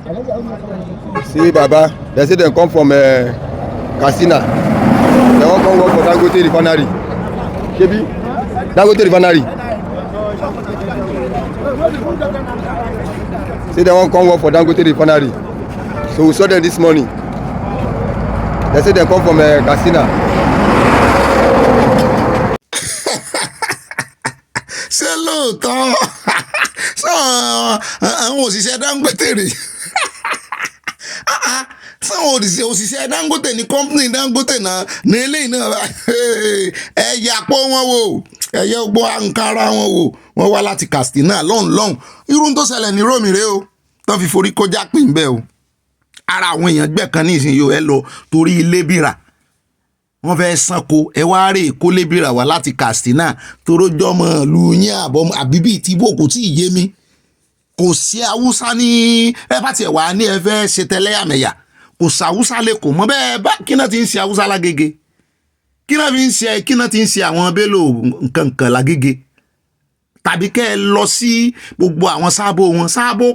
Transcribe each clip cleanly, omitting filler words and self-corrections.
See, Baba, they say they come from Katsina. They won't come work for Dangote refinery. Kebi, Dangote refinery. Say they won't come work for Dangote refinery. So we saw them this morning. They say they come from Katsina. Ṣé lóòótọ́ àwọn òṣìṣẹ́ Dangote rè sáwọn òṣìṣẹ́ Dangote ní company Dangote náà ní eléyìí náà ẹ̀yà pọ̀ wọn wò ẹ̀yà gbọ́ àǹkárá wọn wò wọ́n wá láti Katsina lọ́hùn irú tó ṣẹlẹ̀ ní Rómi rèé o tán fi forí kọjá pè ń bẹ́ o ara àwọn èèyàn gbẹ̀kan ní ìsinyìí ẹ lọ torí ilé bìrà wọ́n fẹ́ sanko ẹ wá rè kó lébìrà wá láti Katsina torójọ́ mọ́ lu yín àbíbí tí bò kò tí ì yé mi kò sí Haúsá ní ẹ bá tiẹ̀ wá ní ẹ fẹ́ ṣe tẹlẹ́yàmẹ̀yà kò sí Haúsá lẹ́kọ̀ọ́ mọ́ bẹ́ẹ̀ bá kí náà ti ń ṣe Haúsá lágége kí náà ti ń ṣe àwọn Bello nǹkan lágége tàbí kẹ́ ẹ lọ sí gbogbo àwọn sábò wọn sábò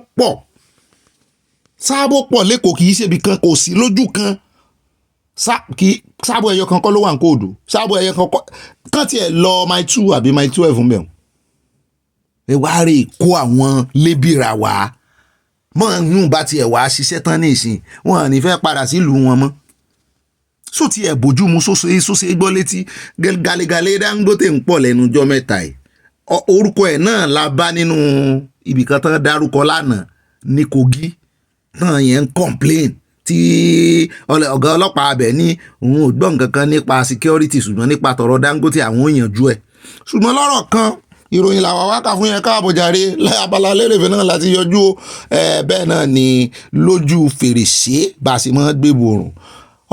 pọ̀ lẹ́kọ̀ọ́ kì í ṣèbí kan kò sí lójú kan sábò ẹyọ kan kọ́ ló wà ní kóòdù sábò ẹyọ kan kàn tiẹ̀ lọ my 2 àbí my 12 fún bẹ́ẹ̀ ẹ wá rè kó àwọn lébìrà wá mọ́ yún bá tiẹ̀ wá ṣiṣẹ́ tán ní ìsìn wọn ní fẹ́ padà sílùú wọn mọ́ só tiẹ̀ bójú mu sóse gbọ́ létí galegale Dangote ń pọ̀ lẹ́nu ọjọ́ mẹ́ta ẹ̀ orúkọ ẹ̀ náà la bá nínú ibìkan tán dárúkọ lánàá ní Kogi náà yẹn ń complain tí ọ̀gá ọlọ́pàá abẹ ní òun ò gbọ́ nǹkan kan nípa security ṣùgbọ́n nípa tọ̀rọ̀ Dangote àwọn ò yànjú ẹ̀ ṣùgbọ́n lọ́rọ̀ kan ìròyìn làwọn wákà fún yẹn káàbọ̀ jàre abala lérèfé náà láti yọjú bẹ́ẹ̀ náà ni lójú fèrèsé bá a sì máa gbé borùn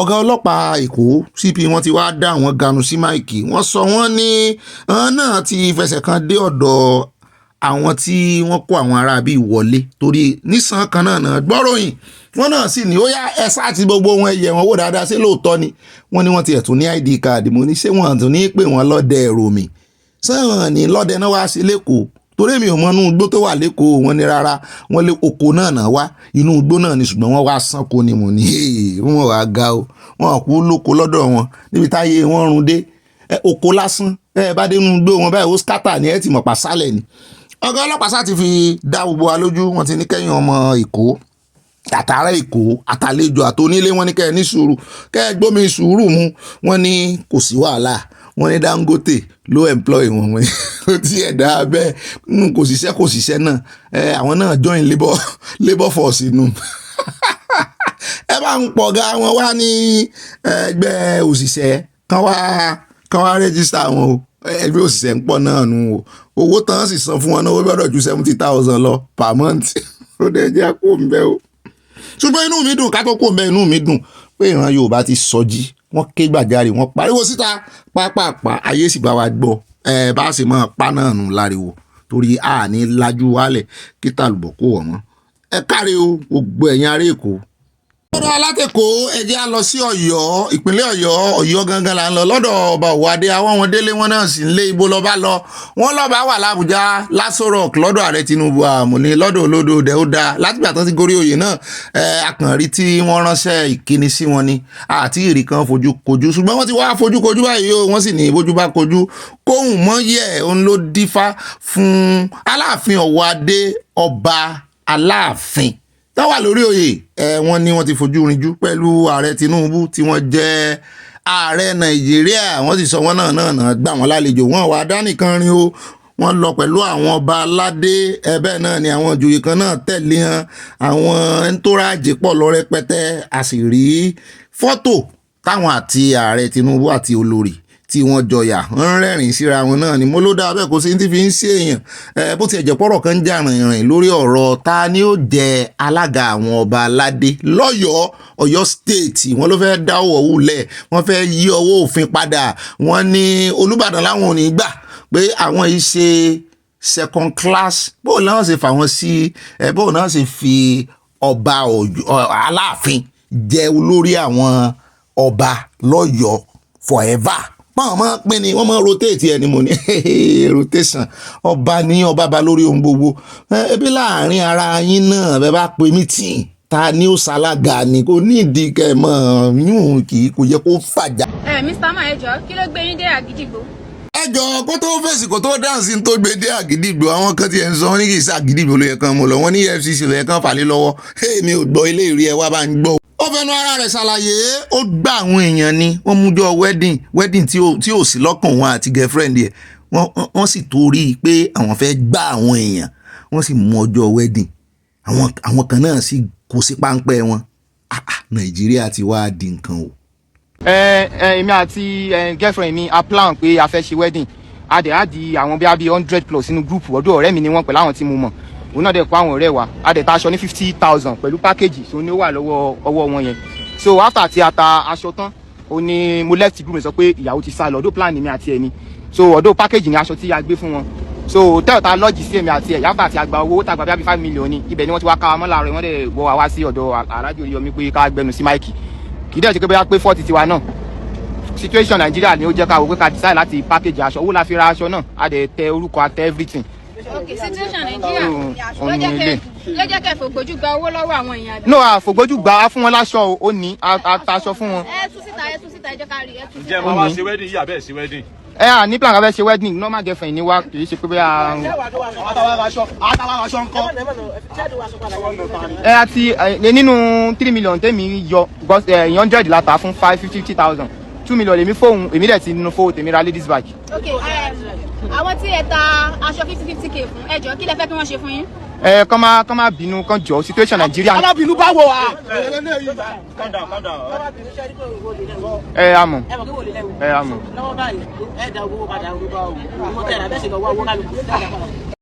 ọ̀gá ọlọ́pàá Èkó CP wọ́n ti wá dá àwọn ganu sí máìkì wọ́n sọ wọ́n ní àwọn náà ti fẹsẹ̀ kan dé ọ̀dọ̀ àwọn tí wọ́n kó àwọn ará bíi wọlé torí nísàn kan náà gbọ́ròyìn wọ́n náà sì ní ó yá ẹ̀sà àti gbogbo wọn ẹ̀yẹ̀ wọn wò dáadáa sí lóòótọ́ ni wọ́n ní wọ́n ti ẹ̀tún ní ID card mo ní ṣé wọ́n tún ní pé wọ́n lọ́dẹ ẹ̀rọ mi sẹ́wọ̀n ní lọ́dẹ náà wá sí lẹ́kọ̀ọ́ torí mi ò mọ inú igbó tó wà lẹ́kọ̀ọ́ wọn ní rárá wọ́n lé oko náà wá inú igbó náà ni ṣùgbọ́n wọ́n wá sanko ni mo ní wọ́n wá ga o wọ́n kú lóko lọ́dọ̀ wọn níbi táyé wọ́n run dé oko lásán bá dé inú igbó wọn báyìí ó skátà ní ẹ̀ tí mọ̀ pàṣálẹ̀ ni ọ̀gá ọlọ́pàá sá ti fi dá gbogbo wa lójú wọn ti ní kẹ́yìn ọmọ Èkó àtàrà Èkó àtàlejò àtonílé wọn ní kẹ́ ẹ ní sùúrù kẹ́ ẹ gbómi sùúrù mu wọn ní kò sí wàhálà wọn ní Dangote ló employ wọn ó ti ẹ̀dá bẹ́ẹ̀ kò ṣiṣẹ́ náà àwọn náà join labour force nù ẹ bá ń pọ̀ ga wọn wá ní ẹgbẹ́ òṣìṣẹ́ kan wá rẹ́gísítà wọn o ẹgbẹ́ òṣìṣẹ́ ń pọ̀ náà nù o owó tán sì san fún wọn náà ó gbọ́dọ̀ ju 70,000 lọ per month ó dẹ̀ jẹ́ kó ń bẹ́ o ṣùgbọ́n inú mi dùn ká tó kó ń bẹ́ inú mi dùn pé ìran Yorùbá ti sọjí wọ́n ké gbàjarè wọ́n pariwo síta pápápá ayé sì bá wa gbọ́ bá a sì máa pa náà nù láriwo torí a ní lajú wálẹ̀ kí tàlùbọ̀ kó wọ̀ mọ́ ẹ káre o gbogbo ẹ̀yin ará Èkó lọ́dọ̀ alátẹ̀kọ́ ẹjẹ́ á lọ sí Ọ̀yọ́ ìpínlẹ̀ Ọ̀yọ́ gangan là ń lọ lọ́dọ̀ ọba Òwádé àwọn wọn délé wọn náà sì ń lé ibo lọ́ba lọ wọn lọ́ba wà l'Àbújá l'Aso Rock lọ́dọ̀ ààrẹ Tinubu àmúni lọ́dọ̀ olódò dẹ́ódà látìgbà tán ti gorí oyè náà akànrí tí wọ́n ránṣẹ́ ìkíni sí wọn ni àti ìrì kan fojú kojú ṣùgbọ́n wọ́n ti wá fojú kojú báyìí o wọ́n sì ní bójú bá kojú kóhùn mọ́ yẹ̀ òun ló dífá fún Aláàfin Òwádé ọba Aláàfin táwà lórí oyè wọ́n ní wọ́n ti fojú rinjú pẹ̀lú ààrẹ Tinubu tí wọ́n jẹ́ ààrẹ Nàìjíríà wọ́n sì sọ wọ́n náà gbà wọ́n lálejò wọ́n wà dánìkan rin o wọ́n lọ pẹ̀lú àwọn ọba aládé ẹ̀bẹ̀ náà ni àwọn ìjòyè kan náà tẹ̀lé hàn àwọn ẹ̀ńtọ́rájì pọ̀ lọ rẹpẹtẹ a sì rí fọ́tò táwọn àti ààrẹ Tinubu àti olórí tí wọ́n jọyà ń rẹ́rìn síra wọn náà ni mo ló dá bẹ́ẹ̀ kó sí ti fi ń ṣe èèyàn bó ti ẹ̀jẹ̀ pọ̀rọ̀ kan ń jà rìnrìn lórí ọ̀rọ̀ ta ni ó jẹ alága àwọn ọba aládé lọ́yọ̀ọ́ Ọ̀yọ́ state wọ́n ló fẹ́ dá ọwọ́ wulẹ̀ wọ́n fẹ́ yí ọwọ́ òfin padà wọ́n ní Olúbàdàn láwọn ò ní gbà pé àwọn yìí ṣe second class bóun náà ṣe fà wọ́n sí bóun náà ṣe fi ọba Aláàfin jẹ olórí àwọn ọba lọ́yọ̀ọ́ forever báwọn máa pín ni wọ́n máa rotate ẹni mo ní rotation ọba ní ọba bá lórí ohun gbogbo ebi láàrin ara yín náà bẹ́ẹ̀ bá pe meeting ta ni ó ṣalága ni kò ní ìdí kẹmọ yún kì í kò yẹ kó fàjà. Mr. Ma ẹ jọ̀ọ́ kí ló gbé yín dé Àgídìgbò. ẹ jọ̀ọ́ kó tó fèsì kó tó dáǹsì tó gbé dé Àgídìgbò àwọn kan ti ẹ̀ ń sọ ní kì í ṣe Àgídìgbò ló yẹ kan mo lọ wọn ní EFCC ló yẹ kan fà lé lọ́wọ́ èmi ò gbọ́ ilé ìrí ẹ wá bá ń gbọ́. ó fẹnu ara rẹ̀ ṣàlàyé ó gbá àwọn èèyàn ni wọ́n mú jọ wedding tí ò sí lọ́kàn wọn àti girlfriend ẹ̀ wọ́n sì torí pé àwọn fẹ́ gbá àwọn èèyàn wọ́n sì mú ọjọ́ wedding àwọn kan náà sì kó sí páńpẹ́ wọn Nàìjíríà ti wá di nǹkan o. èmi àti girlfriend mi a plan pé a fẹ́ ṣe wedding a di àwọn bí 100+ nínú group ọ̀dọ̀ ọ̀rẹ́ mi ni wọ́n pẹ̀lú àwọn tí mo mọ̀ òun náà dẹ̀ kó àwọn ọ̀rẹ́ wa a dẹ̀ ta aṣọ ní 50,000 pẹ̀lú package so ní ó wà lọ́wọ́ ọwọ́ wọn yẹn so after tí a ta aṣọ tán ó ní mo left group mi sọ pé ìyàwó ti sá lọ ọ̀dọ̀ plan mi àti ẹni so ọ̀dọ̀ package ni aṣọ tí a gbé fún wọn so hotel ta lọ́ọ̀jì sí èmi àti ẹ̀ yàtọ̀ àti àgbà owó tàgbà bí 5 million ni ibẹ̀ ni wọ́n ti wá ká wa mọ́ láàárọ̀ wọ́n dẹ̀ wọ́ wa sí ọ̀dọ̀ alájò Oríyọmí pé ká gbẹnu sí máìkì kì í dẹ̀ ṣe pé bóyá pé 40 tiwa náà situation Nàìjíríà ni ó jẹ́ ká wò pé ká decide láti package aṣọ owó la fi ra aṣọ náà a dẹ̀ tẹ orúkọ àtẹ everything. Okay, situation Nàìjíríà ló jẹ́ kẹ́ fògbójú gba owó lọ́wọ́ àwọn èèyàn. no àfògbójú gbà á fún wọn láṣọ ó ní àtàṣọ fún wọn. ẹ tú síta ẹ jẹ́ ká rí ẹ tú síta. ǹjẹ́ máa wá ṣe wedding yìí àbẹ́ẹ̀ ṣe wedding. À ní plan ká fẹ́ ṣe wedding normal girlfriend ni wá kì í ṣe pé bóyá. Àti nínú 3 million tèmi yọ 100 la ta fún 50,000 2 million lèmi fóun èmi dẹ̀ ti nínú fóun tèmi ra ladies bag. Okay, àwọn tí ẹ ta aṣọ 50k fún ẹ jọ̀ọ́ kí lẹ fẹ́ kí wọ́n ṣe fún yín. Kán má bínú kán jọ situation Nàìjíríà. alábìnú bá wò wá. calm down. Àmọ́. Àmọ́.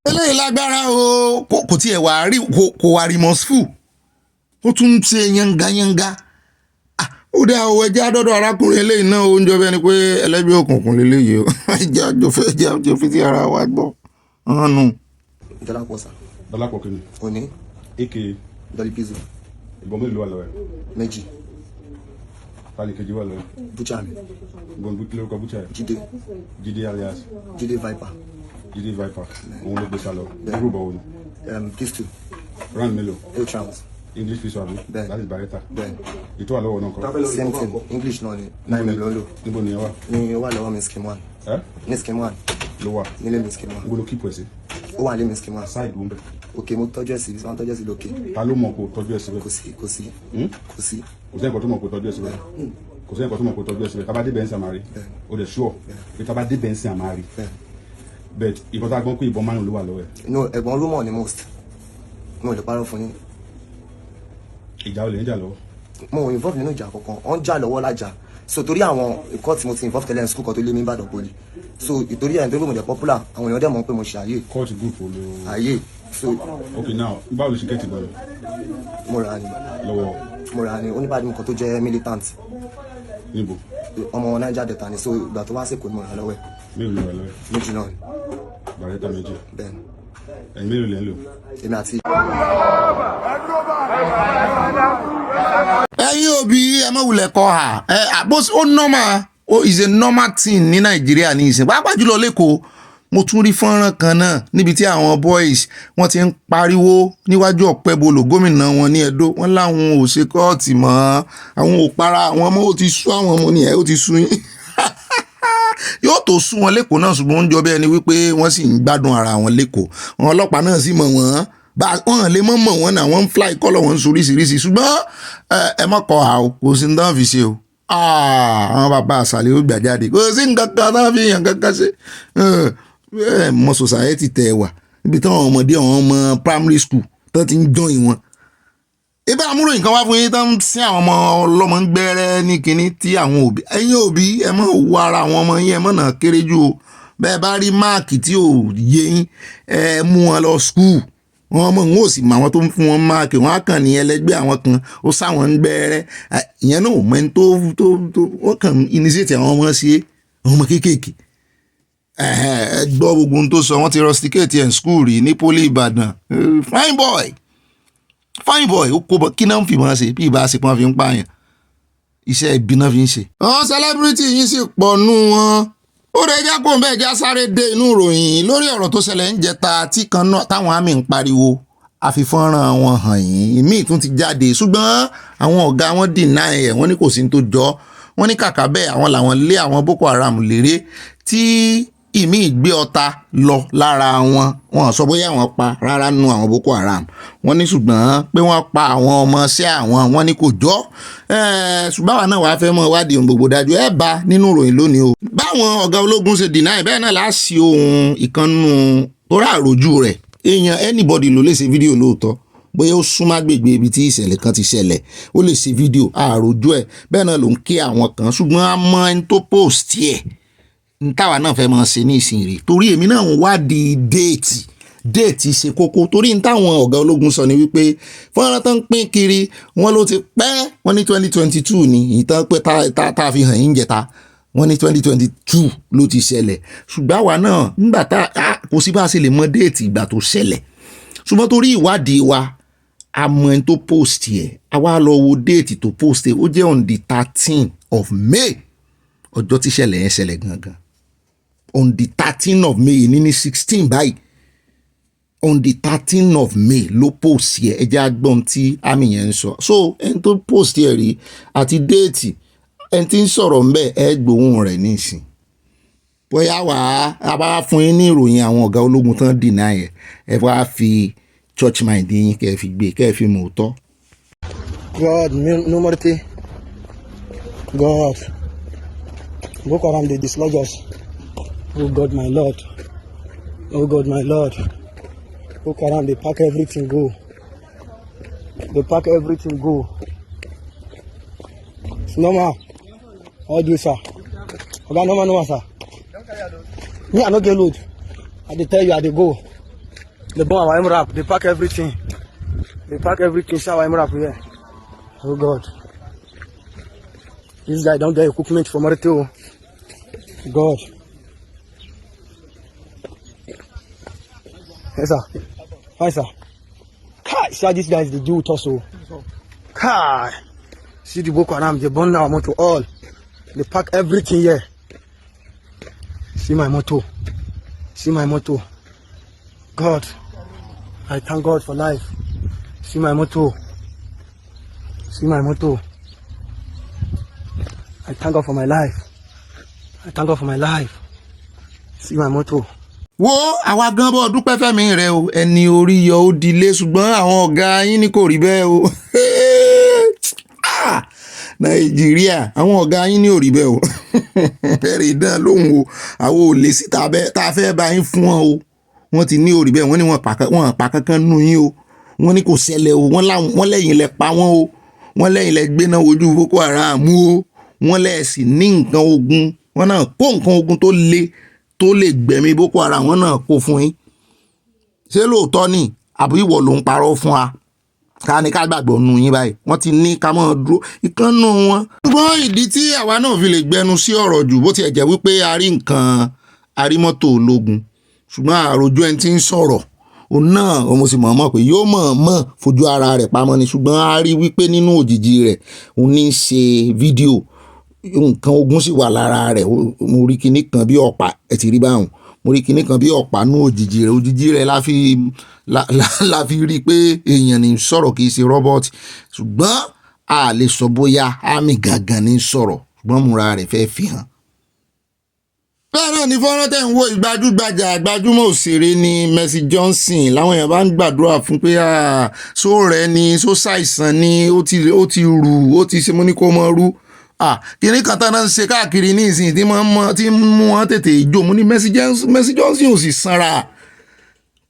eléyìí lágbára o kò tiẹ̀ wá rí kò wá remorseful ó tún ń ṣe yangayanga ó dá owó ẹjẹ́ àdọ́dọ̀ arákùnrin eléyìí náà ó ń jọ bẹ́ẹ̀ ni pé ẹlẹ́gbẹ́ òkùnkùn lélẹ́yìí o ẹjẹ́ àjọ fi ti ara wa gbọ́ ọ̀nù. Dọ́lápọ̀ sá. Dọ́lápọ̀ kìíní. Òní. aka. Dọ́lí pizzo. ìbọn mélòó wà lọ́wọ́ ẹ̀. Méjì. tani kejì wà lọ́wọ́ ẹ̀. Búchà mi. ìbọn kí lórúkọ búchà ẹ̀. Jídé. Jídé alias. Jídé Viper. Jídé Viper òun ló gbé sá lọ. irú ìbọn wo ni. Pistol. round mélòó. 8 rounds. English pistol àbí. Bẹ́ẹ̀. that is Beretta. Bẹ́ẹ̀. ètò àlọ́wọ́ náà kọ́. Same thing. English náà ni 9 million lò. níbo ni ẹ wà. Ní wà lọ́wọ́ mi scheme 1. Ní scheme 1. ló wà. Nílé mi scheme 1. níbo ló kíkọ ẹ̀ sí. Ó wà nílé mi scheme 1. side wo ń bẹ̀. Okay, mo tọ́jú ẹ̀ sí wọ́n tọ́jú ẹ̀ sí lókè. ta ló mọ̀ kó tọ́jú ẹ̀ síbẹ̀. Kò sí. kò sí ẹ̀kọ́ tó mọ̀ kó tọ́jú ẹ̀ síbẹ̀. kò sí ẹ̀kọ́ tó mọ̀ kó tọ́jú ẹ̀ síbẹ̀ tábà dé bẹ́ńsì àmàrí. o dẹ̀ sure pé tábà dé bẹ́ńsì àmàrí. but ìbọn tá a gbọ́n pé ìbọn márùn-ún ló wà lọ́wọ́ ẹ̀. No, ẹ̀gbọ́n ló mọ̀ ní most. Mo lè parọ́ fún yín. ìjà olè ń jà lọ́wọ́. Mo ò involve nínú ìjà kankan wọ́n jà lọ́wọ́ lájà so torí àwọn nǹkan tí mo ti involve tẹ́lẹ̀ ní school kan tó lé mi ń bàdàn poli so ìtorí ẹ̀ ń tó mo jẹ́ popular àwọn èèyàn dẹ̀ mọ̀ pé mo ṣe àyè. court group wo ló. Àyè so. okay now báwo ló ṣe kẹ́tì bọ́ọ̀lù. Mo rà ní. lọ́wọ́. Mo rà ní oníbàdí nǹkan tó jẹ́ militant. níbo. Ọmọ Niger Delta ni so ìgbà tó wá sí Èkó ni mo rà lọ́wọ́ ẹ̀. mélòó ló wà lọ́wọ́ ẹ̀. Méjì náà ni. Beretta méjì. Bẹ́ẹ̀ni. ẹ̀yin mélòó lẹ́ ń lò. Èmi àti. ẹ̀yin òbí ẹ má wulẹ̀ kọ́ ha ó normal is a normal thing ní Nàìjíríà ní ìsìn pàápàá jùlọ lẹ́kọ̀ọ́ mo tún rí fọ́nrán kan náà níbi tí àwọn boys wọ́n ti ń pariwo níwájú Ọ̀pẹ́bọlò gómìnà wọn ní Ẹdó wọ́n láwọn ò ṣe kóòtì mọ́ àwọn ò para àwọn ọmọ ó ti sú àwọn ọmọ nìyẹn ó ti sú yín yóò tó sú wọn lẹ́kọ̀ọ́ náà ṣùgbọ́n ó ń jọ bí ẹni wípé wọ́n sì ń gbádùn ara wọn lẹ́kọ̀ọ́ àwọn ọlọ́pàá náà sì mọ̀ wọ́n wọ́n lè mọ̀ wọ́n náà wọ́n ń fly kọ́lọ̀ wọn sóríṣiríṣi ṣùgbọ́n ẹ mọ̀ kọ́ ha o kò sí ní tán fi ṣe o àwọn bàbá àṣàlẹ̀ ó gbà jáde kò sí nǹkan kan tán fi yàn kankan ṣe mọ society tẹ wà níbi táwọn ọmọdé àwọn ọmọ primary school tó ti ń join wọn ibà àmúròyìn kan wá fún yín tó ń sin àwọn ọmọ ọlọ́mọ ń gbẹ́rẹ́ ní kinní tí àwọn òbí ẹ̀yin òbí ẹ mọ̀ wo ara àwọn ọmọ yín ẹ mọ̀ náà kéré jù o bẹ́ẹ̀ bá rí máàkì tí ò yé yín ẹ mú wọn lọ school wọn mọ̀ ń ò sì mọ àwọn tó ń fún wọn máàkì wọn á kàn ní ẹlẹgbẹ́ àwọn kan ó sáwọn ń gbẹ́rẹ́ ìyẹn náà mọ ẹni tó wọ́n kàn initiate àwọn ọmọ sí àwọn ọmọ kéékèèké ẹ gbọ́ gbogbo ohun tó sọ wọ́n ti rusticate ẹ̀ school rí ní poli Ìbàdàn fine boy ó kó kí náà ń fi máa ṣe bí ìbá ṣe pọ́n fi ń pààyàn iṣẹ́ ibi náà fi ń ṣe. àwọn celebrity yìí sì pọ̀ nù wọn ó rẹ já kó bẹ́ẹ̀ já sáré dé inú ìròyìn lórí ọ̀rọ̀ tó ṣẹlẹ̀ ń jẹta tí kan náà táwọn àmì ń pariwo àfifọ́nrán wọn hàn yín ìmíì tún ti jáde ṣùgbọ́n àwọn ọ̀gá wọn deny ẹ̀ wọ́n ní kò sí ní tó jọ wọ́n ní kàkà bẹ́ẹ̀ àwọn làwọn lé àwọn Boko Haram léré tí ìmíì gbé ọta lọ lára wọn sọ bóyá wọ́n pa rárá nù àwọn Boko Haram wọ́n ní ṣùgbọ́n pé wọ́n pa àwọn ọmọọṣẹ́ àwọn wọ́n ní kò jọ ṣùgbọ́n àwa náà wàá fẹ́ mọ́ wádìí ohun gbogbo dájú ẹ bá nínú ìròyìn lónìí o báwọn ọ̀gá ológun ṣe deny bẹ́ẹ̀ náà láàṣì ohun ìkànnù tó rà àròjù rẹ̀ èèyàn anybody ló lè ṣe fídíò lóòótọ́ bóyá ó súnmọ́ agbègbè ibi tí ìṣẹ̀lẹ̀ kan ti ṣẹlẹ̀ ó lè ṣe fídíò àròjù ẹ̀ bẹ́ẹ̀ náà ló ń ké àwọn kan ṣùgbọ́n a mọ ẹni tó post ẹ̀ ń táwa náà fẹ́ máa ṣe ní ìsinyìí torí èmi náà ń wádìí déètì ṣe kókó torí ń táwọn ọ̀gá ológun sọ ni wípé fọ́nrán tó ń pín kiri wọ́n ló ti pẹ́ wọ́n ní 2022 ni ìtàn pé tá a fi hàn yín jẹta wọ́n ní 2022 ló ti ṣẹlẹ̀ ṣùgbọ́n àwa náà nígbà kò sí bá a ṣe lè mọ déètì ìgbà tó ṣẹlẹ̀ ṣùgbọ́n torí ìwádìí wa a mọ ẹni tó post ẹ̀ a wá lọ wo déètì tó post ẹ̀ ó jẹ́ on the 13th of May ọjọ́ tí ṣẹlẹ̀ yẹn ṣẹlẹ̀ gangan on the 13th of May ní 16 báyìí on the 13th of May ló post ẹ̀ ẹ jẹ́ agbọ́n tí àmì yẹn ń sọ so ẹni tó post ẹ̀ rí àti déètì ẹni tí ń sọ̀rọ̀ ń bẹ̀ ẹ gbóhùn rẹ̀ nísìn bóyá a bá fún yín ní ìròyìn àwọn ọ̀gá ológun tán deny ẹ wá fi church mind yín kẹ́ ẹ fi gbé kẹ́ ẹ fi mọ̀ ọ́tọ́. God no mercy God Boko Haram dey dislodge us oh God my Lord oh God my Lord Boko Haram dey pack everything go it's normal all this sir oga normal no sir me I no get load I dey tell you I dey go they burn our MRAP they pack everything see our MRAP here oh God this guy don get equipment for Marito God yes sir hi sir kai see these guys dey do with us o kai see the Boko Haram they burn our motor all they pack everything here see my motor God I thank God for life see my motor I thank God for my life see my motor. wo àwa gan bọ́ dúpẹ́ fẹ́mi rẹ o ẹni orí yọ ó dilé ṣùgbọ́n àwọn ọ̀gá yín ní kò rí bẹ́ẹ̀ o Nàìjíríà àwọn ọ̀gá yín ní ò rí bẹ́ẹ̀ o ẹ̀rì ìdán lóhùn o àwọn ò lè sí tá a fẹ́ bá yín fún wọn o wọ́n ti ní ò rí bẹ́ẹ̀ wọ́n ní wọ́n pa kankan nù yín o wọ́n ní kò ṣẹlẹ̀ o wọ́n lẹ́yìn lẹ pa wọ́n o wọ́n lẹ́yìn lẹ gbéná wojú Boko Haram o wọ́n lẹ́ẹ̀sì ní nǹkan ogun wọ́n náà kó nǹkan ogun tó lè gbẹ̀mí Boko Haram wọ́n náà kó fún yín ṣé lóòótọ́ ni àbí ìwọ ló ń parọ́ fún wa ká ní ká gbàgbọ́ nù yín báyìí wọ́n ti ní ká mọ́ dúró ìkànnù wọn. ṣùgbọ́n ìdí tí àwa náà fi lè gbẹnu sí ọ̀rọ̀ jù bó tiẹ̀ jẹ́ wípé a rí nǹkan arímọ́tò ológun ṣùgbọ́n àròjù ẹni tí ń sọ̀rọ̀ òun náà mo sì mọ̀ pé yóò mọ̀ fojú ara rẹ̀ pamọ́ ni ṣùgbọ́n a rí wípé nínú òjìji rẹ̀ òun ní í ṣe fídíò nǹkan ogun sì wà lára rẹ̀ mo rí kinní kan bí ọ̀pá ẹ ti rí báwọn mo rí kinní kan bí ọ̀pá nú òjìji rẹ̀ la fi rí i pé èèyàn ní sọ̀rọ̀ kì í ṣe rọ́bọ̀tì ṣùgbọ́n a lè sọ bóyá àmì gangan ní sọ̀rọ̀ ṣùgbọ́n múra rẹ̀ fẹ́ fi hàn. bẹ́ẹ̀ náà ni fọ́nrán tẹ̀ ń wo gbajúmọ̀ òṣèré ni Mercy Johnson láwọn èèyàn bá ń gbàdúrà fún pé só rẹ̀ ni só ṣàìsàn ni ó ti rù ó ti ṣe mú ní kó mọ́ rú kìnní kan tán náà ń ṣe káàkiri ní ìsìn tí mú wọn tètè jó mú ní Mercy Johnson ò sì sanra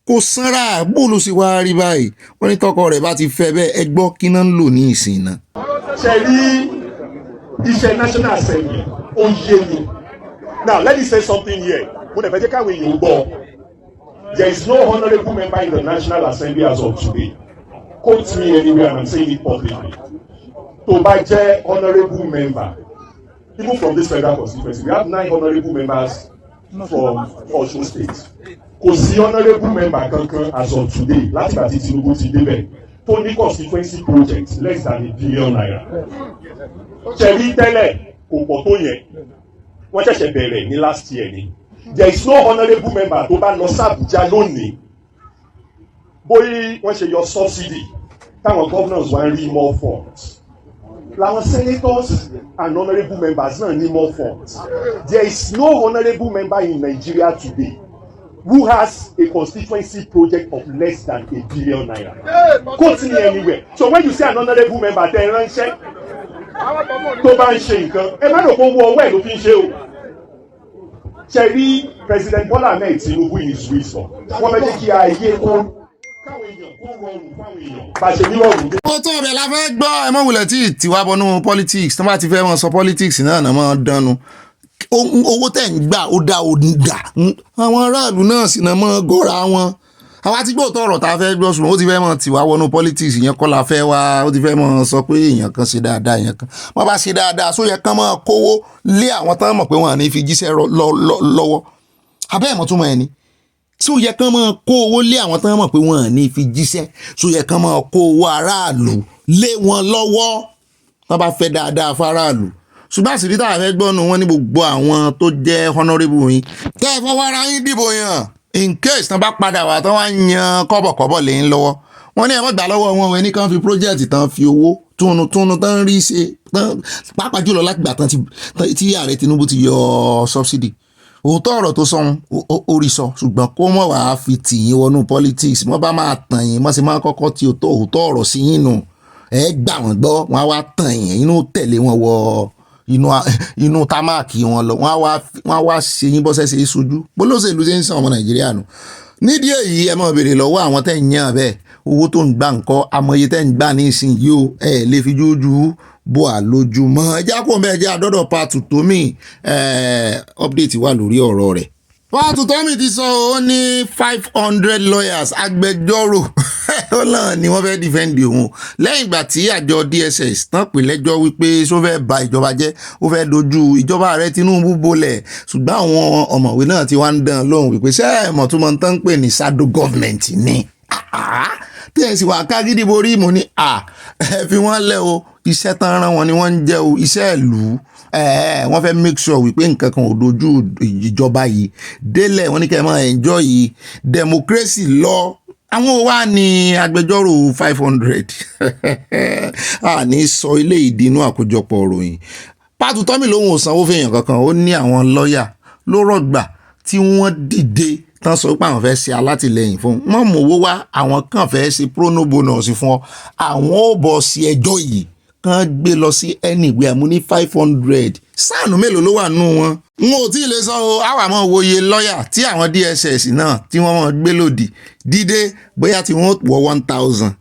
kò sanra bóòlù sì wá rí báyìí wọ́n ní tọkọ rẹ̀ bá ti fẹ́ bẹ́ẹ̀ ẹ gbọ́ kí náà ń lò ní ìsìn náà. ṣe rí iṣẹ́ National Assembly ó yé mi now let me say something here mo dẹ̀ fẹ́ jẹ́ káwọn èèyàn gbọ́ there is no honourable member in the National Assembly as of today quote me anywhere and I'm saying it publicly. tó bá jẹ́ honourable member even from this federal constituency we have 9 honourable members from Osun State kò sí honourable member kankan as of today láti gbà tí Tinubu ti débẹ̀ tó ní constituency project less than £1 billion. ṣẹ̀rí tẹ́lẹ̀ kò pọ̀ tó yẹn wọ́n ṣẹ̀ṣẹ̀ bẹ̀rẹ̀ ní last year ni there is no honourable member tó bá lọ sí Abuja lónìí bóyá wọ́n ṣe yọ subsidy táwọn governors wá ń rí more funds làwọn senators and honourable members náà ní more funds. There is no honourable member in Nigeria today who has a constituency project of less than ₦1 billion. Quote me anywhere. So when you say an honourable member tẹ ẹ ránṣẹ́ tó bá ń ṣe nǹkan ẹ má rò pé owó ọwọ́ ẹ̀ ló fi ń ṣe o. Ṣé rí President Bola Ahmed Tinubu in his wisdom wọ́n fẹ́ jẹ́ kí ayé kó káwọn èèyàn kó rọrùn fáwọn èèyàn bá ṣe ní rọrùn. ó tó ọbẹ̀ la fẹ́ gbọ́ ẹ mọ̀ wulẹ̀ tí tiwa bọnú politics tó bá ti fẹ́ wọn sọ politics náà náà máa dánu owó tẹ̀ ń gbà ó dá ò ń dà àwọn aráàlú náà sì náà máa gọ́ra wọn àwa ti gbọ́ tọ̀rọ̀ tá a fẹ́ gbọ́ ṣùgbọ́n ó ti fẹ́ mọ̀ tiwa wọnú politics yẹn kọ́ la fẹ́ wá ó ti fẹ́ mọ̀ sọ pé èèyàn kan ṣe dáadáa èèyàn kan wọ́n bá ṣe dáadáa só yẹ kán máa kówó lé àwọn tán mọ̀ pé wọ́n à ní fi jíṣẹ́ lọ́wọ́ abẹ́ ẹ̀mọ́ túmọ̀ ẹni só yẹ kán máa kó owó lé àwọn tán mọ̀ pé wọ́n à ní fi jíṣẹ́ só yẹ kán máa kó owó aráàlú lé wọn lọ́wọ́ wọ́n bá fẹ́ dáadáa fáráàlú ṣùgbọ́n àṣírí tá a fẹ́ gbọ́ nu wọn ní gbogbo àwọn tó jẹ́ honourable yín tẹ́ ẹ fọwọ́ ara yín dìbò yàn in case tán bá padà wá tán wá yan kọ́bọ̀kọ́bọ̀ lẹ́yìn lọ́wọ́ wọ́n ní ẹ má gbà lọ́wọ́ wọn ẹni kan fi project tán fi owó túnú tán rí ṣe pàápàá jùlọ láti gbà tán tí ààrẹ Tinubu ti yọ subsidy òótọ́ ọ̀rọ̀ tó sọ orí sọ ṣùgbọ́n kó mọ̀ wá fi tì yín wọnú politics wọ́n bá máa tàn yín mọ́ sí máa kọ́kọ́ ti òótọ́ ọ̀rọ̀ sí yín nù ẹ gbà wọ́n gbọ́ wọ́n á wá tàn yín inú tẹ̀lé wọn wọ inú támáàkì wọn lọ wọ́n á wá ṣe yín bọ́sẹ̀ ṣe é sojú bólóṣèlú ṣe ń sàn ọmọ Nàìjíríà nù nídìí èyí ẹ máa béèrè lọ́wọ́ àwọn tẹ́ ń yàn bẹ́ẹ̀ owó tó ń gbà ńkọ́ amọ̀ye tẹ́ ń gbà ní ìsinyìí o ẹ lè fi jújú bó àlójúmọ́ ẹjá kò bẹ́ẹ̀ jẹ́ àdọ́dọ̀ pàtó tómi update wà lórí ọ̀rọ̀ rẹ̀ pàtó tómi ti sọ ó ní 500 lawyers agbẹjọ́rò ó náà ni wọ́n fẹ́ defend òun lẹ́yìn ìgbà tí àjọ DSS tán pè lẹ́jọ́ wípé só fẹ́ ba ìjọba jẹ́ ó fẹ́ dojú ìjọba ààrẹ Tinubu bolẹ̀ ṣùgbọ́n àwọn ọ̀mọ̀wé náà ti wá ń dán lóhùn wípé sẹ́ẹ̀mọ̀ tó máa ń tán pè ní shadow government ni tẹ̀sí wà kágídí borí mo ní ẹ fi wọ́n lẹ̀ o iṣẹ́ tán rán wọn ni wọ́n ń jẹ́ o iṣẹ́ ìlú wọ́n fẹ́ make sure wípé nǹkan kan ò dojú ìjọba yìí délẹ̀ wọ́n ní kẹ́ ẹ máa enjoy democracy lọ àwọn wá ní agbẹjọ́rò 500 ní sọ ilé ìdínú àkójọpọ̀ òròyìn pàtó tọ́mì lòun ò sanwó fèèyàn kankan ó ní àwọn lọ́ọ̀yà ló rọ̀gbà tí wọ́n dìde tán sọ pé àwọn fẹ́ ṣe alátìlẹyìn fún wọn mú owó wá àwọn kan fẹ́ ṣe prono bonus fún ọ àwọn ò bọ̀ sí ẹjọ́ yìí kan gbé lọ sí anywhere mo ní 500 sáànù mélòó ló wà nù wọn. n ò tí ì lè sọ o àwọn àmọ́ wòye lọ́ọ̀yà tí àwọn DSS náà tí wọ́n mọ̀ gbé lòdì dídé bóyá tí wọ́n wọ 1000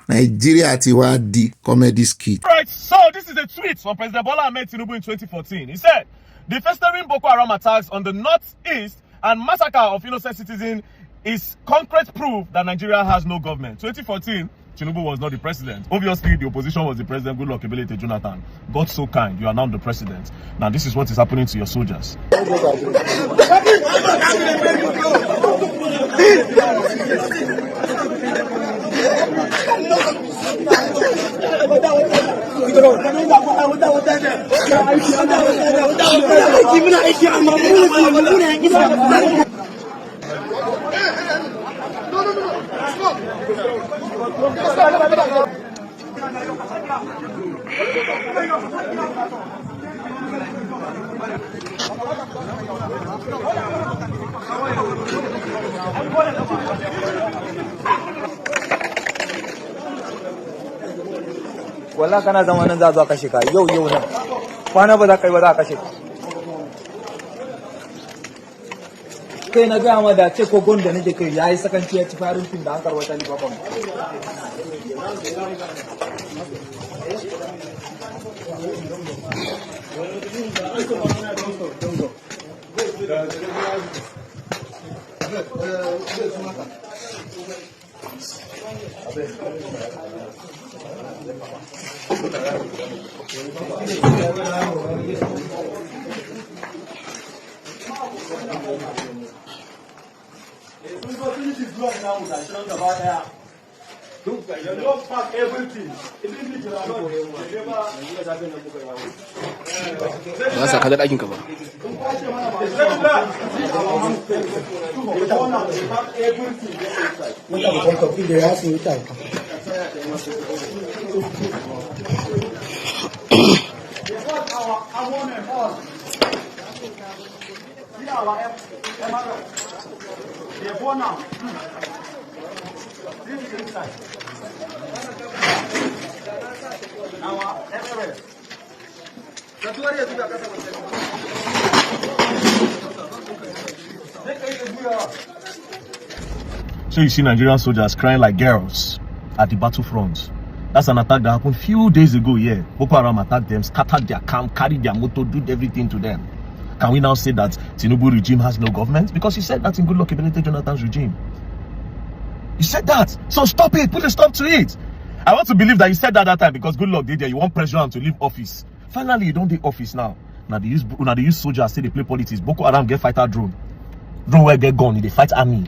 Nàìjíríà ti wá di comedy skit. Right, so this is a tweet from President Bola Ahmed Tinubu in 2014. He said, "The festering Boko Haram attacks on the northeast and massacre of innocent citizens is concrete proof that Nigeria has no government." 2014, Tinubu was not the president. Obviously, the opposition was the president. Good luck, Ebelete Jonathan. God so kind, you are now the president. Now, this is what is happening to your soldiers. Wala kana zama nan za zo kashe ka yau nan kwana ba za ka yi ba za ka kashe kai na gaya ma da ce ko gonda nake kai yayi sakanci ya ci farin fin da an karwata ni babban They don't pack everything. Ba sa kada dakin ka ba. So you see Nigerian soldiers crying like girls at the battlefront. That's an attack that happened few days ago, yeah. Boko Haram attacked them, scattered their camp, carried their motor, did everything to them. Can we now say that Tinubu regime has no government? Because he said that in Goodluck Ebele Jonathan's regime. You said that. So stop it. Put a stop to it. I want to believe that you said that time because Goodluck did there. You want pressure him to leave office. Finally, you don't do office now. Now they use soldiers, say they play politics. Boko Haram get fighter drone. Drone where get gun, they fight army.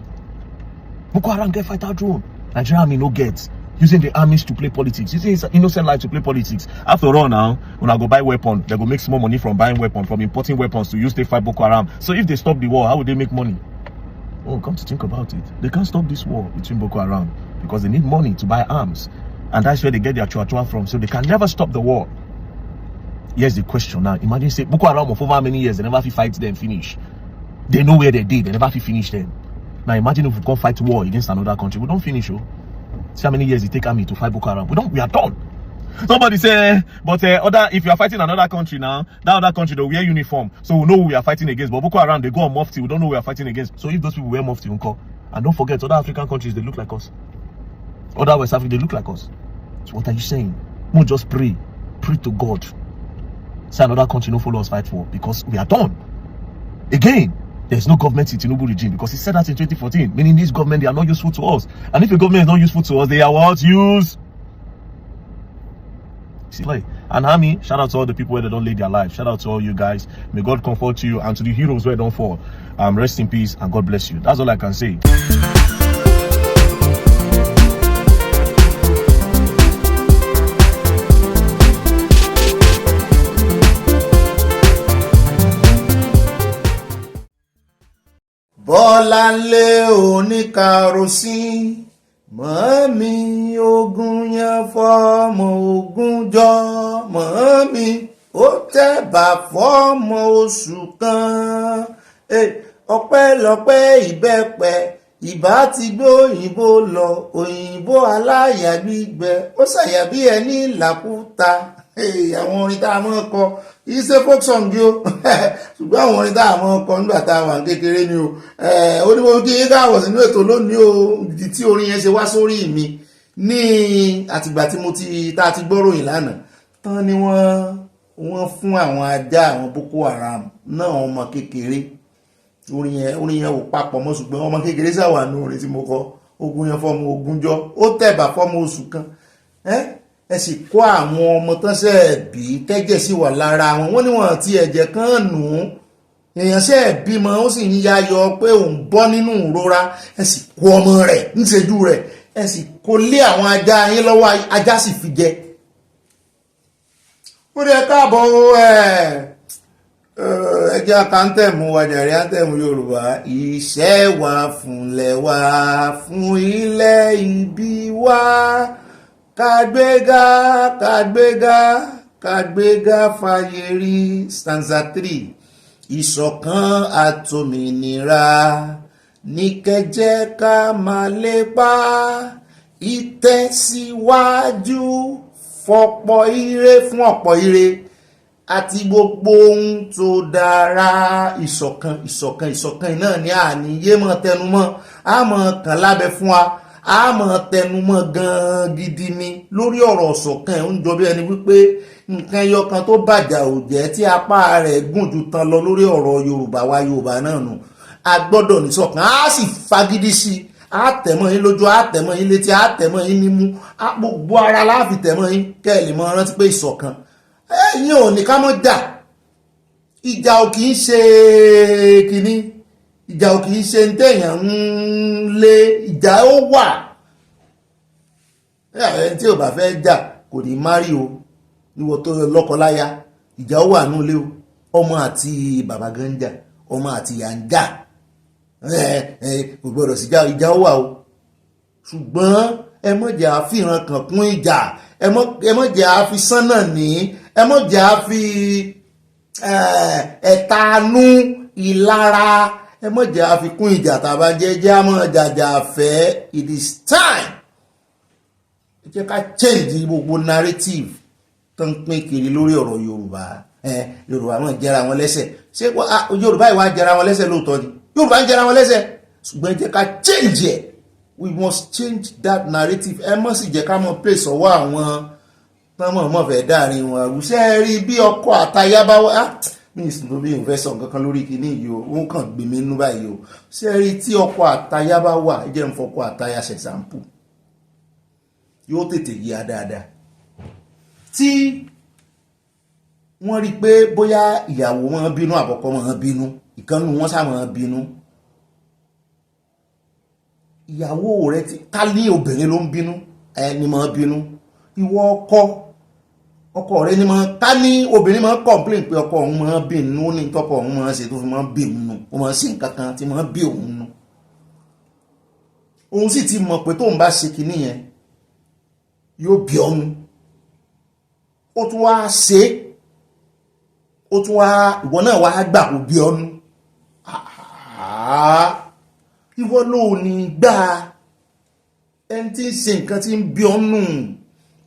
Boko Haram get fighter drone. Nigerian army no get. Using the armies to play politics. Using innocent life to play politics. After all now, when I go buy weapon, they go make small money from buying weapons, from importing weapons to use to fight Boko Haram. So if they stop the war, how would they make money? Oh, come to think about it. They can't stop this war between Boko Haram because they need money to buy arms. And that's where they get their chua from. So they can never stop the war. Here's the question now. Imagine say Boko Haram for over many years, they never fight them finish. They know where they did, they never finish them. Now imagine if we go fight war against another country. We don't finish, oh. See how many years it take army to fight Boko Haram. We are done. Somebody say, but if you are fighting another country now, that other country they wear uniform, so we know who we are fighting against. But Boko Haram they go on mufti, we don't know who we are fighting against. So if those people wear mufti, and don't forget, other African countries they look like us. Other West Africa they look like us. So what are you saying? We just pray to God. Say another country no follow us fight for because we are done. Again. There's no government in Tinubu regime because he said that in 2014, meaning this government, they are not useful to us. And if the government is not useful to us, they are what? Use. See, like, and army, shout out to all the people where they don't lay their life. Shout out to all you guys. May God comfort you and to the heroes where they don't fall. Rest in peace and God bless you. That's all I can say. Bọ́láńlé oníkarosín mọ́mí ogun yẹn fọ́mọ ogun jọ mọ́mí ó tẹ̀bà fọ́mọ oṣù kan ọpẹ́lọpẹ́ ìbẹ́pẹ ìbá ti gbé òyìnbó lọ òyìnbó aláyà gbígbẹ ó ṣàyà bí ẹni làkúta àwọn orin tá a mọ̀ kọ iṣẹ́ folk song yìí o ṣùgbọ́n àwọn orin tá a mọ̀ kọ nígbà tá a wà kékeré ni o onímọ̀ kí yín káwọ̀ sínú ètò lónìí o ìdí tí orin yẹn ṣe wá sórí mi ní àtìgbà tí tá a ti gbọ́ròyìn lánàá tán ni wọ́n fún àwọn ajá àwọn Boko Haram náà ọmọ kékeré orin yẹn ò papọ̀ mọ́ ṣùgbọ́n ọmọ kékeré ṣàwà ní orin tí mo kọ ogun yẹn fọ́mọ ogúnjọ́ ó tẹ̀bà fọ́mọ oṣù kan ẹ sì kó àwọn ọmọ tán ṣe bí tẹ́jẹ̀ sí wà lára wọn ní wọn ti ẹ̀jẹ̀ kan nù ún èèyàn ṣe bímọ ó sì ń yáyọ pé òun bọ́ nínú ìrora ẹ sì kó ọmọ rẹ̀ níṣẹ́jú rẹ̀ ẹ sì kó lé àwọn ajá yín lọ́wọ́ ajá sì fi jẹ. ó dẹ káàbọ̀ ẹjẹ́ àkántẹ̀mù wàjàrí àntẹ̀mù Yorùbá iṣẹ́ wa fúnlẹ̀ wa fún ilẹ̀ ìbí wa. Kàgbéga fàyèrí stanza 3 ìṣọ̀kan àtòmìnira ní kẹjẹ́ ká máa lépa ìtẹ̀síwájú fọ̀pọ̀ ire fún ọ̀pọ̀ ire àti gbogbo ohun tó dára ìṣọ̀kan náà ní àníyé mọ́ tẹnumọ́ àmọ́ kàn lábẹ́ fún wa a máa tẹnumọ́ gan gidi ni lórí ọ̀rọ̀ ṣọ̀kan ń jọ bí ẹni wípé nǹkan ẹyọ kan tó bàjá ò jẹ́ tí apá rẹ̀ gùn ju tán lọ lórí ọ̀rọ̀ Yorùbá wa Yorùbá náà nù a gbọ́dọ̀ ní ṣọ̀kan a sì fagídí sí i a tẹ̀mọ́ yín lójú a tẹ̀mọ́ yín létí a tẹ̀mọ́ yín nímú a gbogbo ara láàfi tẹ̀mọ́ yín kẹ́ ẹ lè mọ rántí pé ìṣọ̀kan ẹ̀yin ò ní ká mọ́ jà ìjà ò kì í ṣe kínní ìjà ò kì í ṣe ń tẹ̀yàn ń lé ìjà ó wà ẹni tí ò bá fẹ́ jà kò ní márì o níwọ tó lọ́kọláya ìjà ó wà nílé o ọmọ àti bàbá gan ń jà ọmọ àti ìyá ń jà kò gbọdọ̀ sí ìjà ó wà o ṣùgbọ́n ẹ má jẹ́ àfihàn kan kún ìjà ẹ má jẹ́ àfisán náà ní ẹ má jẹ́ àfi ẹ̀tanú ìlara ẹ má jẹ́ àfikún ìjà tàbá jẹ́ àmọ́ jàjà fẹ́ it is time ẹ jẹ́ ká change gbogbo narrative tó ń pín kiri lórí ọ̀rọ̀ Yorùbá Yorùbá náà jẹra wọn lẹ́sẹ̀ ṣé Yorùbá ìwà jẹra wọn lẹ́sẹ̀ lóòótọ́ ni Yorùbá ń jẹra wọn lẹ́sẹ̀ ṣùgbọ́n ẹ jẹ́ ká change ẹ̀ we must change that narrative ẹ mọ̀ sì jẹ́ ká mọ̀ place ọwọ́ àwọn tọ́mọ̀ fẹ́ dáàrin wọn àrùsẹ́ rí bí ọkọ àtayá bá wá ní ìsìn tó bí ìfẹ́ sọ nǹkan kan lórí kìíní yìí o ó kàn gbé mi nínú báyìí o ṣé rí tí ọkọ àtayá bá wà ẹ jẹ́ ń fọkọ àtayá ṣe sample yóò tètè yí a dáadáa tí wọ́n rí pé bóyá ìyàwó wọn bínú àkọ́kọ́ wọn bínú ìkànnì wọn sá wọn bínú ìyàwó rẹ ti ká ní obìnrin ló ń bínú ẹni máa bínú ìwọ ọkọ rẹ ni máa ká ní obìnrin máa complain pé ọkọ òun máa bínú ní tọkọ òun máa ṣe tó fi máa bínú ó máa ṣe nǹkan kan tí máa bí òun nù òun sì ti mọ̀ pé tóun bá ṣe kinní yẹn yóò bí ọ́nù ó tún wá ṣe ó tún wá ìwọ náà wá gbà kó bí ọ́nù ìwọ ló ní gbà ẹni tí ń ṣe nǹkan tí ń bí ọ́nù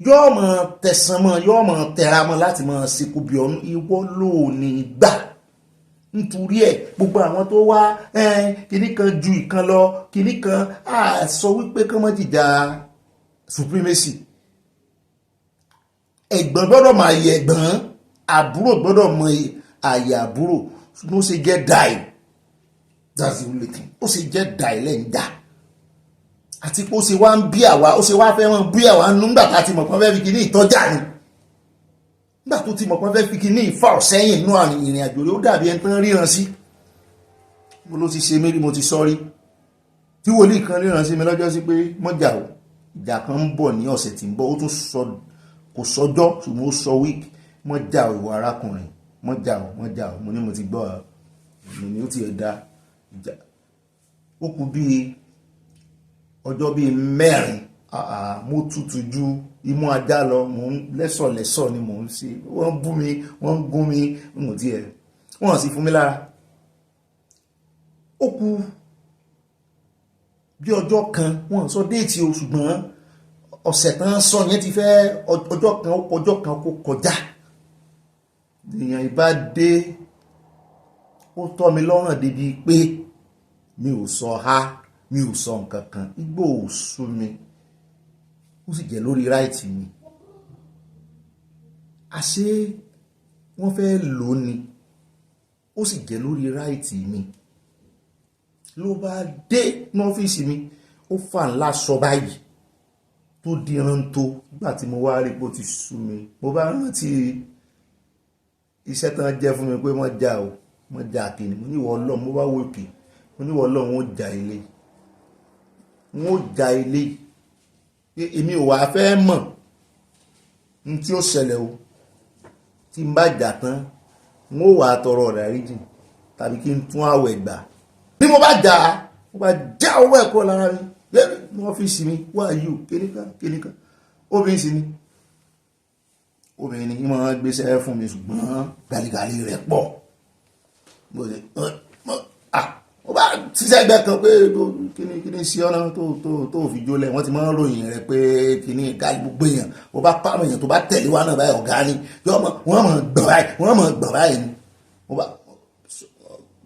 yóò mọ̀ tẹ̀sán mọ́ yóò mọ̀ tẹ̀ra mọ́ láti mọ̀ ṣekú bí ọ́nù ìwọ ló ní gbà nítorí ẹ̀ gbogbo àwọn tó wá kinní kan ju ìkan lọ kinní kan sọ wípé kán mọ́ jìjà supremacy ẹ̀gbọ́n gbọ́dọ̀ máa yẹ ẹ̀gbọ́n àbúrò gbọ́dọ̀ mọ àyè àbúrò ló ṣe jẹ́ dáì that's the only thing ó ṣe jẹ́ dáì lẹ́yìn dá àti pé ó ṣe wá ń bí àwa ó ṣe wá fẹ́ wọn bí àwa nígbà tá a ti mọ̀ pé wọ́n fẹ́ fi kíní ìtọ́jà ni nígbà tó ti mọ̀ pé wọ́n fẹ́ fi kíní ìfà ọ̀sẹ́yìn inú àrùn ìrìn àjò rẹ̀ ó dàbí ẹni tán ríran sí mo ló ti ṣe mí rí mo ti sọ́rí tí wòlíì kan ríran sí mi lọ́jọ́ sí pé mọ́jà ò ìjà kan ń bọ̀ ní ọ̀sẹ̀ tí ń bọ̀ ó tún sọ kò sọjọ́ ṣùgbọ́n ó sọ wíìkì mọ́jà ò ìwọ arákùnrin mọ́jà ò mo ní mo ti gbọ́ ọ ní ó ti ẹ̀ dá ìjà ó kù bíi ọjọ́ bíi mẹ́rin mo tutù ju imú ajá lọ mò ń lẹ́sọ̀lẹ́sọ̀ ni mò ń ṣe wọ́n bú mi wọ́n ń gún mi mo ti ẹ̀ wọ́n sì fún mi lára ó kù bí ọjọ́ kan wọ́n sọ déètì o ṣùgbọ́n ọ̀sẹ̀ tán sọ yẹn ti fẹ́ ọjọ́ kan kó kọjá èèyàn ìbá dé ó tọ́ mi lọ́rùn débi pé mi ò sọ mi ò sọ nǹkan kan igbó ò sú mi ó sì jẹ́ lórí ráìtì mi àṣé wọ́n fẹ́ lò ó ni ó sì jẹ́ lórí ráìtì mi ló bá dé ní ọ́fíìsì mi ó fà ńlá sọ báyìí tó di rántó nígbà tí mo wá rí pé ó ti sú mi mo bá rántí iṣẹ́ tán jẹ́ fún mi pé wọ́n já kìíní mo ní ìwọ Ọlọ́run mo bá wò kì mo ní ìwọ Ọlọ́run ó já ilé èmi ò wá fẹ́ mọ̀ ní tí ó ṣẹlẹ̀ o tí n bá jà tán n ó wà tọrọ ìdáríjì tàbí kí n tún àwẹ̀ gbà bí mo bá jà mo bá já owó ẹ̀kọ́ lára mi ní ọ́fíìsì mi wá yù kíníkan obìnrin sì ni obìnrin ni ìmọ̀ gbéṣẹ́ fún mi ṣùgbọ́n gàlígàlí rẹ̀ pọ̀ ó bá ṣiṣẹ́ ẹgbẹ́ kan pé kíní sí ọ̀nà tó fi jólẹ̀ wọ́n ti máa ń ròyìn rẹ̀ pé kíní gáàlì gbogbo èèyàn ó bá pàmò èèyàn tó bá tẹ̀lé wa náà báyìí ọ̀gá ni wọ́n mọ̀ gbọ̀n báyìí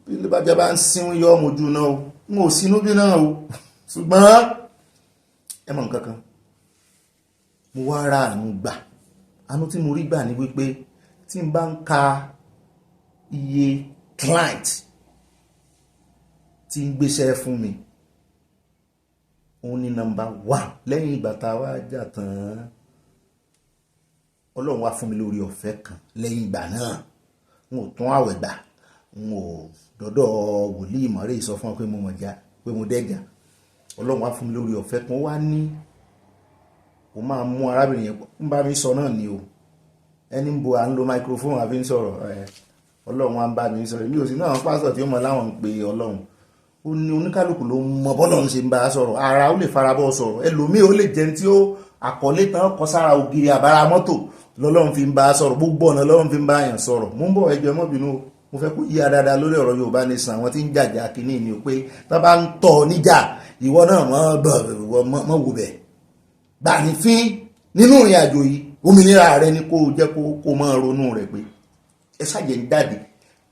ni bí bá jẹ́ bá ń sínú yọ ọmọ ojú náà o n ò sínú bí náà o ṣùgbọ́n ẹ mọ̀ nǹkan kan mo wá ra àánú gbà àánú tí mo rí gbà ní wípé tí n bá ń ka iye client tí ń gbéṣẹ́ fún mi òun ni number 1 lẹ́yìn ìgbà tá a wá jà tán Ọlọ́run wá fún mi lórí ọ̀fẹ́ kan lẹ́yìn ìgbà náà n ò tún àwẹ̀ gbà n ò dọ́dọ̀ wòlíì mọ̀rẹ́ sọ fún ọ pé mo mọ̀ já pé mo dẹ́jà Ọlọ́run wá fún mi lórí ọ̀fẹ́ kan wá ní ó máa mú arábìnrin yẹn ń bá mi sọ náà ni o ẹni ń bo à ń lo microphone àfi ń sọ̀rọ̀ ọlọ́run á ń bá mi sọ̀rọ̀ mi ò sí náà pásítọ̀ tí ó mọ láwọn ń pe ọlọ́run ó ní oníkálukú ló mọ bọ́lọ́run ṣe ń bá a sọ̀rọ̀ ara ó lè farabọ́ sọ̀rọ̀ ẹlòmíì ó lè jẹun tí ó àkọlé tán kọ sára ògiri àbára mọ́tò lọ́lọ́run fi ń bá a sọ̀rọ̀ gbogbo ọ̀nà lọ́lọ́run fi ń bá àyàn sọ̀rọ̀ mú ń bọ̀ ẹjọ́ mọ́bìnú mo fẹ́ kó yí adáadáa lórí ọ̀rọ̀ Yorùbá Nation àwọn tí ń jàjà kínní ni o pé tá bá ń tọ̀ níjà ìwọ náà mọ́ wò bẹ̀ gbà ní fín nínú ìrìn àjò yìí òmìnira rẹ ni kó jẹ́ kó máa ronú rẹ̀ pé ẹ ṣàjẹ́ ń jáde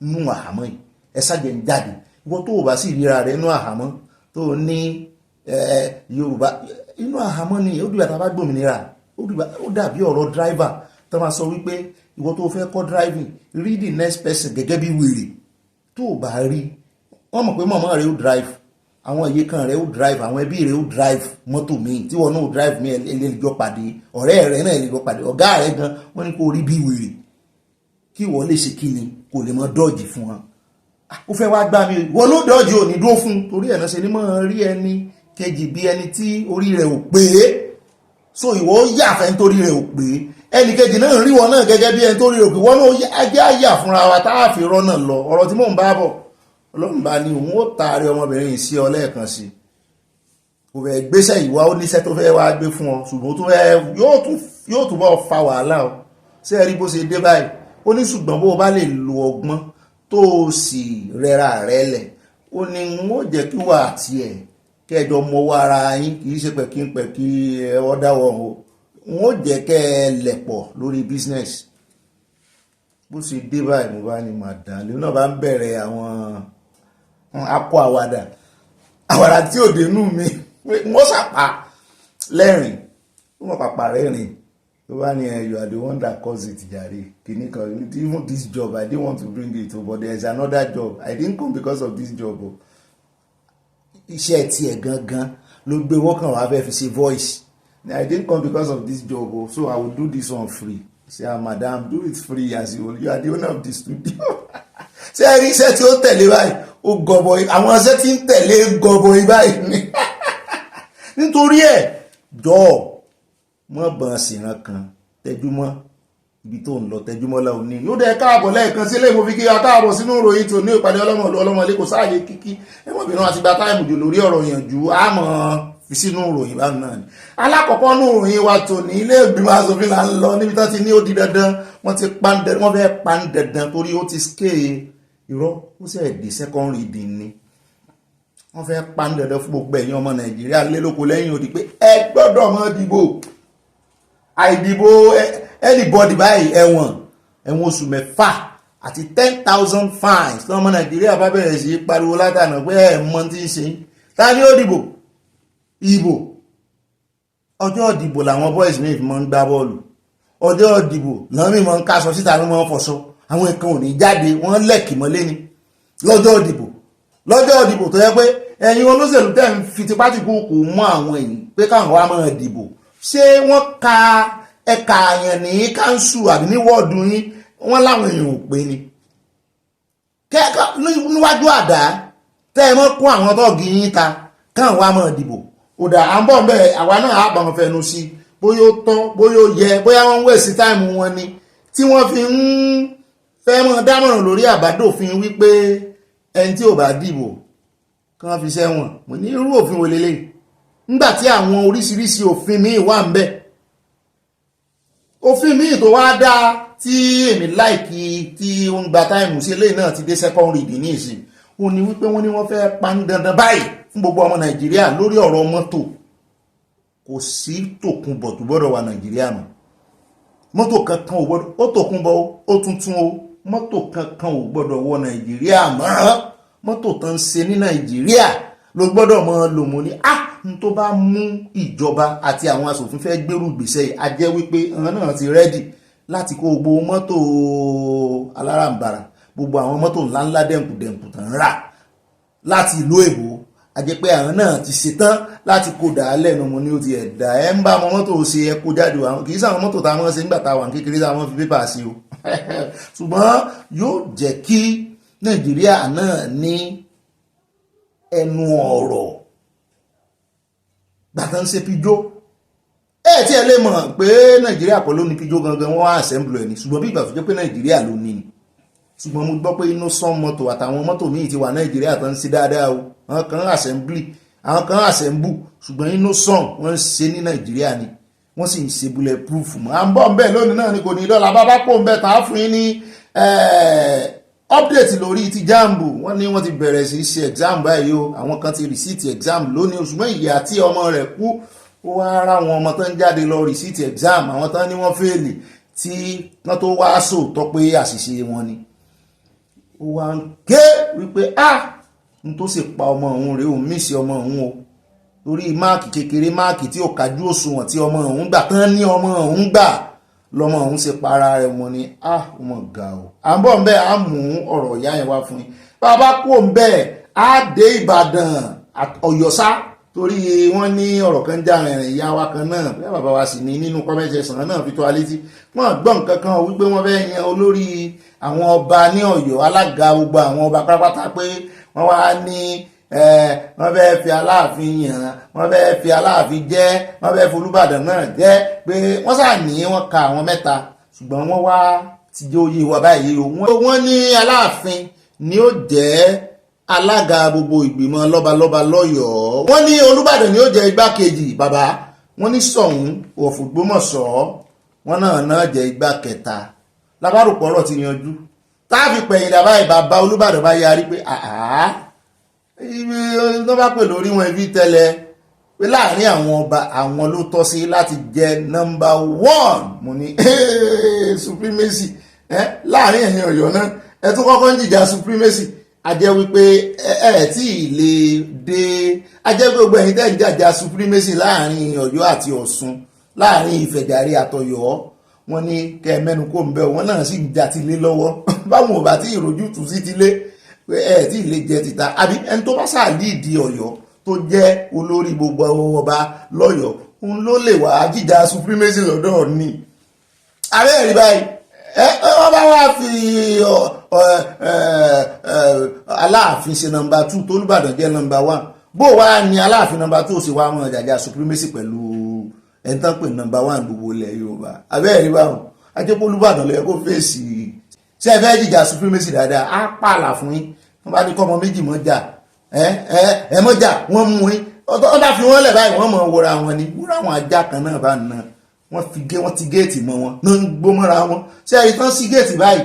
nínú àhámọ́ yìí ẹ ṣàjẹ́ ń jáde ìwọ tó o bá sì ríra rẹ nínú àhámọ́ tó o ní Yorùbá inú àhámọ́ ni ó dìgbà tá a bá gbòmìnira ó dàbí ọ̀rọ̀ driver tó máa sọ wípé ìwọ tó fẹ́ kọ́ driving read the next person gẹ́gẹ́ bí wèrè tó o bá rí wọ́n mọ̀ pé mọ̀mọ́ rẹ̀ ó drive àwọn iye kan rẹ̀ ó drive àwọn ẹbí rẹ̀ ó drive mọ́tò míì tí wọ́n náà ó drive míì ẹlẹ́jọ́ pàdé ọ̀rẹ́ rẹ̀ náà ẹlẹ́jọ́ pàdé ọ̀gá rẹ̀ gan wọ́n ní kó rí bí wèrè kí wọ́n lè ṣe kí ni kò lè mọ dọ́ọ̀jì fún wọn ó fẹ́ wá gbá mi wọ́n ló dọ́ọ̀jì ò ní dúró fún torí ẹ̀ náà ṣe ni mọ́ rí ẹni kejì bí ẹni tí orí rẹ̀ ò pé so ìwọ ó yà fẹ́ nítorí rẹ̀ ò pé ẹnì kejì náà rí wọn náà gẹ́gẹ́ bí ẹni tó rí rẹ̀ ò pé wọ́n náà jẹ́ àyà fúnra wa tá a fi rọ́nà lọ ọ̀rọ̀ tí mò ń bá bọ̀ Ọlọ́run bá ní òun ó taari ọmọbìnrin yìí sí ọ lẹ́ẹ̀kan sí kò fẹ́ gbéṣẹ́ ìwà ó níṣẹ́ tó fẹ́ wá gbé fún ọ ṣùgbọ́n tó fẹ́ yóò túbọ̀ fa wàhálà o ṣé ẹ rí bó ṣe dé báyìí ó ní ṣùgbọ́n bó o bá lè lo ọgbọ́n tó o sì rẹra rẹ lẹ̀ ó ní n ó jẹ́ kí wà á tiẹ̀ kẹjọ mọwọ́ ara yín kì í ṣe pẹ̀kínpẹ̀kí ọ̀dàwọ̀ o n ó jẹ́ kẹ́ ẹ lẹ̀pọ̀ lórí business bó ṣe dé báyìí mo bá ní màdán lónìí náà bá ń bẹ̀rẹ̀ àwọn akọ àwàdà tí ò dénú mi wọ́n ṣàpá lẹ́rìn wọ́n pàpà rẹ́rìn tó bá ní you are the one that cause it jàre kìíní kan even this job I didn't want to bring it but there is another job I didn't come because of this job o iṣẹ́ tiẹ̀ gangan ló gbé wọ́kàn wá fẹ́ fi ṣe voice I didn't come because of this job o so I will do this one free say madam do it free as you are the owner of the studio ṣé ẹ rí iṣẹ́ tí ó tẹ̀lé báyìí ó gọbọi àwọn iṣẹ́ tí ń tẹ̀lé gọbọi báyìí ni nítorí ẹ̀ jọ mọ́ bọ̀n síran kan tẹjúmọ́ ibi tó ń lọ tẹjúmọ́ láwọn ní yóò dẹ̀ káàbọ̀ lẹ́ẹ̀kan sílẹ̀ mo fi kí a káàbọ̀ sínú ìròyìn tó ní ìpàdé ọlọ́mọlé kò sáàyè kíkí ẹmọ́bìnrin àti gba táìmù jù lórí ọ̀rọ̀ yànjú àmọ́ fi sínú ìròyìn báwọn náà ni alákọ̀ọ́kọ́ ní ìròyìn wa tò ní ilé ìgbìmọ̀ asòfin là ń lọ níbi tó ti ní ó di dandan wọ́n fẹ́ pa ń dandan torí ó ti scale irọ́ ó sì di second reading ni wọ́n fẹ́ pa ń dandan fún gbogbo ẹ̀yin ọmọ Nàìjíríà lélóko lẹ́yìn odi pé ẹ gbọ́dọ̀ mọ́ dìbò àìdìbò anybody báyìí ẹ̀wọ̀n oṣù 6 àti 10,000 fines tí ọmọ Nàìjíríà bá bẹ̀rẹ̀ sí pariwo látànà pé ẹ̀ mọ́ tí ń ṣe ta ni ó dìbò ìbò ọjọ́ ìdìbò làwọn boys ní ìfimọ́ ń gbá bọ́ọ̀lù ọjọ́ ìdìbò náà mímọ́ ń káṣọ síta ló mọ́ fọṣọ àwọn nǹkan ò ní jáde wọ́n lẹ̀kì mọ́lé ni lọ́jọ́ ìdìbò tó yẹ pé ẹ̀yin olóṣèlú tẹ́ ń fi tipátìkú kò mọ́ àwọn èyí pé káwọn wá máa dìbò ṣé wọ́n ka ẹ̀ka àyàn ní káńsù àbí ní wọ́ọ̀dù yín wọ́n láwọn èèyàn ò pé ni níwájú àdá tẹ́ ẹ mọ́ kún àwọn tọ́ọ̀gì yín ta káwọn wá máa dìbò òdà à ń bọ̀ ń bẹ̀ àwa náà á bá wọn fẹnu sí bóyá ó tọ́ bóyá ó yẹ bóyá wọ́n ń wèsì táìmù wọn ni tí wọ́n fi ń fẹ́ mọ́ dámọ̀ràn lórí àbádòfin wípé ẹni tí ò bá dìbò kí wọ́n fi sẹ́wọ̀n mo ní irú òfin wo lélẹ̀ nígbà tí àwọn oríṣiríṣi òfin míì wà ń bẹ̀ òfin míì tó wá dá tí èmi láìkí tí ó ń gba táìmù sí eléyìí náà ti dé second reading ní ìsìn ó ní wípé wọ́n ní wọ́n fẹ́ pa ní dandan báyìí fún gbogbo ọmọ Nàìjíríà lórí ọ̀rọ̀ mọ́tò kò sí tòkunbọ̀ tó gbọ́dọ̀ wà Nàìjíríà mọ́ mọ́tò kankan ò gbọ́dọ̀ ó tòkunbọ̀ ó tuntun o mọ́tò kankan ò gbọ́dọ̀ wọ Nàìjíríà mọ́ mọ́tò tó ń ṣe ní Nàìjíríà ló gbọ́dọ̀ mọ́ lò mọ́ ní n tó bá mú ìjọba àti àwọn aṣòfin fẹ́ gbérù gbèsè a jẹ́ wípé àwọn náà ti rẹ́dì láti kó gbogbo mọ́tò alárànbarà gbogbo àwọn mọ́tò ńláńlá dẹ̀nkùdẹ̀nkù tán rà láti ìlú èbó a jẹ́ pé àwọn náà ti ṣetán láti kó dàálẹ̀ nu mo ní ó ti ẹ̀dá ẹ̀ ń bá àwọn mọ́tò ṣe ẹ kó jáde àwọn kì í sáwọn mọ́tò táwọn ṣe nígbà táwọn kékeré táwọn fi pépà sí o ṣùgbọ́n yóò jẹ́ kí Nàìjíríà náà ní ẹnu ọ̀rọ̀ gbàtà ń ṣe pijó tí ẹ lè mọ̀ pé Nàìjíríà kọ́ ló ní pijó gangan wọ́n wá assemble ẹ̀ ní ṣùgbọ́n bí ìgbà tó jẹ́ pé Nàìjíríà ló ní ni ṣùgbọ́n mo gbọ́ pé inú sán mọ́tò àtàwọn mọ́tò míì ti wà Nàìjíríà tó ń ṣe dáadáa o àwọn kan assemble ṣùgbọ́n inú sán wọ́n ń ṣe ní Nàìjíríà ni wọ́n sì ń ṣe bulletproof mọ́ à ń bọ̀ ń bẹ̀ lónìí náà ni kò ní dọ́là bá pò ń bẹ̀ tá a fún yín ní update lórí ti jambu wọ́n ní wọ́n ti bẹ̀rẹ̀ sí ṣe exam báyìí o àwọn kan ti receipt exam lónìí ṣùgbọ́n ìyá tí ọmọ rẹ̀ kú ó wá ara àwọn ọmọ tó ń jáde lọ receipt exam àwọn tán ní wọ́n fẹ́ẹ̀lì tí wọ́n tó wá sòótọ́ pé àṣìṣe wọn ni ó wá ń ké wípé n tó sì pa ọmọ òun rèé òun mísì ọmọ òun o torí máàkì kékeré máàkì tí ò kájú òṣùwọ̀n tí ọmọ òun gbà tán ní ọmọ òun gbà lọmọ òun ṣe para rẹ̀ mọ́ ni ọmọ ga o à ń bọ̀ ń bẹ́ẹ̀ á mú ọ̀rọ̀ ìyá yẹn wá fún yín bàbá kú ń bẹ́ẹ̀ á dé Ìbàdàn Ọ̀yọ́sá torí wọ́n ní ọ̀rọ̀ kan já rìnrìn ìyá wa kan náà bí bàbá wa sì ní nínú kọ́mẹ́sẹ̀ sàn náà fi tó alé tí wọ́n gbọ́ nǹkan kan wípé wọ́n fẹ́ yan olórí àwọn ọba ní Ọ̀yọ́ alága gbogbo àwọn ọba pátápátá pé wọ́n wá ní wọ́n fẹ́ fi Aláàfin yàn wọ́n fẹ́ fi Aláàfin jẹ́ wọ́n fẹ́ fi Olúbàdàn náà jẹ́ pé wọ́n sà ní wọ́n ka àwọn mẹ́ta ṣùgbọ́n wọ́n wá ti jẹ́ oyè wa báyìí o wọ́n ní Aláàfin ni ó jẹ́ alága gbogbo ìgbìmọ̀ lọ́balọ́ba lọ́yọ̀ọ́ wọ́n ní Olúbàdàn ni ó jẹ́ igbákejì bàbá wọ́n ní Ṣọ̀ún Ògbómọ̀ṣọ́ wọ́n náà jẹ́ igbá kẹta lábárùpọ̀ ọ̀rọ̀ ti yanjú táàbì pẹ̀yìn dàbá ìbàbá Olúbàdàn bá yarí pé ibi tó bá pè lórí wọn ibi tẹ́lẹ̀ pé láàrin àwọn ọba àwọn ló tọ́ sí láti jẹ́ number 1 mo ní supremacy láàrin ẹ̀yin Ọ̀yọ́ náà ẹ tún kọ́kọ́ ń jìjà supremacy ajẹ́ wípé tí lè dé ajẹ́ gbogbo ẹ̀yin tẹ́ ń jàjà supremacy láàrin Ọ̀yọ́ àti Ọ̀ṣun láàrin Ìfẹ̀jàrí àtọ̀yọ́ wọ́n ní kẹ́ mẹ́nu kó ń bẹ́ wọn náà sì ń jà ti lé lọ́wọ́ báwọn ò bá tí ìrojú tù sí ti lé tí lè jẹ títa àbí ẹni tó bá sáà líìdí Ọ̀yọ́ tó jẹ́ olórí gbogbo ọba lọ́yọ̀ọ́ òun ló lè wá jíjà supremacy lọ́dọ̀ ní ààrẹ rí báyìí wọ́n bá wá fi Aláàfin ṣe nọ́mbà 2 tó Olúbàdàn jẹ́ nọ́mbà 1 bó wá ní Aláàfin nọ́mbà 2 sì wá mọ́ jàjà supremacy pẹ̀lú ẹni tán pè nọ́mbà 1 gbogbo ilẹ̀ Yorùbá ààrẹ rí báwọn ajẹ́pọ̀ Olúbàdàn lọ́yẹ kó fèsì ṣé ẹ fẹ́ jíjà supremacy dáadáa á pààlà fún yín wọ́n bá ní kọ́mọ méjì mọ́ jà ẹ mọ́ jà wọ́n mú yín wọ́n bá fi wọ́n lẹ̀ báyìí wọ́n mọ̀ wọra wọn ni wúrà àwọn ajá kan náà bá nà wọ́n ti géètì mọ́ wọn náà ń gbó mọ́ra wọn ṣé ẹ̀yìn tán sí géètì báyìí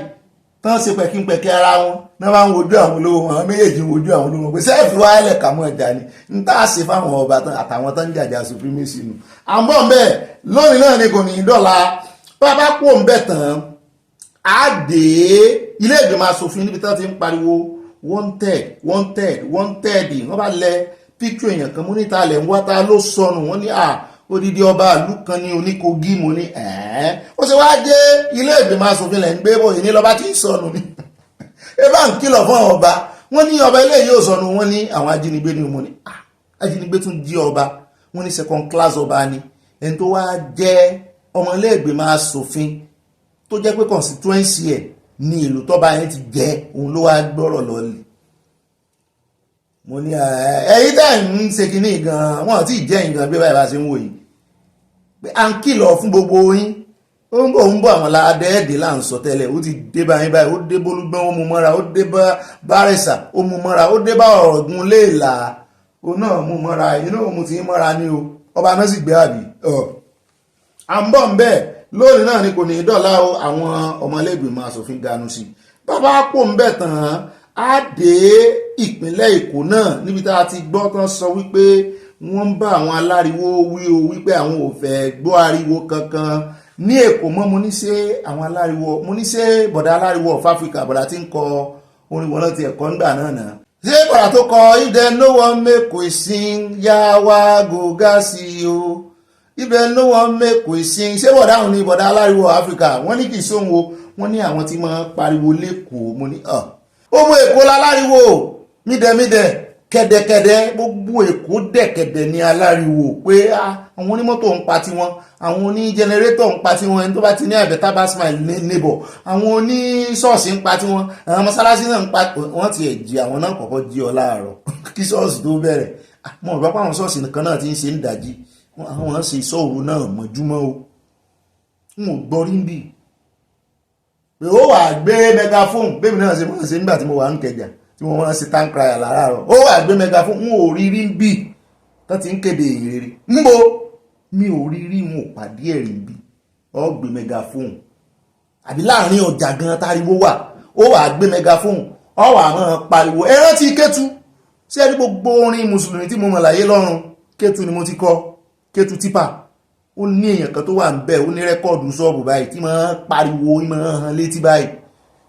tán ṣe pẹ̀kínpẹ̀kẹ́ ara wọn náà bá ń wojú àwọn olówó wọn àwọn méjèèjì ń wojú àwọn olówó wọn pé sẹ́ẹ̀fì wá ẹlẹ̀ kà mọ́ ẹja ni ń tá a ṣe fáwọn ọba àtàwọn tán ń jàjà supremacy nù àmọ́ bẹ́ẹ̀ lónìí náà ni kò ní í dọ́là bàbá kú ń bẹ̀ tán á dé ilé ìgbìmọ̀ asòfin níbi tán ti ń pariwo wanted wọ́n bá lẹ picture èèyàn kan mú níta lẹ̀ ń wá ta ló sọnù wọ́n ní odidi ọba ìlú kan ní oníkogi mo ní ó ṣe wá dé ilé ìgbìmọ̀ asòfin lẹ̀ ń gbé bọ̀ ìní lọ́ba tí ń sọnù ni ẹ bá ń kìlọ̀ fún àwọn ọba wọ́n ní ọba ilé yóò sọnù wọ́n ní àwọn ajínigbé ni mo ní ajínigbé tún jí ọba wọ́n ní second class ọba ni ẹni tó wá jẹ́ ọmọ ilé ìgbìmọ̀ asòfin tó jẹ́ pé constituency ẹ̀ ní ìlú tọ́ba yẹn ti jẹ́ òun ló wá gbọ́rọ̀ lọ́lẹ̀ mo ní ẹ̀yìn tẹ́ ń ṣe kínní gan wọ́n ti jẹ́ nǹkan bí báyìí bá ṣe ń wò yìí pé à ń kìlọ̀ fún gbogbo yín ó ń bọ̀ àwọn ládẹ́ẹ̀dẹ́ là ń sọ tẹ́lẹ̀ ó ti dé báyìí báyìí ó dé bólúgbọ́n ó mú mọ́ra ó dé bá bárẹ̀sà ó mú mọ́ra ó dé bá ọ̀rọ̀gùn léèlà ó náà mú mọ́ra inú òun ti mọ́ra ní o ọba náà sì gbé àbí à ń bọ̀ ń bẹ́ẹ̀ lónìí náà ni kò ní dọ́là o àwọn ọmọlẹ́gbìmọ̀ asòfin ganu sí bàbá kò ń bẹ̀ tán á dé ìpínlẹ̀ Èkó náà níbi tá a ti gbọ́ tán sọ wípé wọ́n ń bá àwọn aláriwo wí o wípé àwọn ò fẹ́ gbọ́ ariwo kankan ní Èkó mọ́ mo ní ṣe àwọn aláriwo mo ní ṣe bọ̀dá aláriwo of Africa bọ̀dá tí ń kọ orin wọn láti ẹ̀kọ́ ńgbà náà ṣé bọ̀dá tó kọ if dem no wan make we sing yàwá gògá sí o ibẹ̀ no one make we sing ṣé bọ̀dá àwọn ní bọ̀dá aláriwo Africa wọ́n ní kì í sóhun o wọ́n ní àwọn tí máa pariwo lẹ́kọ̀ọ́ mo ní ọmọ Èkó láláriwo mídẹ̀mídẹ̀ kẹ̀dẹ̀kẹ̀dẹ̀ gbogbo Èkó dẹ̀kẹ̀dẹ̀ ní aláriwo pé àwọn onímọ́tò ń pa tiwọn àwọn oní jẹnẹrétọ̀ ń pa tiwọn ẹni tó bá ti ní àbẹ̀tá bá smile neighbor àwọn oní ṣọ́ọ̀ṣì ń pa tiwọn àwọn mọ́sálásí náà ń pa wọ́n ti jí àwọn náà kọ́kọ́ jí ọ láàárọ̀ kí ṣọ́ọ̀ṣì tó bẹ̀rẹ̀ mọ̀ bá pàwọn ṣọ́ọ̀ṣì kan náà ti ń ṣe ń dàjí àwọn ṣe ìṣòro náà mọ́júmọ́ o n ò gbọ́ rí bí pé ó wà gbé megaphone bébí náà ṣe máa ṣe nígbà tí mo wà ń Kẹjà tí mo máa ń ṣe tank crier láràárọ̀ ó wà gbé megaphone n ò rí rí bí tó ti ń kéde ìrere nbo mi ò rí rí n ò pàdé ẹ̀rí bí ó gbé megaphone àbí láàrin ọjà gan táriwo wà ó wà gbé megaphone ó wà máa pariwo ẹ rántí Kétu ṣé ẹni gbogbo orin mùsùlùmí tí mo mọ̀ láyé lọ́rùn Kétu ni mo ti kọ́ Kétu tipa ó ní èèyàn kan tó wà ń bẹ̀ ó ní rẹ́kọ́ọ̀dù ṣọ́ọ̀bù báyìí tí máa pariwo máa hàn létí báyìí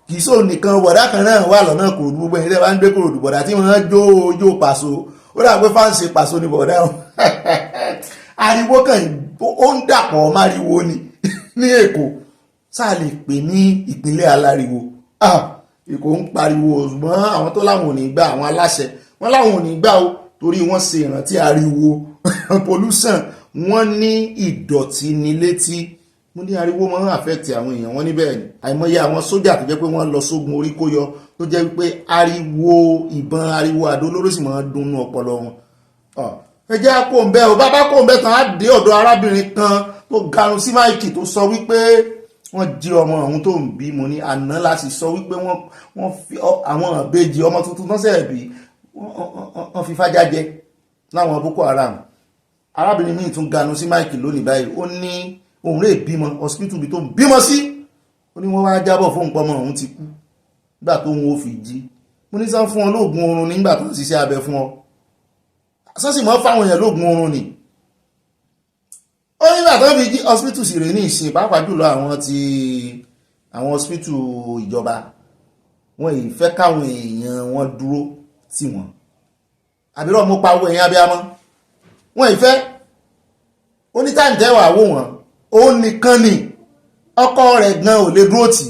kì í sóò nìkan bọ̀dá kan náà wà lọ́nà Kòròdú gbogbo ẹni tẹ́ bá ń gbé Kòròdú bọ̀dá tí máa jó Pàṣọ ó dà pé fáǹsì Pàṣọ ni bọ̀dá o ariwo kan ó ń dàpọ̀ máriwo ni ní Èkó sáà lè pè ní ìpínlẹ̀ aláriwo Èkó ń pariwo ṣùgbọ́n àwọn tó láwọn ò ní gbà àwọn aláṣẹ wọn láwọn ò ní gbà o torí wọ́n ṣe ìrántí ariwo pollution wọ́n ní ìdọ̀tí ní létí mo ní ariwo máa ń affect àwọn èèyàn wọn níbẹ̀ ni àìmọye àwọn sójà tó jẹ́ pé wọ́n lọ sógun orí kó yọ tó jẹ́ wípé ariwo ìbọn ariwo àdó olóró sì máa ń dunnú ọpọlọ wọn ẹ jẹ́ kó ń bẹ́ o bàbá kó ń bẹ́ tán á dé ọ̀dọ̀ arábìnrin kan tó garun sí máìkì tó sọ wípé wọ́n jí ọmọ ọ̀hún tó ń bí mo ní àná láti sọ wípé wọ́n fi àwọn ìbejì ọmọ tuntun tán sẹ́ẹ̀ bí wọ́n fi fájá jẹ láwọn Boko Haram arábìnrin míì tún ganu sí máìkì lónìí báyìí ó ní òun rè bímọ hospital bí tó ń bímọ sí ó ní wọ́n wá jábọ̀ fóun pọ́mọ òun ti kú nígbà tó ń wo fi jí mo ní sá fún ọ lóògùn oorun nígbà tó ń ṣiṣẹ́ abẹ fún ọ sọ́sì mọ́ fáwọn èèyàn lóògùn oorun ni ó nígbà tó fi jí hospital sì rè ní ìsìn pàápàá jùlọ àwọn hospital ìjọba wọn ì fẹ́ káwọn èèyàn wọn dúró tì wọ́n àbírọ̀ mo pa owó èèyàn abiyamọ wọn ìfẹ́ onítàǹtẹ́wà wò wọ́n ó nìkan ni ọkọ rẹ̀ gan ò lè dúró tì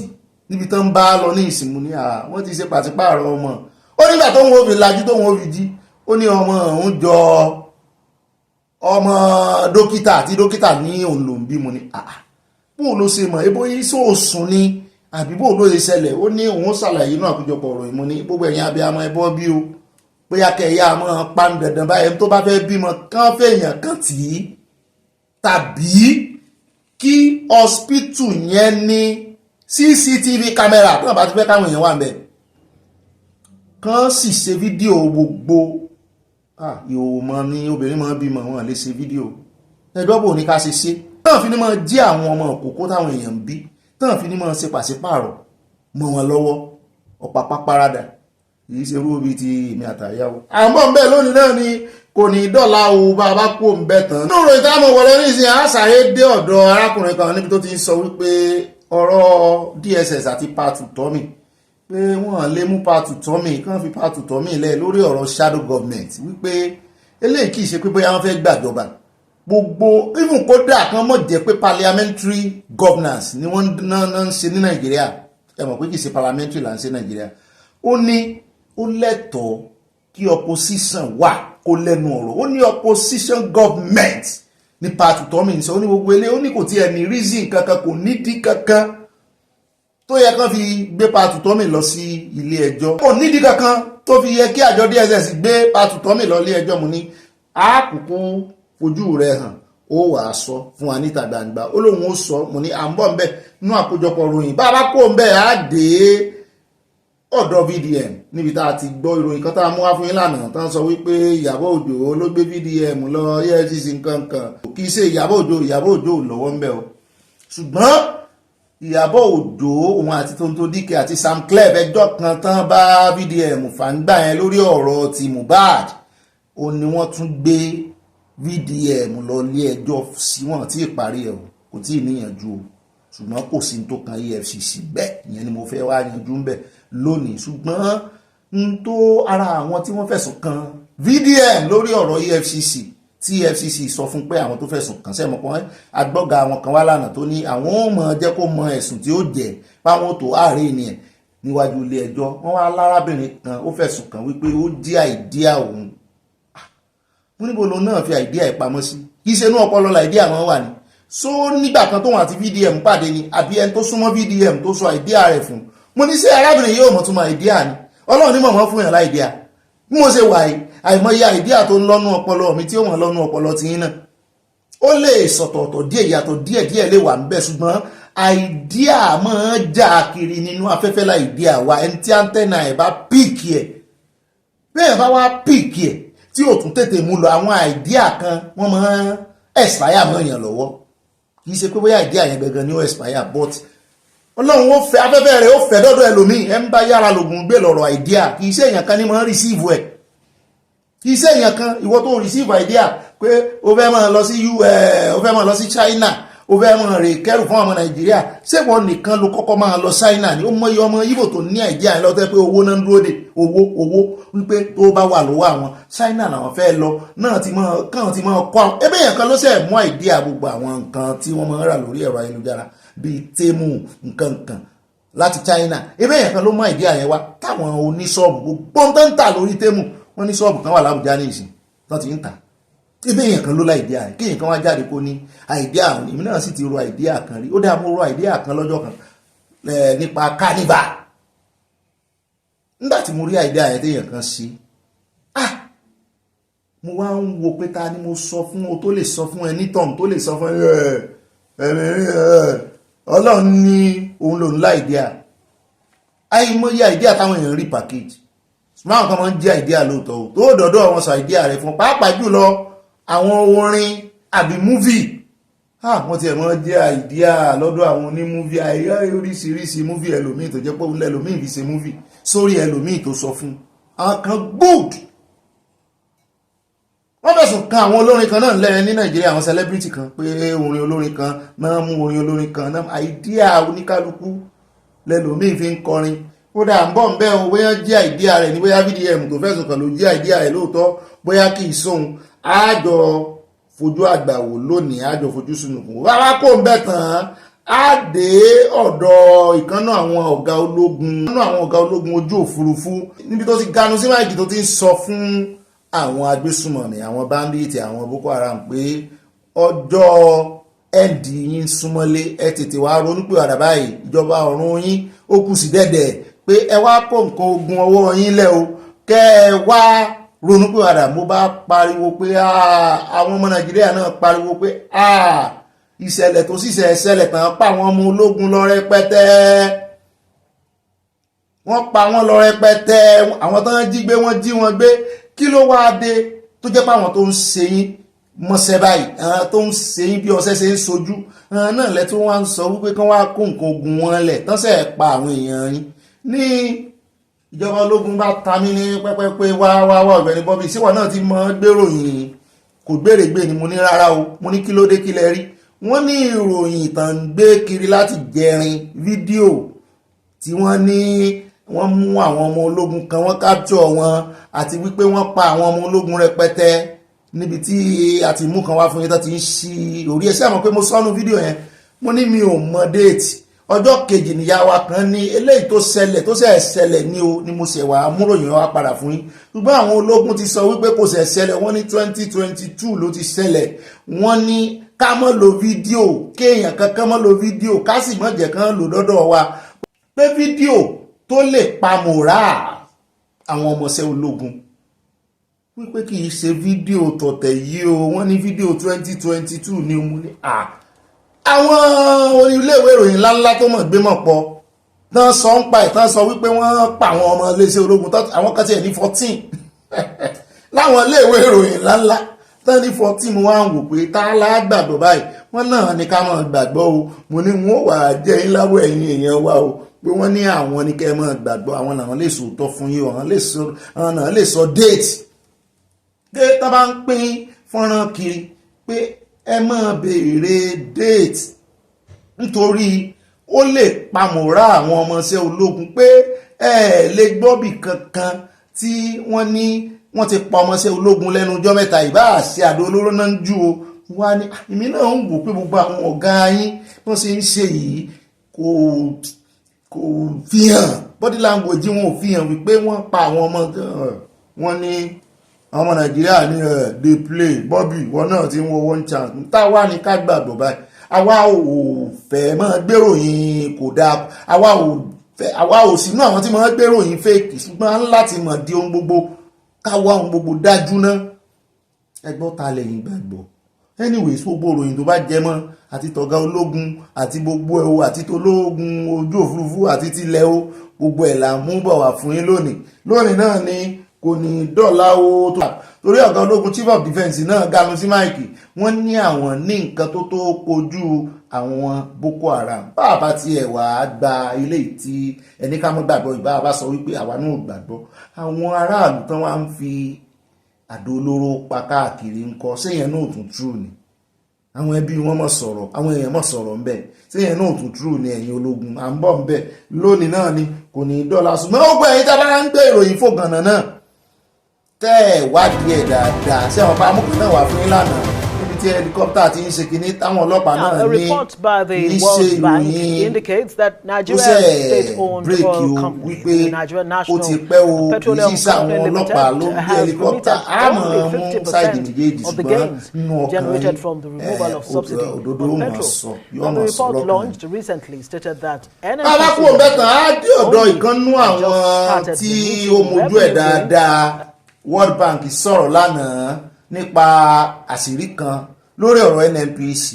níbi tán bá lọ ní ìsìnkú ní wọ́n ti ṣe pàṣípààrọ̀ ọmọ ó nígbà tó ń wo fi lajú tó ń wo fi jí ó ní ọmọ òun jọ ọmọ dókítà àti dókítà ní òun ló ń bímọ ní bóun ló ṣe mọ̀ ebó yìí sóòsùn ni àbí bóun ló ṣe ṣẹlẹ̀ ó ní òun ṣàlàyé náà àkójọpọ̀ ọ̀rọ̀ ìmọ̀ ní gbogbo ẹ̀yin abiyamọ ẹbọ bí o bóyá kẹyà mọ́ pàánù dandan báyẹn tó bá fẹ́ bímọ kán fèèyàn kan tì í tàbí kí hospital yẹn ní CCTV camera tó bá ti fẹ́ káwọn èèyàn wà ńbẹ̀ kán sì ṣe fídíò gbogbo ìhòòhò mọ́ ní obìnrin mọ́ bímọ wọn lè ṣe fídíò ẹgbẹ́ bò ní ká ṣe ṣe tán fi ní mọ́ jí àwọn ọmọ òkókó táwọn èèyàn ń bí tán fi ní mọ́ ṣe pàṣípààrọ̀ mọ́ wọn lọ́wọ́ ọ̀pàpá parada yìí ṣe rú bí ti ìmì àtàyàwó àmọ́ ń bẹ́ lónìí náà ni kò ní dọ́là o bàbá kó ń bẹ́ tán nínú ìtàmọ̀ wọlé ní ìsìn àṣàyé dé ọ̀dọ̀ arákùnrin kan níbi tó ti ń sọ wípé ọ̀rọ̀ DSS àti pàtù tọ́mì pé wọ́n lè mú pàtù tọ́mì kán fi pàtù tọ́mì lẹ̀ lórí ọ̀rọ̀ shadow government wípé eléyìí kìí ṣe pé bóyá wọ́n fẹ́ gbàjọba gbogbo even kódà kan mọ̀ jẹ́ pé parliamentary governance ni wọ́n náà ń ṣe ní Nàìjíríà ẹ mọ̀ pé kìí ṣe parliamentary là ń ṣe Nàìjíríà ó ní ó lẹ́tọ̀ọ́ kí opposition wà kó lẹ́nu ọ̀rọ̀ ó ní opposition government ní pàtó tọ́mì ní sọ ó ní gbogbo ilé ó ní kò tiẹ̀ ní reason kankan kò nídìí kankan tó yẹ kán fi gbé pàtó tọ́mì lọ sí ilé ẹjọ́ kò nídìí kankan tó fi yẹ kí àjọ DSS gbé pàtó tọ́mì lọ ilé ẹjọ́ mu ní àkùkù fojú rẹ̀ hàn ó wà á sọ fún wa níta gbangba ó lóun ó sọ mo ní à ń bọ̀ ń bẹ̀ nínú àkójọpọ̀ ròyìn bá a bá kó ń bẹ̀ á dé ọ̀dọ̀ VDM níbi tá a ti gbọ́ ìròyìn kan tá a mú wá fún yín lánàá tán sọ wípé Ìyábọ̀ Òjó ló gbé VDM lọ EFCC nǹkankan kì í ṣe Ìyábọ̀ Òjó lọ́wọ́ ń bẹ̀ o ṣùgbọ́n Ìyábọ̀ Òjó òun àti Tonto Dike àti Sam Clef ẹjọ́ kan tán bá VDM fàǹgbà yẹn lórí ọ̀rọ̀ ti Mohbad ó ní wọ́n tún gbé VDM lọ ilé ẹjọ́ sí wọn tí ìparí ẹ̀ kò tí ì níyànjú o ṣùgbọ́n kò sí tó kan EFCC bẹ́ẹ̀ ìyẹn ni mo fẹ́ wá yanjú ń bẹ̀ lónìí ṣùgbọ́n n tó ara àwọn tí wọ́n fẹ̀sùn kan VDM lórí ọ̀rọ̀ EFCC tí EFCC sọ fún pé àwọn tó fẹ̀sùn kàn sẹ́mọ̀ kan agbọ́gà àwọn kan wá lánàá tó ní àwọn ò mọ̀ jẹ́ kó mọ ẹ̀sùn tí ó jẹ́ páwọn tó ààrẹ ènìyàn níwájú ilé ẹjọ́ wọ́n wá lárábìnrin kan ó fẹ̀sùn kàn wípé ó jí àìdíà òun mo níbo lòun náà fi àìdíà ìpamọ́ sí kì í ṣe inú ọpọlọ làìdíà wọn wà ní so nígbà kan tóun àti VDM pàdé ni àbí ẹni tó súnmọ́ VDM tó sọ àìdíà rẹ̀ fún mo ní ṣé arábìnrin yóò mọ̀ tún mọ àìdíà ni Ọlọ́run ní mọ̀mọ́ fún yàn láìdíà bí mo ṣe wà yìí àìmọye àìdíà tó ń lọ́nú ọpọlọ mi tí ó wọ́n lọ́nú ọpọlọ ti yín náà ó lè sọ̀tọ̀ọ̀tọ̀ díẹ̀ yàtọ̀ díẹ̀ lè wà níbẹ̀ ṣùgbọ́n àìdíà máa ń jà kiri nínú afẹ́fẹ́ láìdíà wa ẹni tí antenna ẹ̀ bá píìkì ẹ̀ bẹ́ẹ̀ bá wá píìkì ẹ̀ tí ò tún tètè mú lọ àwọn àìdíà kan wọ́n máa ń expire mọ́ èèyàn lọ́wọ́ kì í ṣe pé bóyá àìdíà yẹn gangan ni ó expire but ọlọ́run ó fẹ́ afẹ́fẹ́ rẹ̀ ó fẹ́ dọ́dọ̀ ẹlòmíì ẹ̀ ń bá yára lògùn gbé lọ́rọ̀ àìdíà kì í ṣe èèyàn kan ní máa ń receive ẹ̀ kì í ṣe èèyàn kan ìwọ tó receive àìdíà pé o fẹ́ máa lọ sí o fẹ́ máa lọ sí China o fẹ́ máa rè kẹ́rù fún ọmọ Nàìjíríà ṣé wọn nìkan ló kọ́kọ́ máa lọ China ni ó mọ iye ọmọ Ìgbò tó ní àìdíà yẹn lọ́tọ́ pé owó náà ń dúró de owó wípé tó bá wà lọ́wọ́ àwọn China làwọn fẹ́ lọ náà kàn ti máa kọ́ àwọn ebe èèyàn kan ló ṣe mú àìdíà gbogbo àwọn nǹkan tí wọ́n máa ń rà lórí ẹ̀rọ ayélujára bíi Temu nǹkan láti China ebe èèyàn kan ló mú àìdíà yẹn wá táwọn oníṣọ́ọ̀bù gbogbo ń tán tà lórí Temu wọ́n ní ṣọ́ọ̀bù kan wà l'Ábùjá ní ìsìn tán ti ń tà ebe èèyàn kan ló lá àìdíà kí èèyàn kan wá jáde kó ní àìdíà àwọn èmi náà sì ti ro àìdíà kan rí ó dáa mo ro àìdíà kan lọ́jọ́ kan nípa carnival nígbà tí mo rí àìdíà yẹn téèyàn kan sí mo wá ń wo pé ta ni mo sọ fún o tó lè sọ fún ẹ nítọ̀hún tó lè sọ fún Ọlọ́run ní òun lòun lá àìdíà àìmọye àìdíà táwọn èèyàn rí package ṣùgbọ́n àwọn kan máa ń jẹ́ àìdíà lóòótọ́ o tó dọ̀dọ̀ àwọn sọ àìdíà rẹ̀ fún pàápàá jùlọ àwọn orin àbí múvì wọ́n ti ẹ̀mọ́ jẹ́ àìdíà lọ́dọ̀ àwọn onímúvì àìyá oríṣiríṣi múvì ẹlòmíì tó jẹ́ pé òun lẹ́lòmíì fi ṣe múvì sórí ẹlòmíì tó sọ fún àwọn kan good wọ́n fẹ̀sùn kan àwọn olórin kan náà lẹ́yìn ní Nàìjíríà àwọn celebrity kan pé orin olórin kan máa mú orin olórin kan náà àìdíà oníkálukú lẹ́lòmíì fi ń kọrin ó dà ń bọ̀ ń bẹ́ o bóyá jẹ́ àìdíà rẹ̀ ní bóyá VDM tó fẹ̀sùn kan ló jẹ́ àìdíà rẹ̀ lóòótọ́ bóyá kì í sóhun àjọ fojú àgbà wò lónìí àjọ fojú sunùkùn rárá kò ń bẹ̀ tán á dé ọ̀dọ̀ ìkànnà àwọn ọ̀gá ológun ojú òfurufú níbi tó ti ganu sí máìkì tó ti ń sọ fún àwọn agbésùmọ̀mí àwọn bandit àwọn Boko Haram pé ọjọ́ ẹ̀ǹdì yín súnmọ́lé ẹ tètè wá ronúpìwàdà báyìí ìjọba ọ̀run yín ó kù sí dẹ̀dẹ̀ pé ẹ wá kó nǹkan ogun ọwọ́ yín lẹ́ o kẹ́ ẹ wá ronúpìwàdà. mo bá pariwo pé àwọn ọmọ Nàìjíríà náà pariwo pé ìṣẹ̀lẹ̀ tó sì ṣẹlẹ̀ tán pa àwọn ọmọ ológun lọ rẹpẹtẹ wọ́n pa wọ́n lọ rẹpẹtẹ àwọn tó ń jí gbé wọ́n jí wọn gbé kí ló wá dé tó jẹ́ pé àwọn tó ń ṣe yín mọ́sẹ̀ báyìí tó ń ṣe yín bí ọṣẹ ṣe ń sojú náà lẹ́tí wọ́n ń sọ wípé kí wọ́n á kó nǹkan ogun wọn lẹ̀ tán sẹ̀ pa àwọn èèyàn yín ní ìjọba ológun bá ta mí ní pẹ́pẹ́pẹ́ wá Ọ̀gbẹ́ni Bobby síwọ̀n náà ti mọ́ gbèròyìn kò gbèrègbè ni mo ní rárá o mo ní kí ló dé kí lẹ rí wọ́n ní ìròyìn ìtàn gbé kiri láti jẹrin fídíò tí wọ́n ní wọ́n mú àwọn ọmọ ológun kan wọ́n capture wọn àti wípé wọ́n pa àwọn ọmọ ológun rẹpẹtẹ níbi tí a ti mú kan wá fún yín tó ti ń ṣí orí ẹsẹ̀ àmọ́ pé mo sọ́nù fídíò yẹn mo ní mi ò mọ déètì ọjọ́ kejì níyà wa kan ní eléyìí tó ṣẹlẹ̀ ní o ni mo ṣẹ̀ wá múròyìn wá padà fún yín ṣùgbọ́n àwọn ológun ti sọ wípé kò ṣẹlẹ̀ wọ́n ní 2022 ló ti ṣẹlẹ̀ wọ́n ní ká má lo fídíò kéèyàn kankan má lo fídíò ká sì má jẹ́ kán lò dọ́dọ̀ wa pé fídíò tó lè pa mòrá àwọn ọmọọṣẹ́ ológun wípé kì í ṣe fídíò tọ̀tẹ̀ yìí o wọ́n ní fídíò 2022 ni mo ní àwọn orílẹ̀-èdè ìròyìn ńláńlá tó mọ̀ gbé mọ̀ pọ̀ tán sọ ń pa ìtàn sọ wípé wọ́n pa àwọn ọmọ iléeṣẹ́ ológun àwọn kan tiẹ̀ ní 14 láwọn iléèwé ìròyìn ńláńlá tán ní 14 mo wá ń wò pé tá a lágbàgbọ́ báyìí wọ́n náà ní ká máa gbàgbọ́ o mo ní wọn ò wà jẹ́ yín láwọ̀ ẹ̀yìn èèyàn wa o pé wọ́n ní àwọn ní kẹ́ máa gbàgbọ́ àwọn làwọn lè sòótọ́ fún yín àwọn náà lè sọ déètì dé tá bá ń pín fọ́nrán kiri pé ẹ máa béèrè déètì nítorí ó lè pamọ́ra àwọn ọmọọṣẹ́ ológun pé ẹ lè gbọ́bì kankan tí wọ́n ní wọ́n ti pa ọmọọṣẹ́ ológun lẹ́nu ọjọ́ mẹ́ta ìbá àṣẹ àdó olóró náà ń jú o wá ní èmi náà ń wò pé gbogbo àwọn ọ̀gá yín wọ́n ṣe ń ṣe yìí kò fi hàn body language wọn ò fi hàn wípé wọ́n pa àwọn ọmọ wọn ní ọmọ Nàìjíríà ní dey play Bobby wọn náà ti ń wo one chance táwa ní ká gbàgbọ́ báyìí àwa ò fẹ́ máa gbèròyìn kò dáa àwa ò sínú àwọn tí máa gbèròyìn fake ṣùgbọ́n láti mọ̀ di ohun gbogbo káwa ohun gbogbo dájú ná ẹgbọ́n ta lẹ́yìn gbàgbọ́ anyways gbogbo ìròyìn tó bá jẹ mọ́ àti tọ̀gá ológun àti gbogbo ẹ̀ o àti tológun ojú òfurufú àti tilẹ̀ o gbogbo ẹ̀ là ń mú bọ̀ wá fún yín lónìí náà ni kò ní dọ́là o tó torí ọ̀gá ológun chief of defence náà ganu sí máìkì wọ́n ní àwọn ní nǹkan tó kojú àwọn Boko Haram bàbá tí ẹ̀ wá gba ilé tí ẹni ká mọ́ gbàgbọ́ ìbá bá sọ wípé àwa náà gbàgbọ́ àwọn aráàlú tán wá ń fi àdó olóró pa káàkiri ńkọ́ séyẹn náà tún true ni àwọn ẹbí wọn mọ̀ sọ̀rọ̀ àwọn èèyàn mọ̀ sọ̀rọ̀ ńbẹ̀ séyẹn náà tún true ni ẹ̀yin ológun à ń bọ̀ ńbẹ̀ lónìí náà ni kò ní dọ́là ṣùgbọ́n ó gbọ́ ẹ̀yin tá a bá ń gbé ìròyìn fògànà náà tẹ́ ẹ̀ wádìí ẹ̀ dáadáa sí àwọn pàmòkù náà wà fún ìlànà níbi tí helicopter ti ń ṣe kínní táwọn ọlọ́pàá náà ní A report by the World Bank indicates that Nigeria's state-owned oil company, the Nigeria National Petroleum Company Limited, has remitted only 50% of the gains generated from the removal of subsidy on petrol. And the report launched recently stated that alákùn mẹ́ta á dé ọ̀dọ̀ ìkànnú àwọn tí ó mojú ẹ̀ dáadáa World Bank sọ̀rọ̀ lánàá nípa àṣírí kan lórí ọ̀rọ̀ NNPC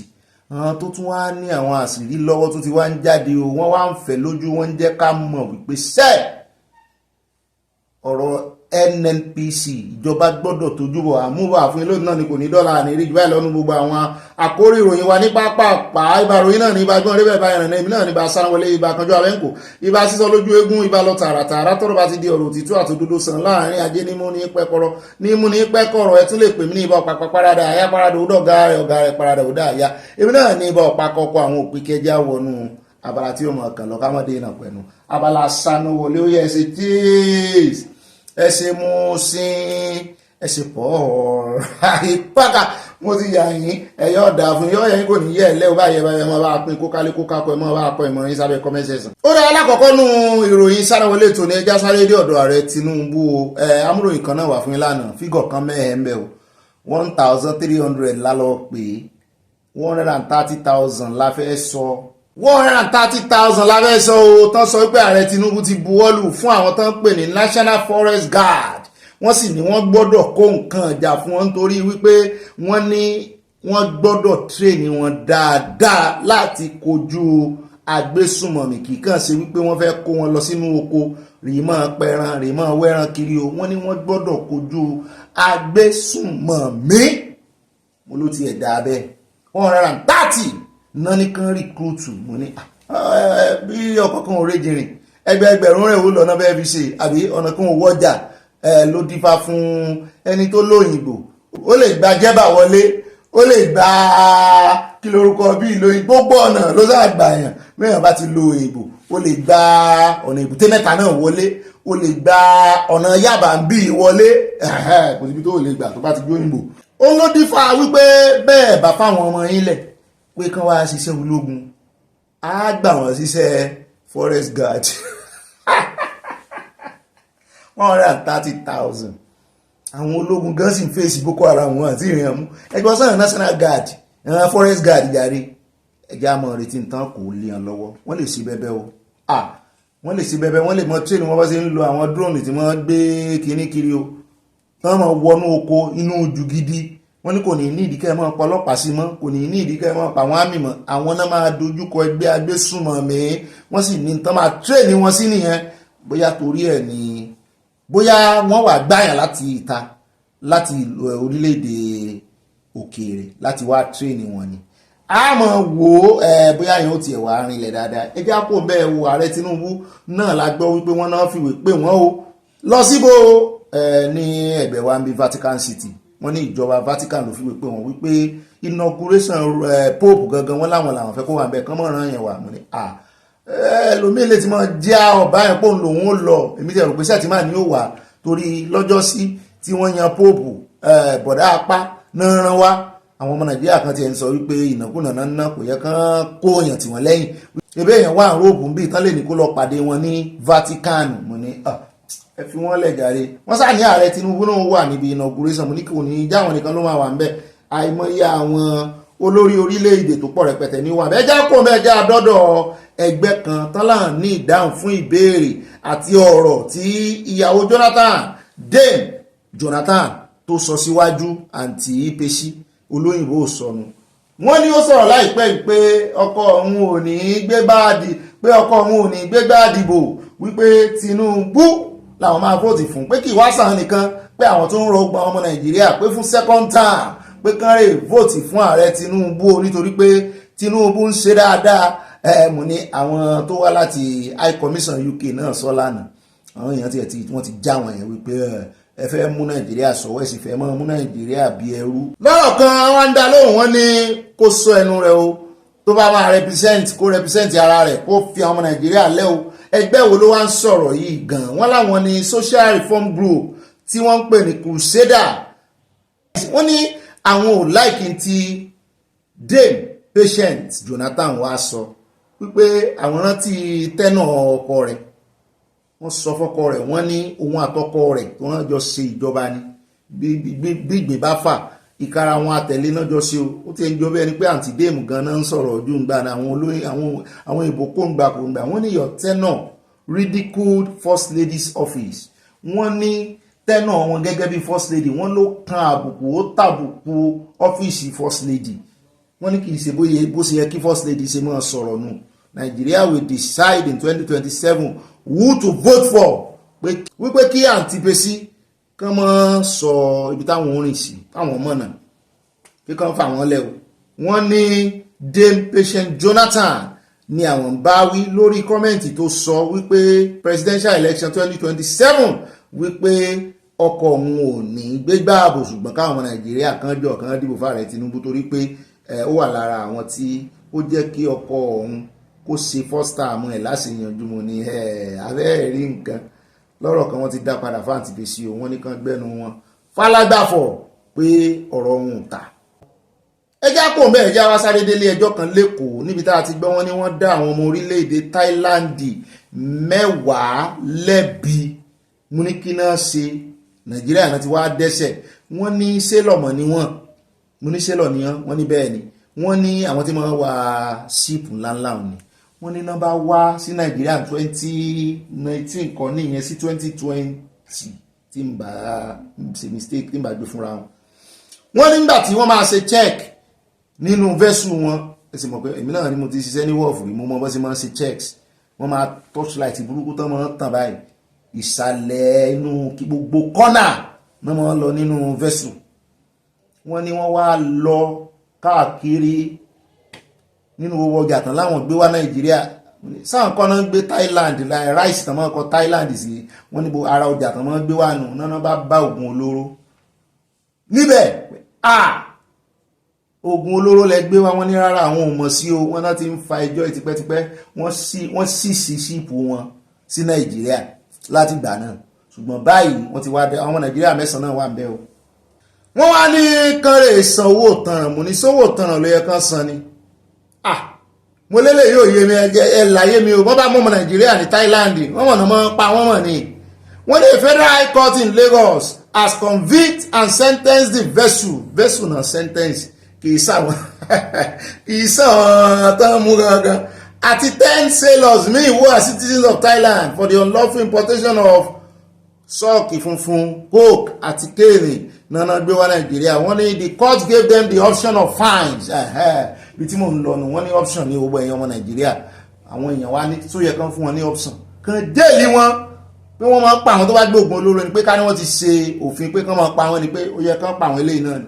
tó tún wá ní àwọn àṣírí lọ́wọ́ tó ti wá ń jáde o wọ́n wá ń fẹ́ lójú wọ́n ń jẹ́ ká mọ̀ wípé ọ̀rọ̀ NNPC ìjọba gbọ́dọ̀ tójú bọ̀ àmúbọ̀ àfún ilé náà ni kò ní dọ́là ní rí jù báyìí lọ́nu gbogbo àwọn àkórí ìròyìn wa ní pápá ibà ròyìn náà ní ibà gbọ́n rí bẹ́ẹ̀ bá ìrìnà ibi náà ní ibà sáwọlé ibà kanjú abẹ́ǹkò ibà sísọ lójú eégún ibà lọ tààràtààrà tọ́rọ̀ bá ti di ọ̀rọ̀ òtítọ́ àtòdodo sàn láàrin ajé nímú ní pẹ́kọ̀rọ̀ nímú ní pẹ́kọ̀rọ̀ ẹ tún lè pè mí ní ibà ọ̀pá parada àyà parada òdò ọ̀gá rẹ̀ parada òdò àyà èmi náà ní ibà ọ̀pá kọ́kọ́ àwọn òpin kẹjá wọnú abala tí ó mọ̀ kàn lọ kámọ́dé ìnà pẹ̀lú abala sanuwọlé ó yẹ ẹsẹ̀ tíìs ẹsẹ̀ mú sí ẹsẹ̀ pọ̀ ìpákà mo ti yà yín ẹ̀yọ́ ọ̀dà fún yọ́ yẹn kò ní yẹ ẹ̀lẹ́ ò bá yẹ báyẹ̀ mọ́ bá pín kókálé kókákọ́ ẹ̀ mọ́ bá kọ́ ìmọ̀ràn yín sábẹ́ comment section. ó dá alákọ̀ọ́kọ́ nù ìròyìn sárawọlé tó ní ẹjá sáré dé ọ̀dọ̀ ààrẹ Tinubu amúròyìn kan náà wà fún ìlànà fígọ̀ kan mẹ́ẹ̀ẹ́ mbẹ́ o 1,300 lálọ́ pé 130,000 la fẹ́ sọ 130,000 la fẹ́ sọ o tán sọ pé ààrẹ Tinubu ti buwọ́lù fún àwọn tán pè ní National Forest Guard wọ́n sì ní wọ́n gbọ́dọ̀ kó nǹkan ìjà fún wọn nítorí wípé wọ́n ní wọ́n gbọ́dọ̀ tírèènì wọn dáadáa láti kojú agbésùmọ̀mí kì í kàn ṣe wípé wọ́n fẹ́ kó wọn lọ sínú oko rìmọ́ pẹran rìmọ́ wẹ́ran kiri o wọ́n ní wọ́n gbọ́dọ̀ kojú agbésùmọ̀mí mo ló ti ẹ̀dá abẹ́ 130 náà ní kan rìkúrútù mo ní bí ọ̀kọ̀ọ̀kan ò réjìrìn ẹgbẹ̀rún rẹ̀ ó lọ́nà bẹ́ẹ̀ fi ṣe àbí ọ̀nà kan ò wọ́jà ló dífá fún ẹni tó lóyìnbó ó lè gba jẹ́bà wọlé ó lè gba kí lórúkọ bí ìlóyìn gbogbo ọ̀nà ló sáàgbà yàn mẹ́rin bá ti lo òyìnbó ó lè gba ọ̀nà èbúté mẹ́ta náà wọlé ó lè gba ọ̀nà yàbá ń bí wọlé kò síbi tó lè gbà tó bá ti gbé òyìnbó ó ló dífá wípé bẹ́ẹ̀ bá fáwọn ọmọ yín lẹ̀ pé kán wá ṣiṣẹ́ ológun á gbà wọ́n ṣiṣẹ́ forest guard 130,000 àwọn ológun gan sì ń fèsì Boko Haram wọn àti ìrìn àmú ẹgbẹ́ sọ́nà National Guard ẹ̀rọ forest guard jàre ẹjẹ́ àmọ́ retí nǹkan kò lè hàn lọ́wọ́ wọ́n lè ṣe bẹ́bẹ́ o wọ́n lè ṣe bẹ́bẹ́ wọ́n lè mọ tírénì wọ́n bá ṣe ń lo àwọn drone tí wọ́n gbé kíní kiri o tán mọ̀ wọnú oko inú ojú gidi wọ́n ní kò ní ìdíkẹ́ mọ́ ọlọ́pàá sí mọ́ kò ní ìdíkẹ́ mọ́ àwọn àmì mọ́ àwọn náà máa dojúkọ ẹgbẹ́ agbésùnmọ̀mí wọ́n sì ní tán máa tírénì wọn sí nìyẹn bóyá torí ẹ̀ ni bóyá wọ́n wà gbáyàn láti ìta láti orílẹ̀-èdè òkèèrè láti wá tírénì wọn ni a mọ̀ wò ó bóyá yẹn ó tiẹ̀ wá rinlẹ̀ dáadáa ẹjẹ́ àpò bẹ́ẹ̀ wo ààrẹ Tinubu náà la gbọ́ wípé wọ́n náà fìwé pé wọ́n o lọ síbò ní ẹ̀gbẹ́ wa ń bí Vatican City wọ́n ní ìjọba Vatican ló fìwé pé wọ́n wípé inauguration Pope gangan wọ́n làwọn fẹ́ kó wà bẹ́ẹ̀ kán mọ̀ ràn yẹn wà mọ́ ni ẹlòmíì lè ti mọ jẹ́ ọba yẹn pòun lòun ó lọ èmi ti rò pé sẹ́ẹ̀tì máa ní ó wà torí lọ́jọ́sí tí wọ́n yan Pope bọ̀dá apá náà rán wá àwọn ọmọ Nàìjíríà kan ti ẹ̀ ń sọ wípé ìnákúnà náà kò yẹ kán kó èèyàn tí wọ́n lẹ́yìn ebe èèyàn wà ń róòbù bíi tán lè ní kó lọ pàdé wọn ní Vatican mo ní ẹ fi wọ́n lẹ̀ jàre wọ́n sáà ní ààrẹ Tinubu náà wà níbi inauguration mo ní kò ní jáwọn nìkan ló máa wà ń bẹ̀ àìmọye àwọn olórí orílẹ̀-èdè tó pọ̀ rẹpẹtẹ ní wà bẹ́ẹ̀ já kó mẹ́jà dọ́dọ̀ ẹgbẹ́ kan tán láà ní ìdáhùn fún ìbéèrè àti ọ̀rọ̀ tí ìyàwó Jonathan Dame Jonathan tó sọ síwájú àǹtí Peshi olóyìnbó sọnù. Wọ́n ní ó sọ̀rọ̀ láìpẹ́ pé ọkọ òun ò ní gbégbá dìbò wípé Tinubu làwọn máa vóòtì fún, pé kí wá sàn nìkan, pé àwọn tó ń rọgbọn ọmọ Nàìjíríà pé fún second time pé kán rè vóòtì fún ààrẹ Tinubu nítorí pé Tinubu ń ṣe dáadáa. Mo ní àwọn tó wá láti High Commission UK náà sọ lánàá, àwọn èèyàn wọ́n ti já wọn yẹn wípé ẹ fẹ́ mú Nàìjíríà sọ̀wọ́ ẹ sì fẹ́ mú Nàìjíríà bí ẹrú. Lọ́rọ̀ kan wọ́n ń dá lóhùn, wọ́n ní kó sọ ẹnu rẹ̀ o, tó bá máa represent ara rẹ̀ kó fi àwọn ọmọ Nàìjíríà lẹ́ o. Ẹgbẹ́ wo ló wá ń sọ̀rọ̀ yìí gan? Wọ́n láwọn ní social reform group tí wọ́n ń pè ní Crusader. Wọ́n ní àwọn ò láìkí tí Dame Patient Jonathan wá sọ wípé àwọn rántí tẹ́nà ọkọ rẹ̀. Wọ́n sọ fọ́kọ rẹ̀, wọ́n ní òun àtọkọ rẹ̀ tó wọ́n jọ ṣe ìjọba ni gbígbé bá fà ìkara wọn àtẹ̀lé náà jọ ṣe o. Ó ti ń jọ bẹ́ẹ̀ ni pé àǹtí Dame gan-an ń sọ̀rọ̀ ojú ń gbà ní àwọn ìbò kóńgbà. Wọ́n ní your tenure ridiculed first lady's office. Wọ́n ní tenure wọn gẹ́gẹ́ bí first lady, wọ́n ló kan àbùkù, ó tàbùkù ọ́fíìsì first lady. Wọ́n ní kì í ṣe bó ṣe yẹ kí first lady ṣe máa sọ̀rọ̀ nù. Nigeria will decide in 2027 who to vote for. Wípé kí àǹtí Bẹ́sí kán mọ́ sọ ibi táwọn orin sí táwọn mọ̀nà kí kán fà wọ́n lẹ́wọ̀. Wọ́n ní Dame Patient Jonathan ni àwọn bá wí lórí kọ́mẹ́ǹtì tó sọ wípé presidential election 2027 wípé ọkọ̀ òun ò ní gbégbá ààbò ṣùgbọ́n káwọn ọmọ Nàìjíríà kan dìbò fáàrẹ Tinubu torí pé ó wà lára àwọn tí ó jẹ́ kí ọkọ̀ òun kó ṣe first term ẹ̀ láṣeyànjú. Mo ní abẹ́rẹ́ rí nǹkan. Lọ́rọ̀ kan wọ́n ti dá padà fáǹtì Bẹ́sí o, wọ́n ní kán gbẹ́nu wọn falágbàfọ̀ pé ọ̀rọ̀ òun ta. Ẹjá pò mẹ́rin já wá sáré délé ẹjọ́ kan lẹ́kọ̀ọ́ níbi tá a ti gbọ́ wọ́n ní wọ́n dá àwọn ọmọ orílẹ̀-èdè Thailand 10 lẹ́bi. Mo ní kí náà ṣe Nàìjíríà náà ti wá dẹ́sẹ̀. Wọ́n ní sélọ̀mọ̀ ni wọ́n. Mo ní sélọ̀ ni wọ́n ní bẹ́ẹ̀ ni. Wọ́n ní àwọn tí wọ́n wá síìpù ńláńlá ni wọ́n ní nọ́mbà wá sí Nàìjíríà 2019 kan níyẹn sí 2020 tí n bá ṣe mistake tí n bá gbé fúnra wọn. Wọ́n nígbà tí wọ́n máa ṣe check nínú vessel wọn, ẹ sì mọ̀ pé èmi náà ni mo ti ṣiṣẹ́ ní wọ́ọ̀fù rí, mo mọ bọ́ sí máa ń ṣe checks. Wọ́n máa torchlight burúkú tán máa ń tàn báyìí, ìsàlẹ̀ inú gbogbo kọ́nà náà máa ń lọ nínú vessel. Wọ́n ní wọ́n wá lọ káàkiri nínú owó ọjà tán láwọn gbé wá Nàìjíríà. Sáà kan náà gbé Thailand láì ráìsì tán máa kọ Thailand sí, wọ́n ní ara ọjà tán máa gbé wá nù náà bá oògùn olóró níbẹ̀. Oògùn olóró lẹ gbé wá, wọ́n ní rárá àwọn ò mọ̀ sí o. Wọ́n náà ti ń fa ẹjọ́ tipẹ́tipẹ́. Wọ́n sì sí ṣíìpù wọn sí Nàìjíríà láti gbà náà, ṣùgbọ́n báyìí wọ́n ti wá dé àwọn Nàìjíríà 9 náà wà ń bẹ̀ o. Wọ́n wá ní kán rè san owó ìtanràn. Mo ní sówó ìtanràn ló yẹ kán san ni. Mo lélẹ̀ yóò yé mi ẹ láyé mi o. Wọ́n bá mọ́mọ́ Nàìjíríà ní Thailand, wọ́n mọ̀ náà mọ́ pa wọ́n mọ̀ ní. Wọ́n ní Federal High Court in Lagos has convicted and sentenced the vessel na sentence kì í sàwọn tán mú gangan àti 10 sailors míì who are citizens of Thailand for the unlawful importation of sọ́ọ̀kì funfun, coke àti kéèrè náà gbé wá Nàìjíríà. Wọ́n ní the court gave them the option of fines. Bí tí mò ń lọ nù, wọ́n ní option ní owó ẹ̀yàn ọmọ Nàìjíríà. Àwọn èèyàn wá ní tó yẹ kán fún wọn ní option kan jẹ́ẹ̀lì wọn pé wọ́n máa ń pa àwọn tó bá gbé oògùn olóró ni pé ká ní wọ́n ti ṣe òfin pé kán máa pa wọn ni pé ó yẹ kán pa àwọn eléyìí náà ni.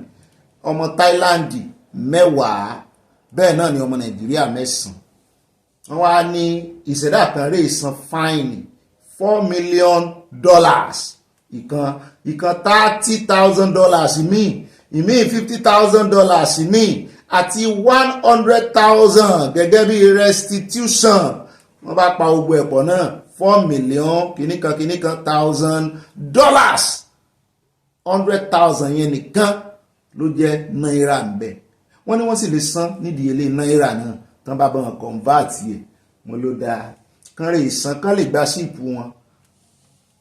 Ọmọ Thailand 10 bẹ́ẹ̀ náà ni ọmọ Nàìjíríà 9. Wọ́n wá ní ìṣẹ̀dá kan rè san fáìnì $4 million. ìkan $30,000 ìmí $50,000 ìmí àti $100,000 gẹ́gẹ́ bí restitution. Wọ́n bá pa gbogbo ẹ̀pọ̀ náà $4 million kìníkan $1,000. 100,000 yẹn nìkan ló jẹ́ náírà ń bẹ̀. Wọ́n ní wọ́n sì lè san nídìí ilé náírà náà tán bá wọn convert yẹ. Wọ́n ló dáa kán rè san kán lè gba síìpù wọn.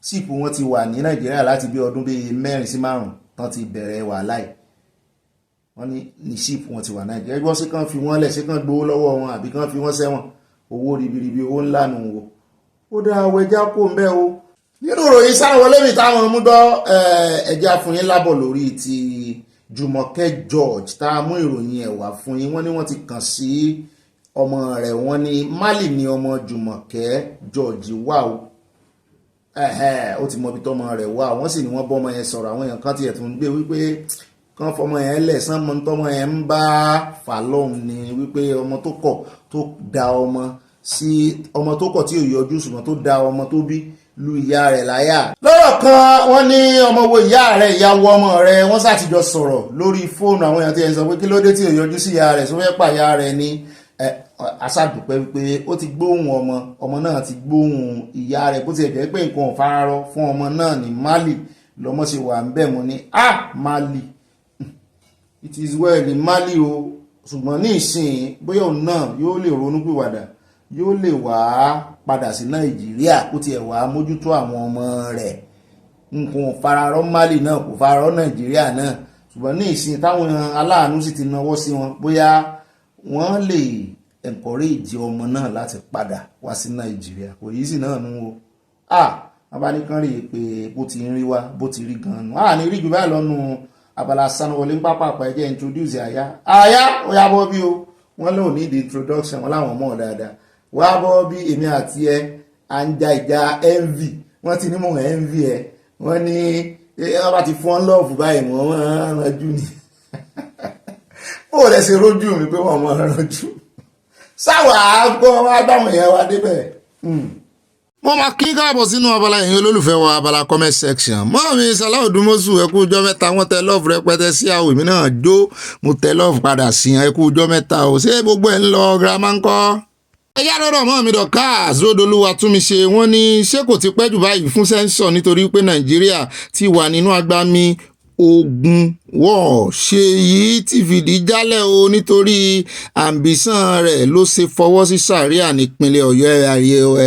Síìpù wọn ti wà ní Nàìjíríà láti bí ọdún bíi 4 sí 5 tán ti bẹ̀rẹ̀ wàhálà yìí. Wọ́n ní síìpù wọn ti wà Nàìjíríà. Ẹgbọ́n sí kán fi wọ́n lẹ̀, sí kán gbowó lọ́wọ́ wọn àbí kán fi wọ́n sẹ́wọ̀n. Owó ribiribi, owó ńlá nù wo. Ó dá àwọn ẹja kó ń bẹ́ o. Nínú ìròyìn sáwọn lẹ́mì táwọn mú gbọ́ ẹja fún yín lábọ̀ lórí ti Jùmọ̀kẹ́ George tá a mú ìròyìn ẹ̀ wá fún yín wọ́n ní wọ́n ti kàn sí ọmọ rẹ̀ wọ́n ní Mali ni ọmọ Jùmọ̀kẹ́ George wà ó ti mọ ibi tọ́mọ rẹ̀ wà wọ́n sì ní wọ́n bọ́mọ yẹn sọ̀rọ̀ àwọn èèyàn kan tiẹ̀ tún gbé wípé kán fọmọ yẹn lẹ̀ sánmọ tọ́mọ yẹn ń bá fà lọ́hùn ni wípé ọmọ tó kọ̀ tó da ọmọ sí ọmọ tó kọ̀ tí ò yọjú ṣùgbọ́n tó da ọmọ tó bí lu ìyá rẹ̀ láyà. lọ́rọ̀ kan wọ́n ní ọmọ wo ìyá rẹ̀ ìyàwó ọmọ rẹ̀ wọ́n ṣàtijọ́ sọ̀rọ̀ lórí fóònù àwọn èèyàn tí ẹ̀ ń sọ pé kí ló dé tí ò yọjú sí ìyá rẹ̀ sọ fẹ́ pa ìyá rẹ̀ ní aṣáàdùpẹ́ wípé ó ti gbóhùn ọmọ náà ti gbóhùn ìyá rẹ̀ bó ti ẹ̀ jẹ́ pé nǹkan ò fararọ fún ọmọ náà ní Mali lọ́mọ ṣe wà ń bẹ̀ mọ́ ní Mali it is well ní Mali o ṣùgbọ́n ní ìsìn bóyá òun náà yóò lè ronú pìwàdà yóò lè wá padà sí Nàìjíríà kó tiẹ̀ wá mójútó àwọn ọmọ rẹ̀ nǹkan ò fararọ Mali náà kò fararọ Nàìjíríà náà ṣùgbọ́n ní ìsìn táwọn aláàánú sì ti nawọ́ sí wọn bóyá wọ́n lè encourage ọmọ náà láti padà wá sí Nàìjíríà kò yí sí náà nú o abánikan rí i pé bó ti ń rí wá bó ti rí gan-an ní rí jù báyìí lọ́nu abala sanuwọlé ń pápá ẹ̀jẹ̀ introduce àyá ó yá bọ́ bí o wọ́n lóò ní the introduction wọn láwọn mọ̀ dáadáa wá bọ́ bí èmi àti ẹ à ń ja ìjà envy wọ́n ti ní mọ̀ envy ẹ wọ́n ní wọ́n bá ti fọ́n lọ́ọ̀fù báyìí wọ́n ránjú ni ó lè ṣe rójú mi pé wọ́n mọ̀ ránjú sáwà gbọ́ wá gbáwọn èèyàn wa débẹ̀. mo máa kí káàbọ̀ sínú abala ẹ̀yin olólùfẹ́ wa abala comment section mọ́ mi Sàláù Dúmọ́sù ẹ kú ọjọ́ mẹ́ta wọ́n tẹ lọ́ọ̀fù rẹpẹtẹ sí àwọn èmi náà jó mo tẹ lọ́ọ̀fù padà sí ẹ kú ọjọ́ mẹ́ta o ṣé gbogbo ẹ̀ ń lọ girama ń kọ́. ẹjẹ́ àdọ́dọ̀ mọ́ mi Dorcas Rodolúwa Túnmiṣe wọ́n ní ṣé kò ti pẹ́ jù báyìí fún sẹ́ńsọ̀ nítorí pé Nàìjíríà ti wà nínú agbami ogun wọ́ọ̀ ṣe yìí ti fìdí jálẹ̀ o nítorí àǹbísàn rẹ̀ ló ṣe fọwọ́ sí sàríà nípínlẹ̀ Ọ̀yọ́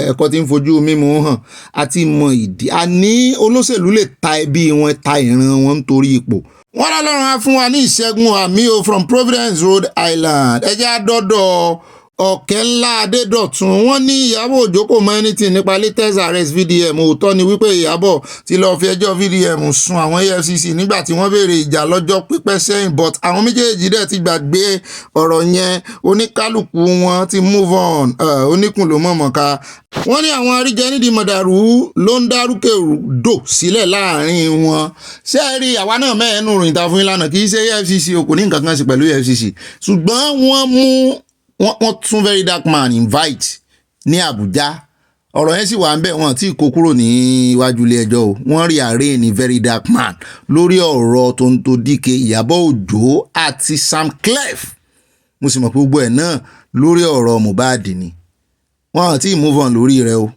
ẹ̀kọ́ tí ń fojú mímu hàn àti mọ ìdí àní olóṣèlú lè ta ẹbí wọn ta ìran wọn nítorí ipò. wọ́n lọ́lọ́run á fún wa ní ìṣẹ́gun àmì o from Providence Rhode Island ẹjẹ́ àdọ́dọ̀ ọ̀kẹ́ ńlá Adédọ̀tun wọ́n ní Ìyábọ̀ Òjó kò mọ anything nípa latest arrest VDM òótọ́ ni wípé Ìyábọ̀ ti lọ́ọ́ fi ẹjọ́ VDM sùn àwọn EFCC nígbà tí wọ́n béèrè ìjà lọ́jọ́ pípẹ́ sẹ́yìn but àwọn méjèèjì dẹ̀ ti gbàgbé ọ̀rọ̀ yẹn oníkálukú wọn ti move on oníkùn ló mọ̀mọ́ ká wọ́n ní àwọn aríjẹ nídìí mọ̀dàrú ló ń dárúkè dò sílẹ̀ láàrin wọn ṣé ẹ rí àwa náà mẹ́ẹ̀ẹ́nù ròyìn ta fún ìlànà kì í ṣe EFCC o kò ní nǹkan kan sí pẹ̀lú EFCC ṣùgbọ́n wọ́n tún very dark man invite ní Àbújá ọ̀rọ̀ yẹn sì wà ń bẹ̀ wọ́n tí kó kúrò ní iwájú ilé ẹjọ́ o wọ́n rí àárẹ̀ ní very dark man lórí ọ̀rọ̀ Tonto Dike Ìyábọ̀ Òjó àti Sam Clef mo sì mọ̀ pé gbogbo ẹ̀ náà lórí ọ̀rọ̀ Mohbad ni wọ́n àti move on lórí rẹ̀ o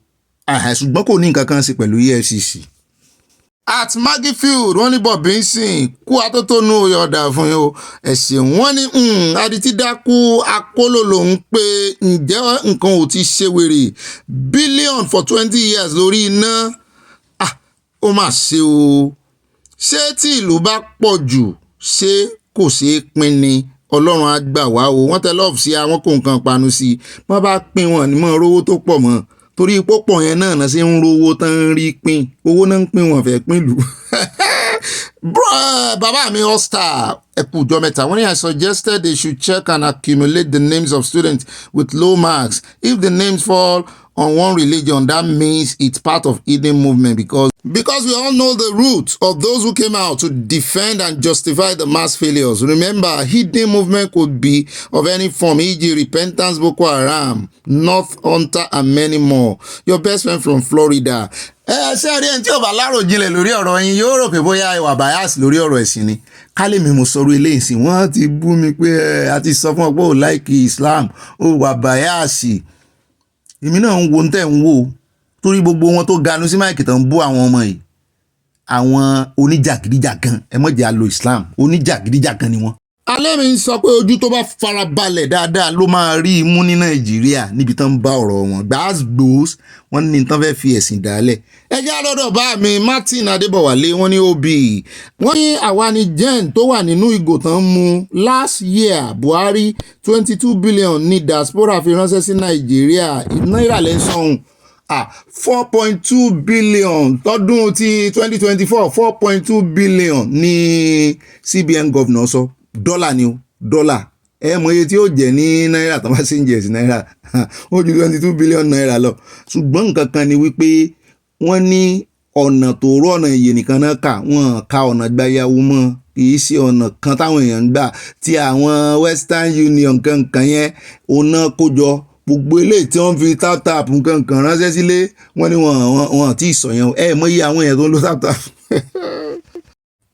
ṣùgbọ́n kò ní nǹkan kan sí pẹ̀lú EFCC. At Magifield wọ́n ní Bobby ń sìn kú atótónu oyè ọ̀dà fún yín o ẹ̀sìn wọ́n ní adití dákú akóló lòún pé ǹjẹ́ nǹkan ò ti ṣe wèrè billion for 20 years lórí iná ó mà ṣe o ṣé tí ìlú bá pọ̀ jù ṣé kò ṣeé pín ni Ọlọ́run á gbà wá o wọ́n tẹ lọ́ọ̀fù sí àwọn kò nǹkan panu sí i wọ́n bá pín wọn ní mọ́ rówó tó pọ̀ mọ́ torí pọ́pọ̀ yẹn náà ṣe ń rówó tán ń rí pín owó náà ń pín wọn fẹ́ pín lù. Bàbá mi All-Star ẹ kú ọjọ́ mẹ́ta wọ́n ní I suggested they should check and accumulate the names of students with low marks if the names fall on one religion that means it's part of hidden movement because we all know the roots of those who came out to defend and justify the mass failures. Remember, hidden movement could be of any form, e.g. repentance, Boko Haram, North Hunter and many more. Your best friend from Florida. Ṣé rí ẹni tí ò bá láròjinlẹ̀ lórí ọ̀rọ̀ yín yóò rò pé bóyá ìwà bias lórí ọ̀rọ̀ ẹ̀sìn ni kálí mi mo sọ̀rọ̀ eléyìí sí wọ́n ti bú mi pé a ti sọ fún ọ pé ò láìkì Islam ó wà bias èmi náà ń wo ń tẹ̀ ń wò torí gbogbo wọn tó ganu sí máìkì tó ń bú àwọn ọmọ yìí àwọn oníjàgídíjàgan ẹ mọ̀ jẹ́ àlò Islam oníjàgídíjàgan ni wọ́n. alẹ́ mi ń sọ pé ojú tó bá farabalẹ̀ dáadáa ló máa rí imú ní Nàìjíríà níbi tán ń bá ọ̀rọ̀ wọn gbàgbós wọn ní tán fẹ́ẹ́ fi ẹ̀sìn dálẹ̀. ẹjẹ́ àdọ́dọ̀ bá mi Martin Adébọ̀wálé wọ́n ní OB wọ́n ní àwa ni gen tó wà nínú ìgò tán mú last year Buhari 22 billion ní diaspora fi ránṣẹ́ sí Nàìjíríà náírà lẹ́sàn-án 4.2 billion tọdún ti 2024 4.2 billion ní CBN governor sọ dọ́là ni o dọ́là ẹ mọ iye tí ó jẹ ní náírà tó bá ṣe ń jẹ sí náírà ó ju 22 billion náírà lọ ṣùgbọ́n nǹkan kan ni wípé wọ́n ní ọ̀nà tó rọ̀ ọ̀nà iye nìkan náà kà wọ́n ka ọ̀nà gbayàwó mọ́ kì í ṣe ọ̀nà kan táwọn èèyàn ń gbà tí àwọn Western Union kankan yẹn ọ̀nà kójọ gbogbo eléyìí tí wọ́n fi tap nǹkan ránṣẹ́ sílé wọ́n ní wọ́n àti ìsọ̀yàn mọ iye àwọn èèyàn tó ń lo tap.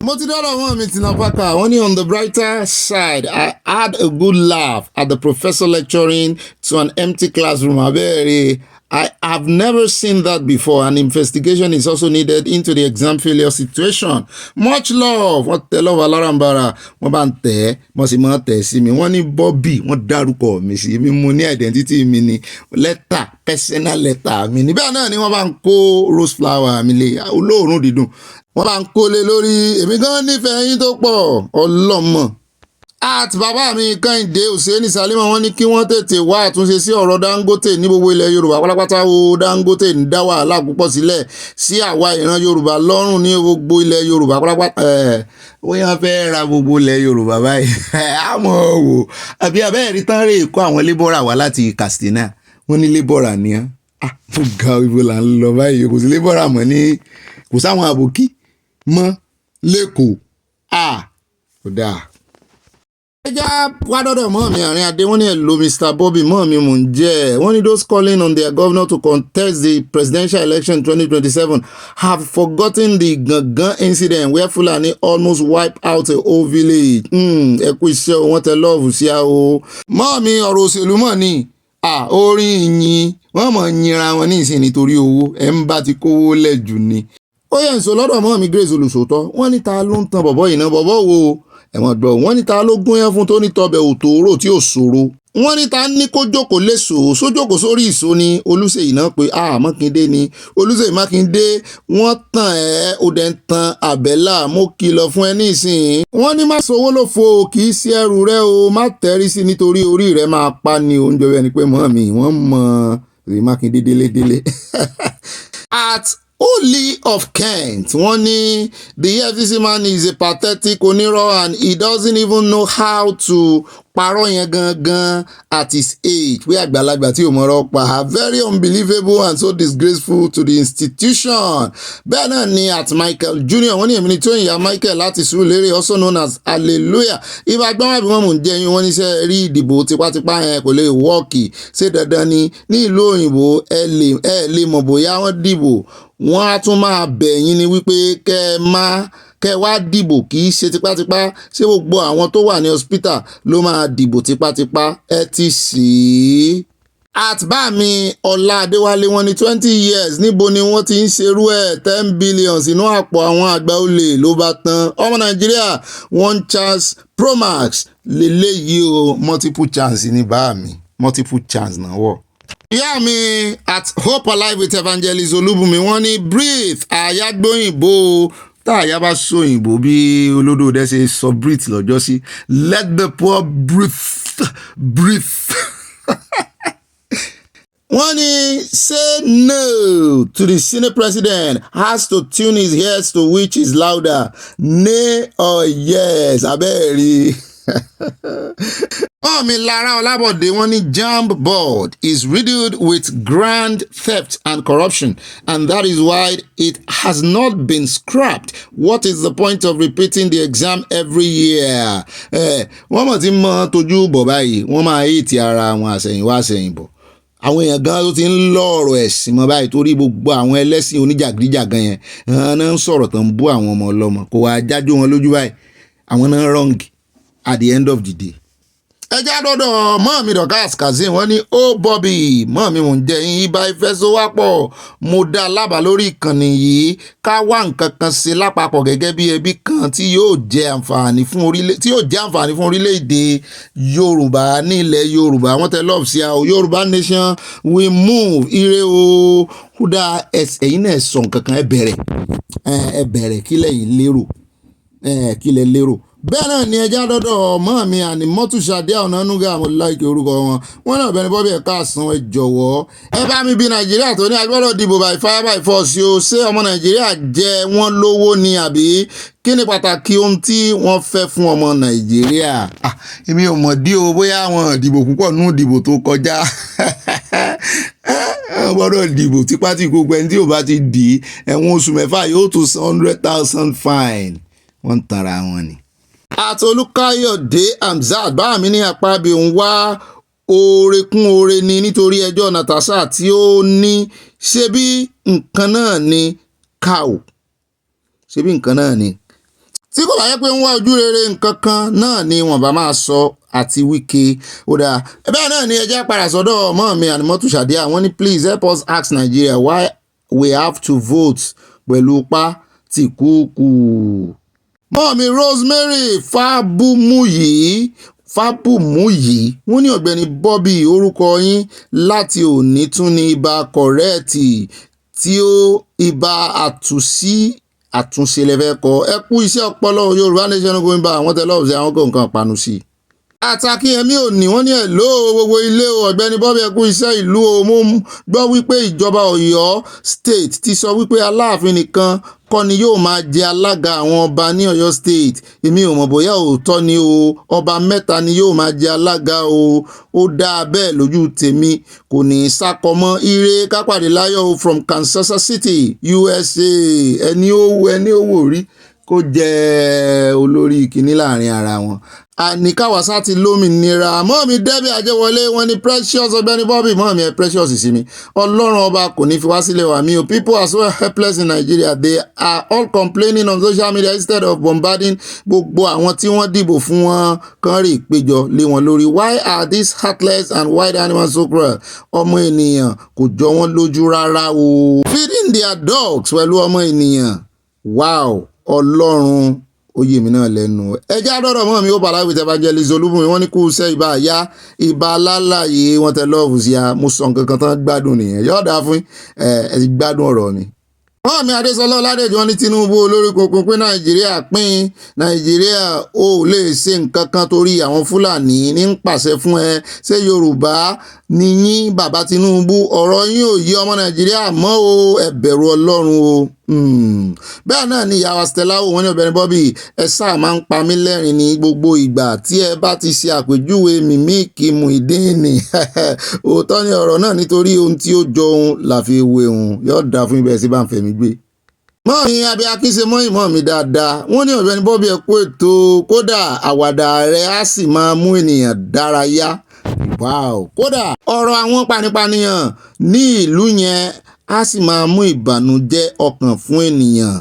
Mo ti dọ́rọ̀ wọn mi ti napaka wọ́n ní on the brighter side I had a good laugh at the professor lecturing to an empty classroom abẹ́rẹ́. I have never seen that before. An investigation is also needed into the exam failure situation. Much love. Wọ́n tẹ lọ́wọ́ alárànbarà. Wọ́n bá ń tẹ̀ ẹ́. Wọ́n sì máa tẹ̀ sí mi. Wọ́n ní Bobby. Wọ́n dárúkọ mi sí. Mi mo ní identity mi ni. Lẹ́tà personal letter mi ni. Bẹ́ẹ̀ náà ni wọ́n bá ń kó rose flower mi lé. Olóòórùn dídùn. Wọ́n bá ń kó lé lórí. Èmi gan nífẹ̀ẹ́ yín tó pọ̀. Ọlọ́mọ. At bàbá mi Kẹ́hìndé Hùsẹ́ni Sálímà wọ́n ní kí wọ́n tètè wá àtúnṣe sí ọ̀rọ̀ Dangote ní gbogbo ilẹ̀ Yorùbá pátápátá o Dangote ń dá wàhálà púpọ̀ sílẹ̀ sí àwa ìran Yorùbá lọ́rùn ní gbogbo ilẹ̀ Yorùbá pátápátá wọ́n yàn fẹ́ ra gbogbo ilẹ̀ Yorùbá báyìí àmọ́ wò àbí abẹ́rẹ́ tán rè kó àwọn lébọ́rà wá láti Katsina wọ́n ní lébọ́rà ní á fún ga ibo là ń lọ báyìí kò sí lébọ́rà mọ́ ní kò sáwọn àbòkí mọ́ lẹ́kọ̀ọ́ kò dáa. Ẹja wádọ́dọ̀ mọ́ mi àárín adé wọ́n ní ẹ̀lò Mr. Bobby mọ́ mi mò ń jẹ́ wọ́n ní those calling on their governor to contest the presidential election 2027 have forgotten the gangan incident where Fulani almost wiped out a whole village. Ẹ kú iṣẹ́ o wọ́n tẹ lọ́ọ̀fù sí a o. Mọ́ mi ọ̀rọ̀ òṣèlú mọ̀ ni orin yìn wọ́n mọ̀ yinra wọn ní ìsìn nítorí owó ẹ̀ ń bá ti kówó lẹ́jù ni. Ó yẹ ǹsọ lọ́dọ̀ mọ́ mi Grace Olùsòótọ́ wọ́n ní ta ló ń tan bọ̀bọ́ yìí náà bọ̀bọ́ wo ẹ̀wọ̀n gbọ́ wọ́n ní ta ló gún yẹn fún tó ní tọbẹ̀ òtòrò tí ò ṣòro wọ́n ní ta ní kó jókòó léṣò sójókòó sórí ìṣó ni Olúṣèyí náà pé Mákindé ni Olúṣèyí Mákindé wọ́n tàn ẹ́ ó dẹ̀ ń tan àbẹ́là mo kìlọ̀ fún ẹ nísìnyí wọ́n ní má sowó ló fo kì í ṣe ẹrù rẹ o má tẹrí sí nítorí orí rẹ máa pa ni oúnjẹ rẹ ni pé mọ́ mi wọ́n mọ̀ rí Mákindé délédélé. At Oli of Kent wọ́n ní the EFCC man is a pathetic onírọ́ and he doesn't even know how to parọ́ yẹn gangan at his age pé àgbàlagbà tí ò mọ̀rọ̀ pa very unbelievable and so disgraceful to the institution. Bẹ́ẹ̀ náà ni at Michael Junior wọ́n ní èmi ni tó ìyá Michael láti Surulere also known as Hallelujah ibà gbọ́n wà bí wọ́n mú un jẹyìn wọ́n níṣẹ́ rí ìdìbò tipátipá yẹn kò lè wọ́ọ̀kì ṣé dandan ni ní ìlú òyìnbó ẹ lè mọ̀ bóyá wọ́n dìbò wọ́n á tún máa bẹ̀yìn ni wípé kẹ́ wá dìbò kì í ṣe tipátipá ṣé gbogbo àwọn tó wà ní hospital ló máa dìbò tipátipá ẹ ti sì í. Àtbá mi Ọlá Adéwálé wọ́n ní 20 years níbo ni wọ́n ti ń ṣerú ẹ̀ 10 billion sínú àpò àwọn àgbà olè ló bá tán ọmọ Nàìjíríà one chance Pro Max lélẹ́yìí o multiple chance ní bá mi multiple chance náà wọ̀. Ìyá mi at Hope Alive with Evangelist Olúbùnmi wọ́n ní breathe àyágbóyìnbó tá àyà bá sóyìnbó bí olódò dẹ́ ṣe sọ breathe lọ́jọ́ sí let the poor breathe. Wọ́n ní say no to the Senate president has to tune his ears to which is louder nay or yes abẹ́ẹ̀rí. Mi Lara Olabode wọ́n ní JAMB board is riddled with grand theft and corruption and that is why it has not been scrapped. What is the point of repeating the exam every year? Wọ́n mọ̀ tí mọ́ tójú bọ̀ báyìí wọ́n máa yí ti ara wọn àṣẹ̀yìnwá àṣẹ̀yìnbọ̀. Àwọn èèyàn gan ló ti ń lọ́ọ̀rọ̀ ẹ̀sìn mọ́ báyìí torí gbogbo àwọn ẹlẹ́sìn oníjàgídíjàgan yẹn náà ń sọ̀rọ̀ tán bú àwọn ọmọ ọlọ́mọ kò wá jájú wọn lójú báyìí àwọn náà wrong at the end of the day. Ẹjá dọ́dọ̀ mọ́ mi Dorcas Kazeem wọ́n ní Bobby mọ́ mi mò ń jẹ́ yín ibà ìfẹsowápọ̀ mo dá lábàá lórí ìkànnì yìí ká wá nǹkan kan ṣe lápapọ̀ gẹ́gẹ́ bí ẹbí kan tí yóò jẹ́ àǹfààní fún orílẹ̀-èdè Yorùbá ní ilẹ̀ Yorùbá wọ́n tẹ love sí àwọn Yorùbá nation we move ire o kúdà ẹ̀yin náà sọ nǹkan kan ẹ bẹ̀rẹ̀ kí lẹ́yìn lérò kí lẹ lérò bẹ́ẹ̀ náà ni ẹja dọ́dọ̀ ọmọ mi àní mọ́túnṣadé ọ̀nànúgà mo láìkè orúkọ wọn náà Ọ̀gbẹ́ni Bobby ẹ̀ka àsán ẹ jọ̀wọ́ ẹ bá mi bí Nàìjíríà tó ní agbọ́dọ̀ dìbò by fire by force o ṣé ọmọ Nàìjíríà jẹ wọ́n lówó ni àbí kí ni pàtàkì ohun tí wọ́n fẹ́ fún ọmọ Nàìjíríà èmi ò mọ̀ dí o bóyá àwọn ìdìbò púpọ̀ nú ìdìbò tó kọjá gbọ́dọ̀ dìbò tipátì gbogbo ẹni tí ò bá ti dì í ẹ̀wọ̀n oṣù mẹ́fà yóò tún san 100,000 fine wọ́n ń tanra wọn ni. Àtolúkáyọ̀dé Hamzat bá mi ní apá bí òun wá oore kún oore ni nítorí ẹjọ́ Natasha tí ó ní ṣe bí nǹkan náà ni cow ṣe bí nǹkan náà ni tí kò bá yẹ pé ń wá ojú rere nǹkan kan náà ni wọ́n bá máa sọ àti Wike ó dáa bẹ́ẹ̀ náà ni ẹjẹ́ padà sọ́dọ̀ ọmọ mi ànímọ́túnṣàdé àwọn ní please help us ask Nigeria why we have to vote pẹ̀lú pa tìkúùkù. Mọ́mí Rosemary Fábùmúyì wọ́n ní Ọ̀gbẹ́ni Bobby orúkọ yín láti òní tún ní ibà kọ̀rẹ́ẹ̀tì tí ó ibà àtúnṣe lẹ́fẹ́ kọ ẹ kú iṣẹ́ ọpọlọ Yorùbá Nation going back àwọn tẹ́lọ̀ ọ̀sẹ̀ àwọn kò nǹkan panu sí i. Àtàkìyẹmí òní wọ́n ní ẹ̀ ló gbogbo ilé o Ọ̀gbẹ́ni Bobby ẹ kú iṣẹ́ ìlú o mo gbọ́ wípé ìjọba Ọ̀yọ́ state ti sọ wípé Aláàfin nìkan kọ́ ni yóò máa jẹ alága àwọn ọba ní Ọ̀yọ́ state èmi ò mọ̀ bóyá òótọ́ ni o ọba mẹ́ta ni yóò máa jẹ alága o ó dáa bẹ́ẹ̀ lójú tèmi kò ní í sákọmọ́ ire kápàdé láyọ̀ o from Kansas City USA ẹni ó wò rí kó jẹ́ olórí kìíní láàrin ara wọn. Àní Káwásá ti lómìnira mọ́mí Debbie Ajẹ́wọlé wọn ni precious Ọ̀gbẹ́ni Bobby mọ́mí ẹ precious sí mi Ọlọ́run ọba kò ní fi wá sílẹ̀ wá mi o people are so helpless in Nigeria they are all complaining on social media instead of bombarding gbogbo àwọn tí wọ́n dìbò fún wọn kan rí ìpéjọ lé wọn lórí why are these heartless and wild animals so cruel ọmọ ènìyàn kò jọ wọ́n lójú rárá o feeding their dogs pẹ̀lú ọmọ ènìyàn wow Ọlọ́run oyè mi náà lẹ́nu ẹjẹ́ àdọ́rọ̀ mọ́ mi ó bàlá with evangelist Olúbùnmi wọ́n ní kú iṣẹ́ ìbá àyá ìbá alálàyé wọ́n tẹ lọ́ọ̀fù sí a mo sọ nǹkan kan tán gbádùn nìyẹn yọ̀ọ̀dà fún ẹ ti gbádùn ọ̀rọ̀ mi. wọ́n mi Adésọlá Ọládèjì wọ́n ní Tinubu olórí kunkun pé Nàìjíríà ò lè ṣe nǹkan kan torí àwọn Fúlàní ní ń pàṣẹ fún ẹ ṣé Yorùbá ni yín bàbá Tinubu ọ̀rọ̀ yín ò yí ọmọ Nàìjíríà mọ́ o ẹ bẹ̀rù Ọlọ́run o. Bẹ́ẹ̀ náà ni ìyàwó Stella wọ́n ní Ọ̀gbẹ́ni Bobby ẹ sáà máa ń pa mí lẹ́rìn ní gbogbo ìgbà tí ẹ bá ti ṣe àpèjúwe Mímíkì Muyideen òótọ́ ni ọ̀rọ̀ náà nítorí ohun tí ó jọ ohun làfi ewé ohun yóò dáa fún ibẹ̀ sí bá ń fẹ̀mí gbé. mọ́mí abiyakí ṣe mọ́ ìmọ̀ mi dáadáa wọ́n ní Ọ̀gbẹ́ni Bobby ẹ kú ètò kódà àwàdà rẹ̀ á sì máa mú ènìyàn dárayá kódà ọ̀rọ̀ àwọn panipaniyan ní ìlú yẹn á sì máa mú ìbànújẹ́ ọkàn fún ènìyàn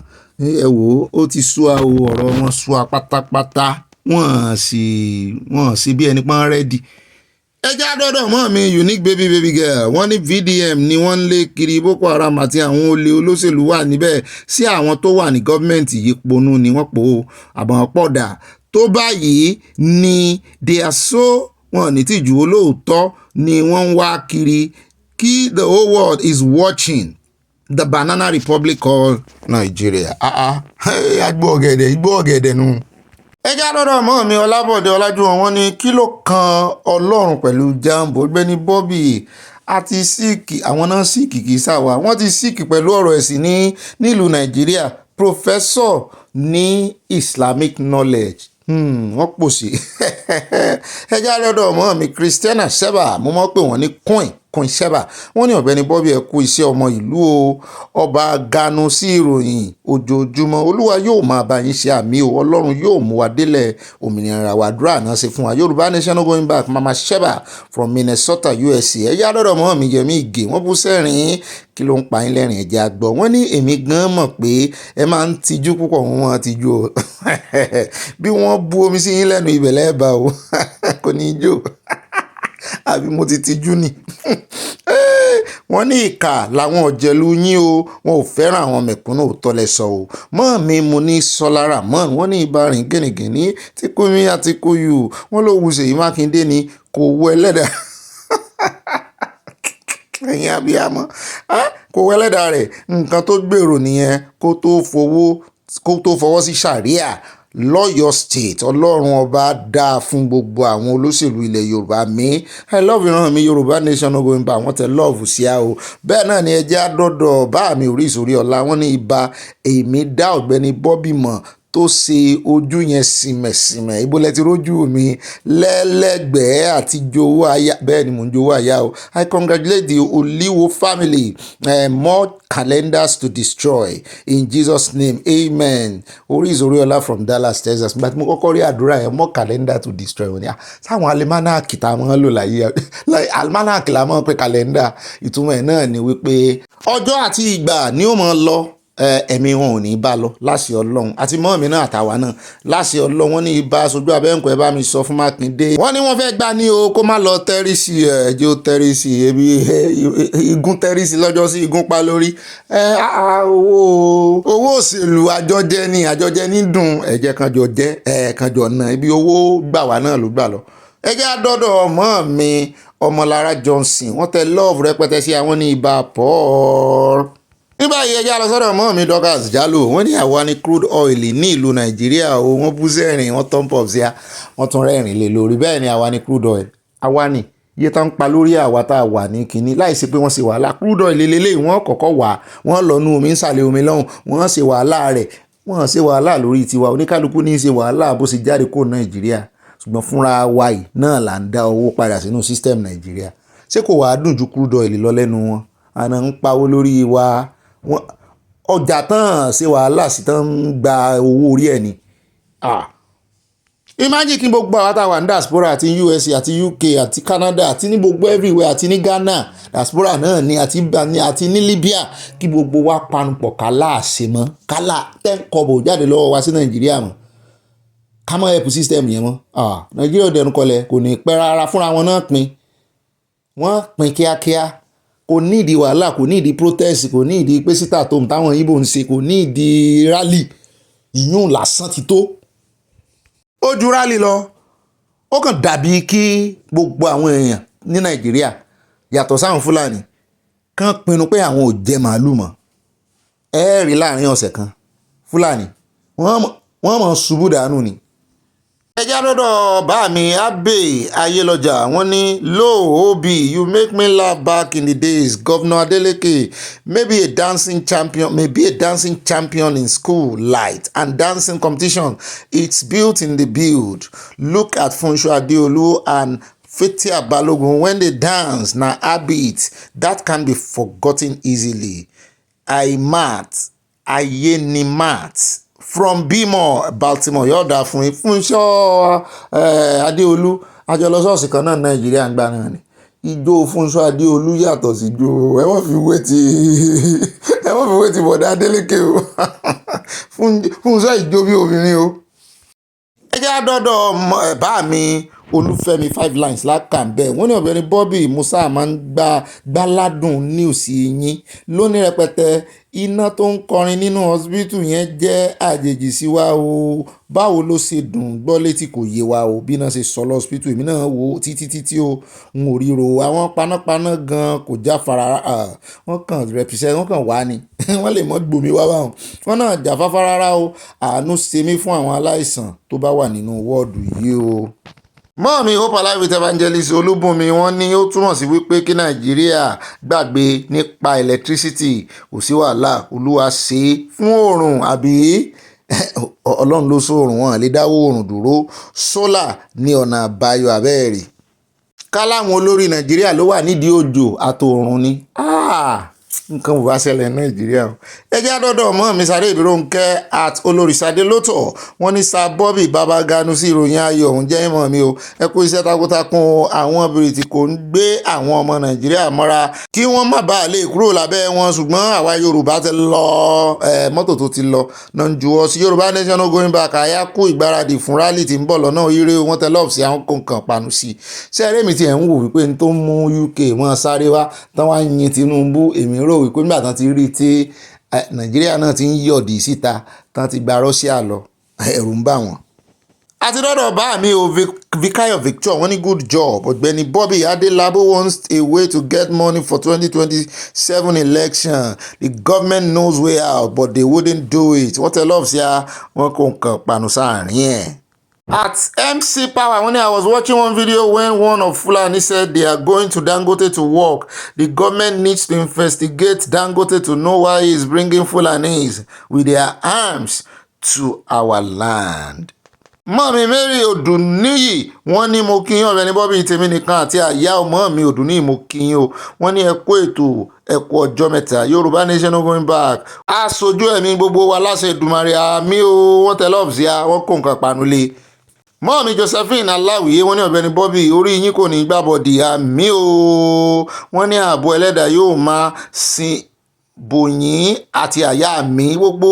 ẹ wò ó ti sú a o ọ̀rọ̀ wọn sú a pátápátá wọ́n sì bí ẹni pọ́n rẹ́dì. ẹjẹ́ àdọ́dọ̀ mọ́ mi unique baby girl wọ́n ní VDM ni wọ́n ń lé kiri Boko Haram àti àwọn olè olóṣèlú wà níbẹ̀ sí àwọn tó wà ní gọ́ọ̀mẹ̀ntì yìí ponú ni wọ́n pò ó àbọ̀n pọ̀dà tó báyìí ni they are so wọn ní tìjú olóòótọ́ ni wọ́n ń wá kiri kí the whole world is watching the banana republic called Nigeria. Igbó ọ̀gẹ̀dẹ̀ nu. ẹjẹ́ àdọ́dọ̀ mọ́ mi Ọlábọ̀dé Ọlájúwọ̀n wọ́n ní kí ló kan Ọlọ́run pẹ̀lú jambo Ọ̀gbẹ́ni Bobby àti síìkì àwọn náà síìkì kì í sáwà wọ́n ti síìkì pẹ̀lú ọ̀rọ̀ ẹ̀sìn nílùú Nàìjíríà professor ní Islamic knowledge wọ́n pòsì ẹjẹ́ àdọ́dọ̀ mọ́ mi Christiana Sheba mo mọ̀ pé wọ́n ní coin Sheba wọ́n ní Ọ̀gbẹ́ni Bobby ẹ kú iṣẹ́ ọmọ ìlú o ọba ganu sí ìròyìn ojoojúmọ́ Olúwa yóò máa bá yín ṣe àmì o Ọlọ́run yóò mú wa délẹ̀ òmìnira wa àdúrà náà ṣe fún wa Yorùbá Nation going back Mama Sheba from Minnesota USA ẹ̀yà àdọ́dọ̀ mọ́ mi Yẹmí Ìgè wọ́n bú sẹ́rìn kí ló ń pa yín lẹ́rìn ẹ̀jẹ̀ àgbọ̀ wọ́n ní èmi gan mọ̀ pé ẹ máa ń tijú púpọ̀ wọ́n tijú o bí wọ́n bu omi sí yín lẹ́nu ibẹ̀ lẹ́ẹ̀bà o kò ní í jó àbí mo ti tijú ni wọ́n ní ìkà làwọn ọ̀jẹ̀lú yín o wọn ò fẹ́ràn àwọn mẹ̀kúnnù tọ́lẹ̀ sọ o mọ́ mi mo ní sọlára mọ́ wọ́n ní ìbárin gẹ̀nìgẹ̀nì tí kò mí àti kò yù wọ́n ló wù Ṣèyí Mákindé ni kò wọ ẹlẹ́dà ẹ̀yin abiyamọ kò wọ ẹlẹ́dà rẹ̀ nǹkan tó gbèrò nìyẹn kó tó fọwọ́ sí sàríà lọ́yọ̀ state ọlọ́run ọba dáa fún gbogbo àwọn olóṣèlú ilẹ̀ yorùbá mi I love ìran mi yorùbá nation no going back wọ́n tẹ love sí a o bẹ́ẹ̀ náà ni ẹjẹ́ àdọ́dọ̀ bá mi orí ọ̀la wọ́n ní ibà èmi dá ọ̀gbẹ́ni Bobby mọ̀ tó ṣe ojú yẹn sìmẹ̀sìmẹ̀ ibo lẹ ti rójú mi lẹ́lẹ́gbẹ̀ẹ́ àti jowó aya bẹ́ẹ̀ ni mò ń jowó aya o I congratulate the Oliwo family more calendars to destroy in Jesus name amen orí ìsòríọlá from Dallas Texas nígbà tí mo kọ́kọ́ rí àdúrà yẹn more calendar to destroy wọn ni sáwọn alimanaki tá a máa ń lò láyé alimanaki la máa ń pè calendar ìtumọ̀ ẹ̀ náà ni wípé ọjọ́ àti ìgbà ni ó máa lọ ẹ̀mí wọn ò ní bá lọ láṣẹ ọlọ́run àti mọ́ mi náà àtàwa náà láṣẹ ọlọ́run wọn ní ibà sojú abẹ́ǹkọ́ ẹ bá mi sọ fún Mákindé wọ́n ní wọ́n fẹ́ gbá ní o kó má lọ tẹ́rí sí ẹ̀jẹ̀ ó tẹ́rí sí ebi igun tẹ́rí sí lọ́jọ́ sí igun pa lórí owó òṣèlú àjọjẹ ní dùn ẹ̀jẹ̀ kanjọ jẹ́ kanjọ náà ibi owó gbà wá náà ló gbà lọ ẹjẹ́ àdọ́dọ̀ ọmọ mi Ọmọlára Johnson wọ́n tẹ love rẹpẹtẹ sí àwọn ní ibà Paul nígbà yìí ẹjẹ́ àlọ́sọ́dọ̀ mọ́ mi Dorcas Jalo wọ́n ní àwa ní crude oil ní ìlú Nàìjíríà o wọ́n bú sẹ́rìn wọ́n tán pọ̀ sí a wọ́n tún rẹ́rìn lé lórí bẹ́ẹ̀ ni àwa ní crude oil àwa ní iye tá ń pa lórí àwa tá a wà ní kínní láìsí pé wọ́n ṣe wàhálà crude oil lélẹ́lẹ́ wọ́n kọ́kọ́ wà wọ́n lọ nú omi ń sàlẹ̀ omi lọ́hùn wọ́n ṣe wàhálà rẹ̀ wọ́n ṣe wàhálà lórí tiwa oníkálukú ní í ṣe wàhálà bó ṣe jáde kó Nàìjíríà ṣùgbọ́n fúnra wa yìí náà là ń dá owó padà sínú system Nàìjíríà ṣé kò wàá dùn ju crude oil lọ lẹ́nu wọn àná ń pawó lórí wa ọjà tán ṣe wàhálà sí tán ń gba owó orí ẹ̀ ni imagine kí gbogbo àwọn táwọn ní diaspora àti USA àti UK àti Canada àti ní gbogbo everywhere àti ní Ghana diaspora náà ni àti ní Libya kí gbogbo wa panupọ̀ kálá àṣemọ́ kálá tẹ́ńkọ̀bọ̀ jáde lọ́wọ́ wa sí Nàìjíríà mọ́ ká mọ́ ẹ̀pù system yẹn mọ́ Nàìjíríà ò dẹnu kọlẹ̀ kò ní pẹ́ rárá fúnra wọn náà wọ́n pín kíákíá kò ní ìdí wàhálà kò ní ìdí protest kò ní ìdí pé sita tó táwọn Ìgbò ń ṣe kò ní ìdí rally ìyún lásán ti tó ó ju rally lọ ó kàn dàbí kí gbogbo àwọn èèyàn ní Nàìjíríà yàtọ̀ sáwọn Fúlàní kàn pinnu pé àwọn ò jẹ màálù mọ́ ẹ rí láàrin ọ̀sẹ̀ kan Fúlàní wọ́n mọ̀ ṣubú dànù ni ẹjá lọ́dọ̀ bá mi Abe Ayélọ́jà wọ́n ní low Obi you make me laugh back in the days Governor Adeleke maybe a dancing champion in school light and dancing competition it's built in the build look at Funsho Adeolu and Fathia Balogun when they dance na habit that can be forgotten easily Ayenimat from Bimo Baltimore yóò dá fún Fúnṣọ́ Adéolú àjọlọsọọsì kan náà Nàìjíríà ń gbà náà ni ijó Fúnṣọ́ Adéolú yàtọ̀ sí ijó ẹ wọ́n fi wé ti bọ̀dá Adélékè o Fúnṣọ́ ìjó bí obìnrin o ẹ jẹ́ àdọ́dọ̀ bá mi Olúfẹ́mi 5 lines lákàmbẹ́ wọ́n ní Ọ̀gbẹ́ni Bobby Musa máa ń gbáládùn news yín lónìí rẹpẹtẹ iná tó ń kọrin nínú hospital yẹn jẹ́ àjèjì sí wa o báwo ló ṣe dùn gbọ́ létí kò yé wa o bí iná ṣe sọ lọ hospital èmi náà wò títí o n ò ríro àwọn panápaná gan kò jáfara wọ́n kàn represent wọ́n kàn wá ni wọ́n lè mọ́ gbòmí wá báwọn wọ́n náà jáfáfá rárá o àánú ṣe mí fún àwọn aláìsàn tó bá wà nínú wọ́ọ̀dù yìí o. Mọ́ọ̀mí Hope Alive with Evangelist Olúbùnmi wọ́n ní ó túmọ̀ sí wípé kí Nàìjíríà gbàgbé nípa electricity kò sí wàhálà Olúwa ṣe fún oòrùn àbí Ọlọ́run ló sóòrùn wọn lè dáwọ́ oòrùn dúró sólà ní ọ̀nà àbáyọ abẹ́ẹ̀rì káláwọn olórí Nàìjíríà ló wà nídìí òjò àtòòrùn ni nǹkan ò bá ṣẹlẹ̀ Nàìjíríà o ẹjẹ́ àdọ́dọ̀ mọ́ mi sáré ìdúrónkẹ́ at olórísàdé lótọ̀ wọ́n ní Sir Bobby Babaganu sí ìròyìn ayọ̀ òun jẹ́ ìmọ̀ mi o ẹ kú iṣẹ́ takuntakun àwọn bìrìtì kò ń gbé àwọn ọmọ Nàìjíríà mọ́ra kí wọ́n má bàa lè kúrò lábẹ́ wọn ṣùgbọ́n àwa Yorùbá ti lọ mọ́tò tó ti lọ náà ń juwọ́ sí Yorùbá nation no going back àyà kú ìgbáradì fún rally tí ń bọ̀ lọ́nà ire wọ́n tẹ lọ́ọ̀fù sí àwọn kọ̀ọ̀kan panu sí sẹ́ẹ̀rẹ́ mi ti ẹ̀ ń wò wípé n tó mú UK wọ́n sáré wá tán wá yin Tinubu èmi rò wípé nígbà tán ti rí tí Nàìjíríà náà ti ń yọ̀dì síta tán ti gba Russia lọ ẹ̀rù ń bà wọ́n àti dọ́dọ̀ bá mi ò Vikayo Victor wọ́n ní good job Ogbeni Bobby Adelabo wants a way to get money for 2027 election. The government knows way out but they wouldn't do it. wọ́n tẹ love sí a wọ́n kò kàn panu sáàrin ẹ̀. At MC Power, when I was watching one video when one of Fulani said they are going to Dangote to work, the government needs to investigate Dangote to know why he is bringing Fulanis with their arms to our land. Mọ́mí Mary Odùníyì wọ́n ní mo kí yín Ọ̀gbẹ́ni Bobby tèmi nìkan àti àyà ọmọ mi Odùníyì mo kí yín o wọ́n ní ẹ kú ètò ẹ kú ọjọ́ mẹ́ta Yorùbá nation no going back aṣojú ẹ̀mí gbogbo wa láṣẹ Èdùmàrè àmì o wọ́n tẹ lọ́ọ̀bù sí a wọ́n kó nǹkan panulé. Mọ́mí Josephine Aláwìyé wọ́n ní Ọ̀gbẹ́ni Bobby orí yín kò ní gbàbọ̀dì àmì o wọ́n ní ààbò ẹlẹ́dàá yóò máa sin bòyín àti àyà mi gbogbo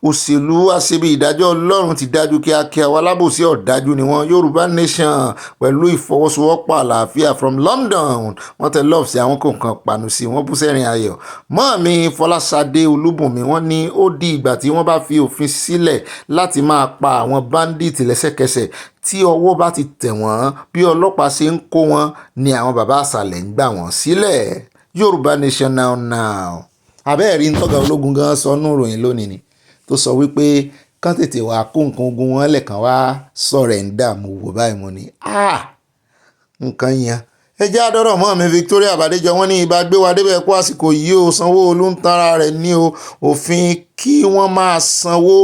òṣèlú àṣebí ìdájọ́ Ọlọ́run ti dájú kíákíá wa lábòsí ọ̀dájú ni wọ́n Yorùbá nation pẹ̀lú ìfọwọ́sowọ́pọ̀ àlàáfíà from London wọ́n tẹ love sí àwọn kọ̀ọ̀kan pàánù sí wọ́n bú sẹ́rìn ayọ̀. Mọ́mí Fọláṣadé Olúbùnmi wọ́n ní ó di ìgbà tí wọ́n bá fi òfin sílẹ̀ láti máa pa àwọn bandit lẹ́sẹ̀kẹsẹ̀ tí ọwọ́ bá ti tẹ̀ wọ́n bí ọlọ́pàá ṣe ń kó wọn ni àwọn bàbá àṣàlẹ̀ ń gbà wọ́n sílẹ̀. Yorùbá nation now. Àbẹ́ẹ̀rí ń tọ́ga ológun gan sọ nú ìròyìn lónìí ni tó sọ wípé kán tètè wá kó nǹkan ogun wọn lẹ̀kan wá sọ̀rẹ̀ǹdà mo wò báyìí mo ní nǹkan yẹn. ẹ jẹ́ àdọ́rọ̀ mọ́ mi Victoria Bàdéjọ wọ́n ní ibà gbé wa débẹ̀ kó àsìkò yìí o Sanwó-Olú ń tanra rẹ̀ ní o òfin kí wọ́n máa sanwó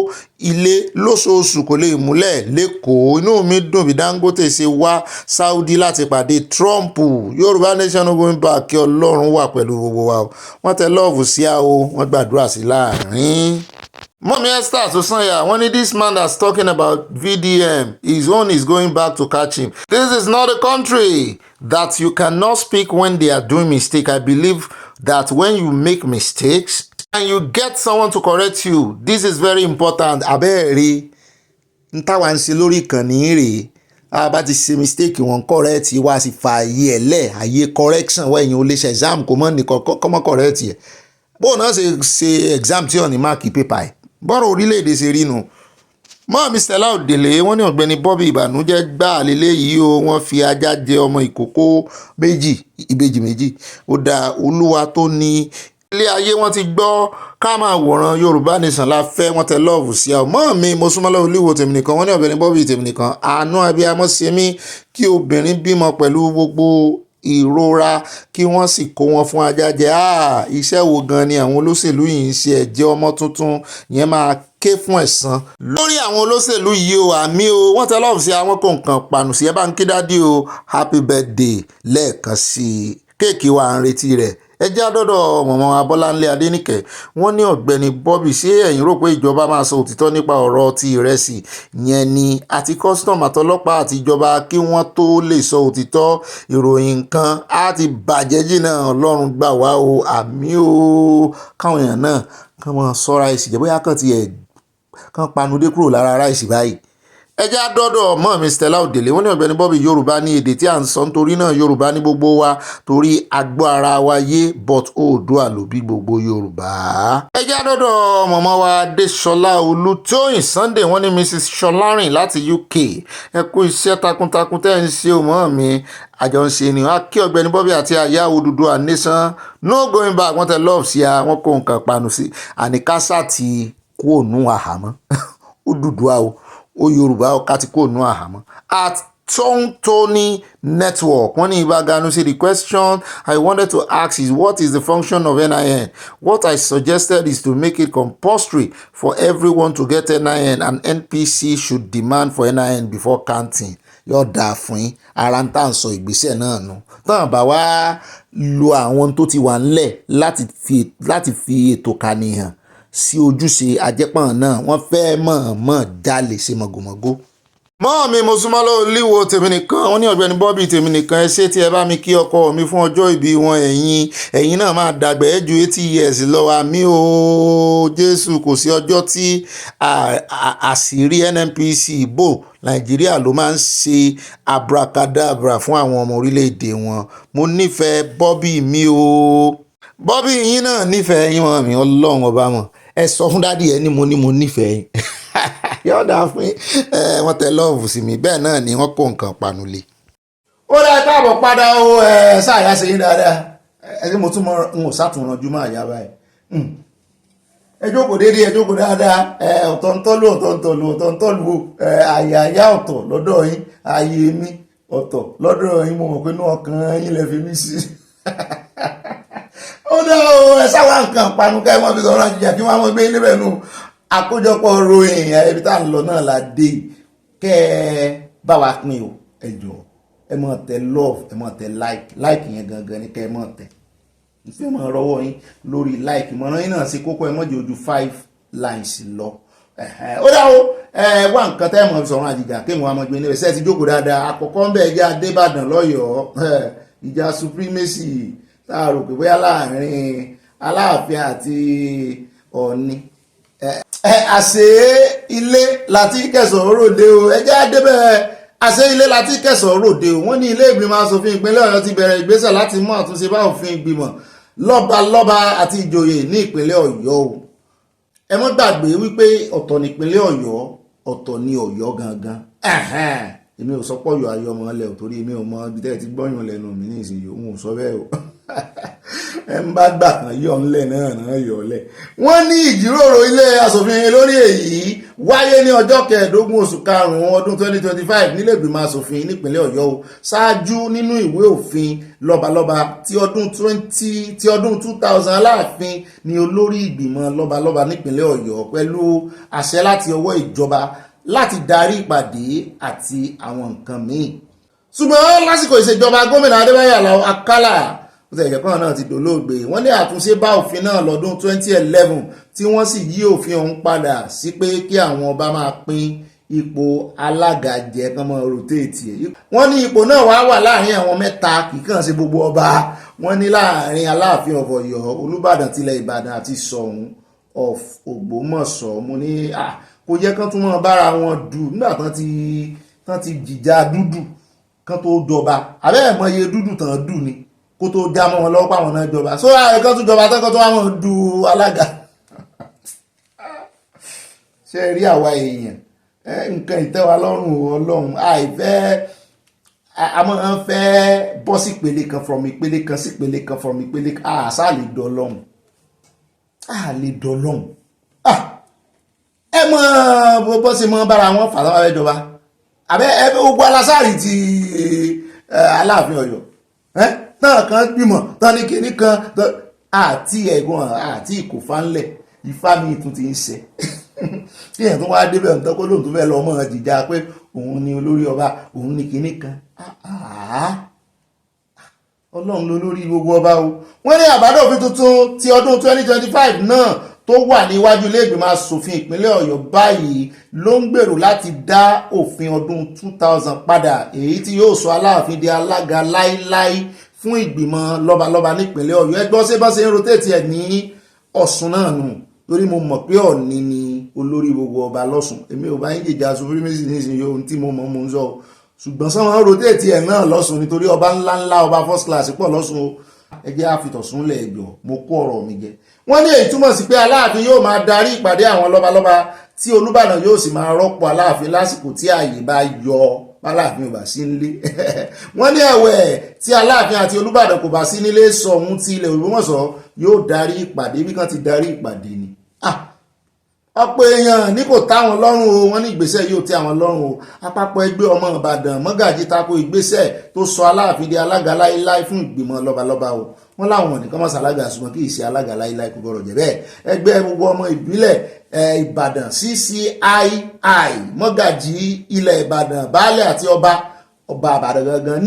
ilé lóṣooṣù kò lè múlẹ̀ lẹ́kọ̀ọ́ inú mi dùn bí Dangote ṣe wá Saudi láti pàdé Trump Yorùbá nation no going back kí Ọlọ́run wà pẹ̀lú gbogbo wa o wọ́n tẹ lọ́ọ̀fù sí a o wọ́n gbàdúrà sí láàrin. Mọ́mí Esther Tosanya wọ́n ní this man that's talking about VDM his own is going back to catch him. This is not a country that you cannot speak when they are doing mistake. I believe that when you make mistakes and you get someone to correct you, this is very important. Abẹ́ẹ̀rí n táwa ń ṣe lórí ìkànnì rèé a bá ti ṣe mistake wọn correct wá sí fààyè ẹ̀lẹ́ àyè correction wẹ̀yìn o lè ṣe exam kò mọ́ nìkan kọ́mọ́ correct yẹ bó náà ṣe exam tí ò ní máàkì pépà ẹ̀ bọ́rọ̀ orílẹ̀-èdè ṣe rí nu. Mọ́mí Stella Òdèlé wọ́n ní Ọ̀gbẹ́ni Bobby ìbànújẹ́ gbà lélẹ́ yìí o wọ́n fi ajá jẹ ọmọ ìkókó ìbejì méjì ó dá Olúwa tó ní ilé ayé wọ́n ti gbọ́ ká máa wòran Yorùbá nation la fẹ́ wọ́n tẹ lọ́ọ̀fù sí ọ. Mọ́mí Mosúnmọ́lá Olúwo tèmi nìkan wọ́n ní Ọ̀gbẹ́ni Bobby tèmi nìkan àánú abiyamọ ṣe mí kí obìnrin bímọ pẹ̀lú gbogbo ìrora kí wọ́n sì kó wọn fún ajá jẹ iṣẹ́ wo gan ni àwọn olóṣèlú yìí ń ṣe ẹ̀jẹ̀ ọmọ tuntun yẹn máa ké fún ẹ̀san lórí àwọn olóṣèlú yìí o àmì o wọ́n tẹ lọ́ọ̀fù sí àwọn kọ̀ọ̀kan pàánù sí ẹ bá ń kí dádì o happy birthday lẹ́ẹ̀kan sí i kéèkì wa ń retí rẹ̀. ẹ jẹ́ àdọ́dọ̀ mọ̀mọ́ Abọ́láńlé Adéníkẹ́ wọ́n ní Ọ̀gbẹ́ni Bobby ṣé ẹ̀yin rò pé ìjọba máa sọ òtítọ́ nípa ọ̀rọ̀ ti ìrẹsì yẹn ni àti custom àtọlọ́pàá àti ìjọba kí wọ́n tó lè sọ òtítọ́ ìròyìn nǹkan á ti bàjẹ́ jìnnà Ọlọ́run gbà wá o àmì o káwọn èèyàn náà kàn máa sọ ráìsì jẹ́ bóyá kàn panudé kúrò lára ráìsì báyìí. ẹ jẹ́ àdọ́dọ̀ Mọ́mí Stella Òdèlé wọ́n ní Ọ̀gbẹ́ni Bobby Yorùbá ní èdè tí à ń sọ nítorí náà Yorùbá ní gbogbo wa torí agbó ara wa yé but Oòduà ló bí gbogbo Yorùbá. ẹ jẹ́ àdọ́dọ̀ mọ̀mọ́ wa Adéṣọlá Olútóyìn Sunday wọ́n ní Mrs Ṣọlárìn láti UK ẹ kú iṣẹ́ takuntakun tẹ́ ń ṣe mọ́ mi àjọ ń ṣe ni wọ́n á kí Ọ̀gbẹ́ni Bobby àti àyà Odùduwà nation no going back wọ́n tẹ love sí a wọ́n kó nǹkan panu sí àníkásá ti kú ònú àhámọ́ Odùduwà o Yorùbá ọ̀ká ti kó nù àhámọ́. At Tony Network wọ́n ní ìbáganu say the question I wanted to ask is what is the function of NIN? What I suggested is to make it compulsory for everyone to get NIN and NPC should demand for NIN before counting. Yóò dáa fún yín ara ń tà ń sọ ìgbésẹ̀ náà nù tán bá wá lo àwọn tó ti wà ńlẹ̀ láti fi ètò kànìyàn sí ojúṣe ajẹ́pọ̀n náà wọ́n fẹ́ mọ̀ọ́mọ̀ jalè ṣe mọ̀gòmọ̀gó. Mọ́mí Mosúnmọ́lá Olúwo tèmi nìkan wọ́n ní Ọ̀gbẹ́ni Bobby tèmi nìkan ẹ ṣé tí ẹ bá mi kí ọkọ mi fún ọjọ́ ìbí wọn ẹ̀yin náà máa dàgbẹ́ ju 80 years lọ àmì o Jésù kò sí ọjọ́ tí àṣírí NNPC bò Nàìjíríà ló máa ń ṣe abracadabra fún àwọn ọmọ orílẹ̀-èdè wọn mo nífẹ̀ẹ́ Bobby mi o Bobby yín náà nífẹ̀ẹ́ yín mọ́ mi Ọlọ́run ọba mọ̀ ẹ sọ fún dádì ẹ ní mo nífẹ̀ẹ́ yín yóò dáa fún wọ́n tẹ lọ́ọ̀fù sí mi bẹ́ẹ̀ náà ni wọ́n kó nǹkan panu lé. ó dáa káàbọ̀ padà ó sáàyà ṣe yín dáadáa ẹgbẹ́ mo tún mọ n ò sátúnranjú máa yá báyìí. ẹ jókòó déédéé ẹ jókòó dáadáa ọ̀tọ̀ntọ́lù àyà ọ̀tọ̀ lọ́dọ̀ yín ààyè mi ọ̀tọ̀ lọ́dọ̀ yín mo mọ̀ pé inú ọkàn yín lè fi mí sí. ó dá o ẹ sáwà nǹkan panu ká ẹ mọ́ fi sọ̀rọ̀ àjíjà kí wọ́n mọ́ gbé níbẹ̀ nù àkójọpọ̀ ròyìn ibi tá à ń lọ náà la dé kẹ́ ẹ bá wa pín o ẹ jọ̀ọ́ ẹ mọ̀ tẹ love ẹ mọ̀ tẹ like yẹn gangan ní kẹ́ ẹ mọ̀ tẹ ìfẹ́ mọ̀ rọwọ́ yín lórí like ìmọ̀ràn yín náà sí kókó ẹ mọ̀ jẹ́ ojú 5 lines lọ. ó dá o wá nǹkan tẹ́ mọ̀ fi sọ̀rọ̀ àjíjà kí wọ́n mọ̀ gbé níbẹ̀ sẹ́ẹ̀ ti jókòó dáadáa àkọ́kọ́ ń bẹ̀ ẹja Adébàdàn lọ́yọ̀ọ́ ìjà supremacy tá a rò pé bóyá láàrin Aláàfin àti Ọ̀ọ̀ni àṣẹ ilé láti kẹsàn-án ròde o ẹjẹ́ àdébẹ̀ àṣẹ ilé láti kẹsàn-án ròde o wọ́n ní ilé ìgbìmọ̀ asòfin ìpínlẹ̀ Ọ̀yọ́ ti bẹ̀rẹ̀ ìgbésẹ̀ láti mú àtúnṣe bá òfin ìgbìmọ̀ lọ́balọ́ba àti ìjòyè ní ìpínlẹ̀ Ọ̀yọ́ o ẹ mọ́ gbàgbé wípé ọ̀tọ̀ ní ìpínlẹ̀ Ọ̀yọ́ ọ̀tọ̀ ní Ọ̀yọ́ gangan èmi ò sọ pọ̀ yọ ayọ̀ ọmọ ọlẹ́ ò torí èmi ò mọ ibi tẹ́ ẹ ti gbọ́yàn lẹ́nu mi ní ìsinyìí òun ò sọ bẹ́ẹ̀ o ẹ ń bá gbà kan yọ ńlẹ̀ náà yọ ọ́lẹ̀. wọ́n ní ìjíròrò ilé asòfin lórí èyí wáyé ní ọjọ́ 15 oṣù karùn-ún ọdún 2025 nílé ìgbìmọ̀ asòfin nípínlẹ̀ Ọ̀yọ́ o ṣáájú nínú ìwé òfin lọ́balọ́ba ti ọdún 2000 Aláàfin ni olórí ìgbìmọ̀ lọ́balọ́ba nípínlẹ̀ Ọ̀yọ́ pẹ̀lú àṣẹ láti ọwọ́ ìjọba láti darí ìpàdé àti àwọn nǹkan míì. ṣùgbọ́n lásìkò ìṣèjọba gómìnà Adébáyọ̀ Àlàó Àkàlà ó tẹ̀ ìjọba náà ti dolóògbé wọ́n ní àtúnṣe bá òfin náà lọ́dún 2011 tí wọ́n sì yí òfin ọ̀hún padà sí pé kí àwọn ọba máa pín ipò alága jẹ kán mọ́ rotéètì ẹ̀. wọ́n ní ipò náà wà láàrin àwọn mẹ́ta kì í kàn ṣe gbogbo ọba wọ́n ní láàrin Aláàfin of Ọ̀yọ́ Olúbàdàn tilẹ̀ Ìbàdàn àti Ṣọ̀ún of Ògbómọ̀ṣọ́ mo ní kò yẹ kán tún mọ́ bára wọn dù nígbà tán ti jìjà dúdú kán tó jọba àbẹ́ẹ̀ mọ iye dúdú tán dù ni kó tó já mọ́ wọn lọ́wọ́ pàwọn náà jọba so ẹ̀kan tún jọba tán kan tó wá wọn dù alága. ṣe rí àwa èèyàn nǹkan ìtẹ́wa lọ́rùn Ọlọ́run àìfẹ́ a máa ń fẹ́ bọ́ sí ìpele kan from ìpele kan sí ìpele kan from ìpele kan àṣà lè dọ́lọ́hùn ẹ mọ bó ṣe mọ bára wọn fà lọ́wọ́ ìjọba àbẹ́ ẹ gbogbo alásáàrí ti Aláàfin Ọ̀yọ́ náà kan gbìmọ̀ tán ní kinní kan àti ẹ̀gbọ́n àti ìkòfánlẹ̀ ifá mi tún ti ń ṣe tí ẹ̀ tún wá débẹ̀ ń tọ́kọ́ lóhùn tó fẹ́ lọ ọmọ jìjà pé òun ni olórí ọba òun ni kinní kan Ọlọ́run ló lórí gbogbo ọba o. wọ́n ní àbádòfin tuntun ti ọdún 2025 náà tó wà níwájú ilé ìgbìmọ̀ asòfin ìpínlẹ̀ Ọ̀yọ́ báyìí ló ń gbèrò láti dá òfin ọdún 2000 padà èyí tí yóò sọ Aláàfin di alága láíláí fún ìgbìmọ̀ lọ́balọ́ba nípínlẹ̀ Ọ̀yọ́ ẹgbọ́n ṣe bá ṣe ń rotéètì ẹ̀ ní Ọ̀ṣun náà nù lórí mo mọ̀ pé Ọ̀ọ̀ni ni olórí gbogbo ọba lọ́ṣun èmi ò bá ń jèjà supremacy nísìnyí ohun tí mo mọ̀ mo ń sọ ṣùgbọ́n sọ́wọ́n rotéètì ẹ̀ náà lọ́ṣun nítorí ọba ńláńlá ọba first class pọ̀ lọ́ṣun o ẹjẹ́ àfitọ̀súnlẹ̀ ẹ̀jọ̀ mo kó ọ̀rọ̀ mi jẹ. wọ́n ní èyí túmọ̀ sí pé Aláàfin yóò máa darí ìpàdé àwọn lọ́balọ́ba tí Olúbàdàn yóò sì máa rọ́pò Aláàfin lásìkò tí ààyè bá yọ Aláàfin ò bá sí nílé. wọ́n ní ẹ̀wẹ̀ tí Aláàfin àti Olúbàdàn kò bá sí nílé sọ ohun tí ilẹ̀ Ògbómọ̀ṣọ́ yóò darí ìpàdé bí kan ti darí ìpàdé ni. ọ̀pọ̀ èèyàn ní kò táwọn lọ́rùn o wọ́n ní ìgbésẹ̀ yóò tẹ́ àwọn lọ́rùn o àpapọ̀ ẹgbẹ́ ọmọ Ìbàdàn Mọ́gàjí tako ìgbésẹ̀ tó sọ Aláàfin di alága láíláí fún ìgbìmọ̀ lọ́balọ́ba o wọ́n láwọn nìkan mọ̀ sálága ṣùgbọ́n kì í ṣe alága láíláí kò gbọ́dọ̀ jẹ́ bẹ́ẹ̀ ẹgbẹ́ gbogbo ọmọ ìbílẹ̀ Ìbàdàn CCII Mọ́gàjí ilẹ̀ Ìbàdàn baálẹ̀ àti ọba Ìbàdàn gangan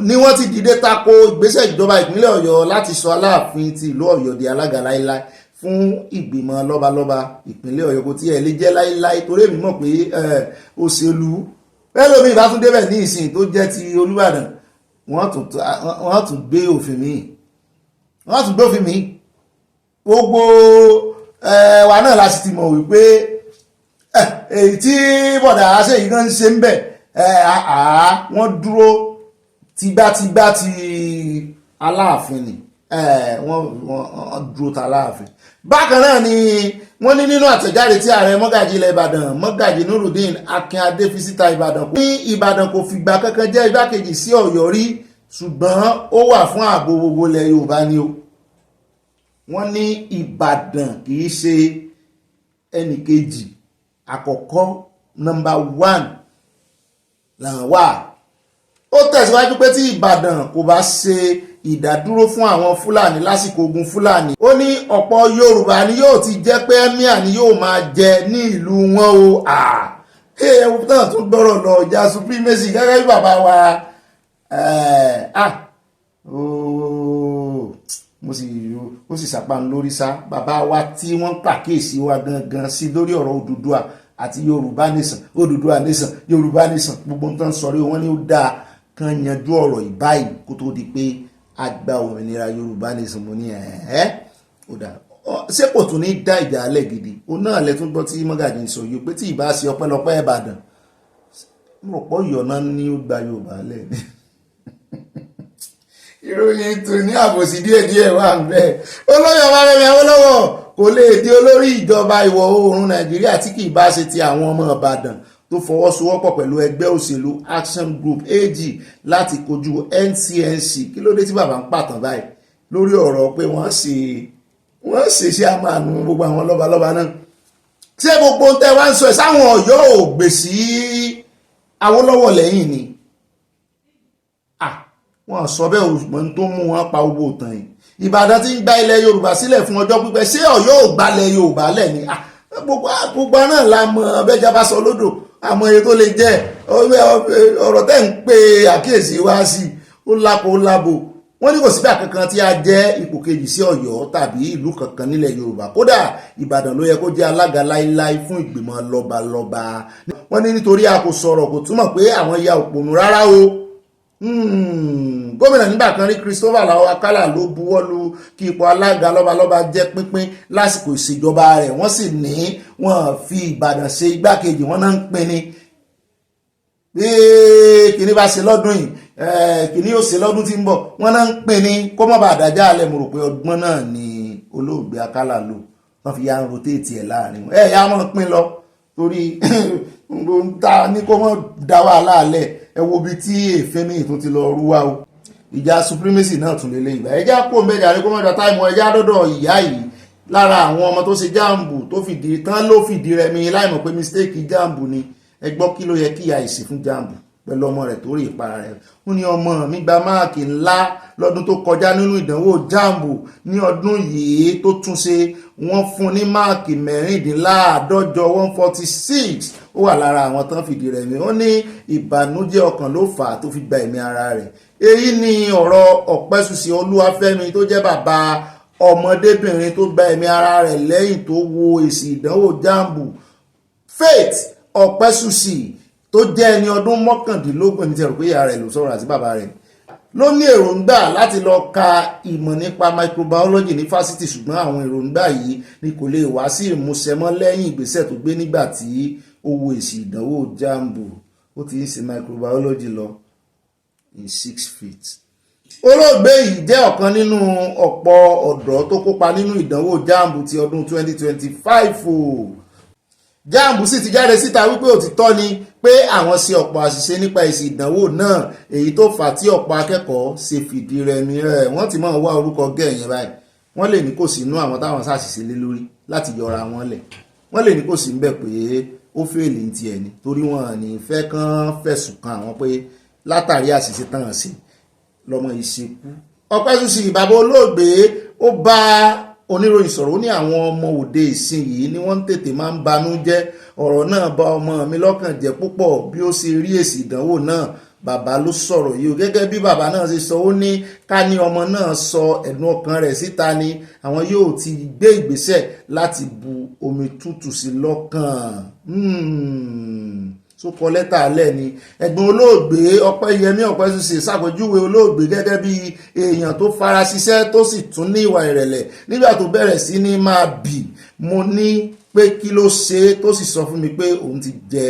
ní wọ́n ti dìde tako ìgbésẹ̀ ìjọba ìpínlẹ̀ Ọ̀yọ́ láti sọ Aláàfin ti ìlú Ọ̀yọ́ di alága láíláí fún ìgbìmọ̀ lọ́balọ́ba ìpínlẹ̀ Ọ̀yọ́ kò tí ẹ̀ lè jẹ́ láíláí torí èmi mọ̀ pé òṣèlú ẹlòmíì bá tún débẹ̀ ní ìsìn tó jẹ́ ti Olúbàdàn wọ́n tún gbé òfin míì gbogbo wa náà láti ti mọ̀ wípé èyí tí bọ̀dà àṣẹ yìí náà ń ṣe ń bẹ̀ wọ́n dúró tìgbàtìgbà ti Aláàfin ni wọ́n dúró ta Aláàfin bákan náà ni wọ́n ní nínú àtẹ̀jáde tí ààrẹ mọ́gàjì ilẹ̀ ìbàdàn mọ́gàjì nurudeen akínadé fi síta ìbàdàn ní ìbàdàn kò fìgbà kankan jẹ́ igbákejì sí ọ̀yọ́ rí ṣùgbọ́n ó wà fún ààbò gbogbo ilẹ̀ yorùbá ni o. wọ́n ní ìbàdàn kì í ṣe ẹnì kejì àkọ́kọ́ nọ́mbà 1 làwọn wà. ó tẹ̀síwájú pé tí ìbàdàn kò bá ṣe ìdádúró fún àwọn fúlàní lásìkò ogun fúlàní ó ní ọ̀pọ̀ yorùbá ni yóò ti jẹ́ pé emir ni yóò máa jẹ ní ìlú wọn o. ẹ̀wọ̀n náà tún gbọ́rọ̀ lọ ìjà supremacy gẹ́gẹ́ bí bàbá wa ó sì sàpá lórí sá bàbá wa tí wọ́n pàkíyèsí wa gangan sí lórí ọ̀rọ̀ Odùduwà àti Yorùbá nation Odùduwà nation Yorùbá nation gbogbo nǹkan sọ̀rọ̀ wọn ni ó dáa kan yanjú ọ̀rọ̀ ìbáyìí kó tó di pé àgbà òmìnira Yorùbá nation mo ní ó dáa ṣé kò tún ní dá ìjà alẹ́ gidi òun náà lẹ́tún gbọ́ tí mọ́gàjì ń sọ yìí pé tí ìbá ṣe ọpẹ́lọpẹ́ Ìbàdàn mo pọ̀ yọ̀nà ní ó gba Yorùbá lẹ̀ ìròyìn tó ní àbòsí díẹ̀díẹ̀ wà ń bẹ. olóyè Ọbáfẹ́mi Awólọ́wọ̀ kò lè di olórí ìjọba ìwọ̀ oòrùn Nàìjíríà tí kì í bá ṣe ti àwọn ọmọ Ìbàdàn tó fọwọ́sowọ́pọ̀ pẹ̀lú ẹgbẹ́ òṣèlú Action Group AG láti kojú NCNC. kí ló dé tí bàbá ń pàtàn báyìí lórí ọ̀rọ̀ pé wọ́n ṣe ṣe àmàánú gbogbo àwọn lọ́balọ́ba náà. ṣé gbogbo tẹ́ wá ń sọ ẹ̀ sáwọn Ọ̀yọ́ ò gbèsè Awólọ́wọ̀ lẹ́yìn ni wọ́n sọ bẹ́ẹ̀ òṣùpọ̀n tó mú wọn pa owó tán yìí. Ìbàdàn ti ń gba ilẹ̀ Yorùbá sílẹ̀ fún ọjọ́ pípẹ́ ṣé Ọ̀yọ́ ò gbalẹ̀ Yorùbá lẹ̀ ni gbogbo náà la mọ ọbẹ̀já bá sọ lódò àmọ́ iye tó lè jẹ́ ọ̀rọ̀ tẹ́ ń pe àkíyèsí wá sí ó lápò ó lábò. wọ́n ní kò síbẹ̀ kankan tí a jẹ́ ipò kejì sí Ọ̀yọ́ tàbí ìlú kankan nílẹ̀ Yorùbá kódà Ìbàdàn ló yẹ kó jẹ́ alága láíláí fún ìgbìmọ̀ lọ́balọ́ba. wọ́n ní nítorí a kò sọ̀rọ̀ kò túmọ̀ pé àwọn ya òpònú rárá o. gómìnà nígbà kan rí Christopher Akálà ló buwọ́lu kí ipò alága lọ́balọ́ba jẹ́ pínpín lásìkò ìṣèjọba rẹ̀ wọ́n sì ní wọ́n fi Ìbàdàn ṣe igbákejì wọ́n náà ń pín ní kìíní bá ṣe lọ́dún yìí kìíní yóò ṣe lọ́dún tí ń bọ̀ wọ́n náà ń pín ní kó má bàa dájà alẹ́ mo rò pé ọgbọ́n náà ni olóògbé Akálà lò wọ́n fi ya ń rotéètì ẹ̀ láàrin wọn ya wọ́n pín lọ torí ta ní kó mọ̀ dá wàhálà alẹ́ ẹ wo bí tí èéfín mi tún ti lọ rúwá o ìjà supremacy náà tún lélẹ̀ ìgbà ẹjá kó mẹ́jà rí kó mọ́jọ táìmù ẹjá dọ́dọ̀ ìyá yìí lára àwọn ọmọ tó ṣe jáàmbù tó fìdí tán ló fìdí rẹmi láìmọ̀ pé mistake jáàmbù ni ẹ gbọ́ kí ló yẹ kí ìyá ìsìn fún jáàmbù pẹ̀lú ọmọ rẹ̀ tó rí ìpara rẹ̀ ó ní ọmọ mi gba máàkì ńlá lọ́dún tó kọjá nínú ìdánwò jáàmbù ní ọdún yìí tó tún ṣe wọ́n fún ní máàkì 146 ó wà lára àwọn tán fìdí rẹmi ó ní ìbànújẹ́ ọkàn ló fà á tó fi gba ẹ̀mí ara rẹ̀. èyí ni ọ̀rọ̀ Ọ̀pẹ́sùsì Olúwafẹ́mi tó jẹ́ bàbá ọmọdébìnrin tó gba ẹ̀mí ara rẹ̀ lẹ́yìn tó wo èsì ìdánwò jáàmbù. Faith Ọ̀pẹ́sùsì tó jẹ́ ẹni ọdún 19 ní ti rò pé ìyá rẹ̀ ló sọ̀rọ̀ àti bàbá rẹ̀ ló ní èròǹgbà láti lọ ka ìmọ̀ nípa microbiology ní fásitì ṣùgbọ́n àwọn èròǹgbà yìí ni kò lè wá sí ìmúṣẹ mọ́ lẹ́yìn ìgbésẹ̀ tó gbé nígbà tí ó wo èsì ìdánwò jáàmbù ó ti ń ṣe microbiology lọ in 6 feet. olóògbé yìí jẹ́ ọ̀kan nínú ọ̀pọ̀ ọ̀dọ́ tó kópa nínú ìdánwò jáàmbù ti ọdún 2025 jáàmbù sì ti jáde síta wípé òtítọ́ ni pé àwọn ṣe ọ̀pọ̀ àṣìṣe nípa èsì ìdánwò náà èyí tó fà á tí ọ̀pọ̀ akẹ́kọ̀ọ́ ṣe fìdí rẹmi rẹ̀ wọ́n ti máa wá orúkọ gẹ̀ẹ́yẹn báyìí wọ́n lè ní kò sí inú àwọn táwọn ṣàṣìṣe lé lórí láti yọra wọn lẹ̀ wọ́n lè ní kò sí ń bẹ̀ pé ó fèèlì ń tiẹ̀ ni torí wọn ní fẹ́ kán fẹ̀sùn kan àwọn pé látàrí àṣìṣe tán sí lọ́mọ ìṣekú. Ọpẹ́sùsì bàbá olóògbé ó bá oníròyìn sọ̀rọ̀ ó ní àwọn ọmọ òde ìsìn yìí ni wọ́n tètè máa ń banú jẹ́ ọ̀rọ̀ náà bá ọmọ mi lọ́kàn jẹ́ púpọ̀ bí ó ṣe rí èsì ìdánwò náà bàbá ló sọ̀rọ̀ yìí o gẹ́gẹ́ bí bàbá náà ṣe sọ ó ní ká ní ọmọ náà sọ ẹ̀dùn ọkàn rẹ̀ síta ni àwọn yóò ti gbé ìgbésẹ̀ láti bu omi tútù sí lọ́kàn tó kọ lẹ́tà alẹ́ ni ẹ̀gbọ́n olóògbé Ọpẹ́yẹmí Ọpẹ́sùsì ṣàpèjúwe olóògbé gẹ́gẹ́ bí èèyàn tó fara ṣiṣẹ́ tó sì tún ní ìwà ìrẹ̀lẹ̀ nígbà tó bẹ̀rẹ̀ sí ní máa bì mo ní pé kí ló ṣe tó sì sọ fún mi pé òun ti jẹ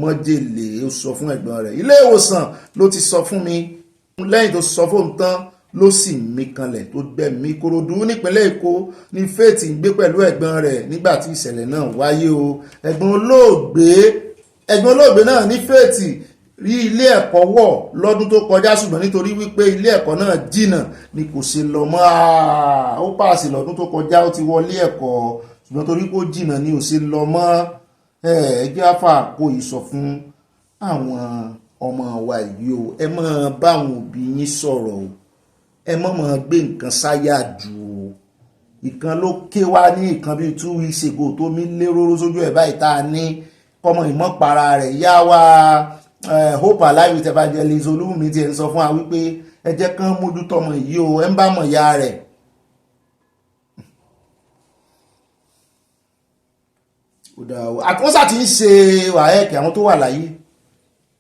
mọ́jèlé ó sọ fún ẹ̀gbọ́n rẹ̀ ilé ìwòsàn ló ti sọ fún mi lẹ́yìn tó sọ fóun tán ló sì mí kanlẹ̀ tó gbẹ̀mí Ìkòròdú nípínlẹ̀ Èkó ní Faith ń gbé pẹ̀lú ẹ̀gbọ́n rẹ̀ nígbà tí ìṣẹ̀lẹ̀ náà wáyé o. ẹ̀gbọ́n olóògbé náà ní Faith rí ilé ẹ̀kọ́ wọ̀ lọ́dún tó kọjá ṣùgbọ́n nítorí wípé ilé ẹ̀kọ́ náà jìnnà ni kò ṣe lọ mọ́. Ó pàṣẹ lọ́dún tó kọjá ó ti wọlé ẹ̀kọ́ ṣùgbọ́n torí kó jìnnà ni ò ṣe lọ mọ́. Ẹgbẹ́ afa kò ìsọ fún àwọn ọmọ wa yìí o, ẹ máa bá àwọn òbí yín sọ̀rọ̀ o, ẹ má máa gbé nǹkan sáyà jù o. Ìkan ló ké wá ní ìkan bíi 2 weeks ago tó mí lérò sójú ẹ̀ báyìí tá a ní kọ́mọ ìmọ̀para rẹ̀ yá wa. Hope Alive with Evangelist Olúmi ti ẹ̀ ń sọ fún wa wípé ẹ jẹ́ kán mójútó ọmọ yìí o, ẹ ń bá mọ̀ ya rẹ̀. Àkọsà ti ń ṣe wàhẹ́ẹ̀kì àwọn tó wà láyé,